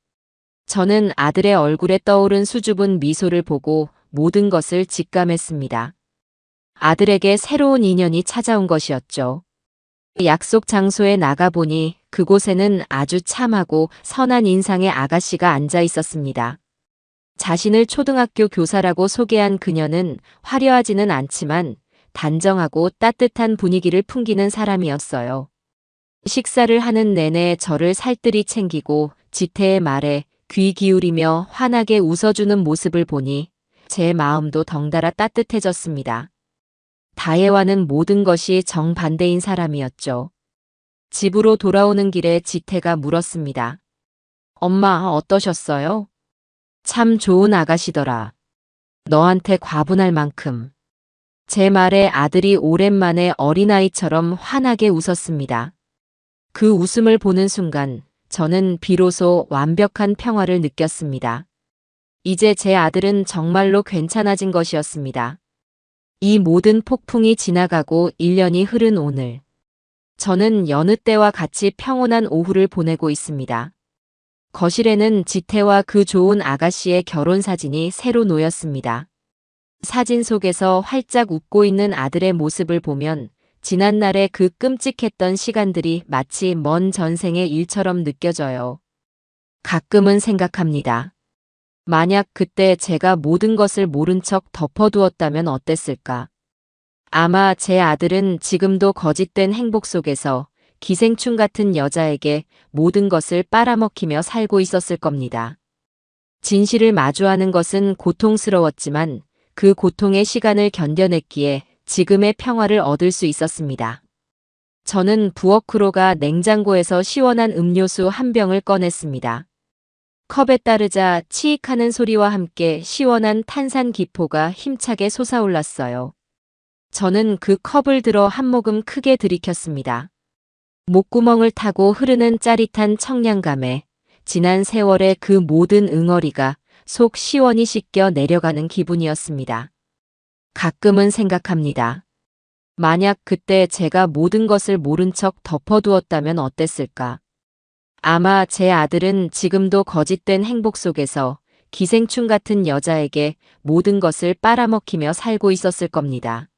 저는 아들의 얼굴에 떠오른 수줍은 미소를 보고 모든 것을 직감했습니다. 아들에게 새로운 인연이 찾아온 것이었죠. 약속 장소에 나가보니 그곳에는 아주 참하고 선한 인상의 아가씨가 앉아 있었습니다. 자신을 초등학교 교사라고 소개한 그녀는 화려하지는 않지만 단정하고 따뜻한 분위기를 풍기는 사람이었어요. 식사를 하는 내내 저를 살뜰히 챙기고 지태의 말에 귀 기울이며 환하게 웃어주는 모습을 보니 제 마음도 덩달아 따뜻해졌습니다. 다혜와는 모든 것이 정반대인 사람이었죠. 집으로 돌아오는 길에 지태가 물었습니다. 엄마, 어떠셨어요? 참 좋은 아가씨더라. 너한테 과분할 만큼. 제 말에 아들이 오랜만에 어린아이처럼 환하게 웃었습니다. 그 웃음을 보는 순간 저는 비로소 완벽한 평화를 느꼈습니다. 이제 제 아들은 정말로 괜찮아진 것이었습니다. 이 모든 폭풍이 지나가고 1년이 흐른 오늘. 저는 여느 때와 같이 평온한 오후를 보내고 있습니다. 거실에는 지태와 그 좋은 아가씨의 결혼 사진이 새로 놓였습니다. 사진 속에서 활짝 웃고 있는 아들의 모습을 보면 지난날의 그 끔찍했던 시간들이 마치 먼 전생의 일처럼 느껴져요. 가끔은 생각합니다. 만약 그때 제가 모든 것을 모른 척 덮어두었다면 어땠을까? 아마 제 아들은 지금도 거짓된 행복 속에서 기생충 같은 여자에게 모든 것을 빨아먹히며 살고 있었을 겁니다. 진실을 마주하는 것은 고통스러웠지만 그 고통의 시간을 견뎌냈기에 지금의 평화를 얻을 수 있었습니다. 저는 부엌으로 가 냉장고에서 시원한 음료수 한 병을 꺼냈습니다. 컵에 따르자 치익하는 소리와 함께 시원한 탄산 기포가 힘차게 솟아올랐어요. 저는 그 컵을 들어 한 모금 크게 들이켰습니다. 목구멍을 타고 흐르는 짜릿한 청량감에 지난 세월의 그 모든 응어리가 속 시원히 씻겨 내려가는 기분이었습니다. 가끔은 생각합니다. 만약 그때 제가 모든 것을 모른 척 덮어두었다면 어땠을까? 아마 제 아들은 지금도 거짓된 행복 속에서 기생충 같은 여자에게 모든 것을 빨아먹히며 살고 있었을 겁니다.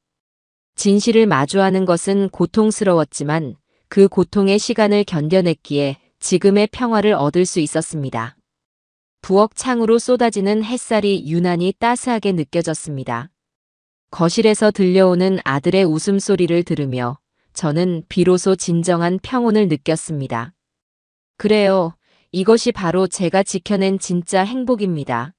진실을 마주하는 것은 고통스러웠지만 그 고통의 시간을 견뎌냈기에 지금의 평화를 얻을 수 있었습니다. 부엌 창으로 쏟아지는 햇살이 유난히 따스하게 느껴졌습니다. 거실에서 들려오는 아들의 웃음소리를 들으며 저는 비로소 진정한 평온을 느꼈습니다. 그래요. 이것이 바로 제가 지켜낸 진짜 행복입니다.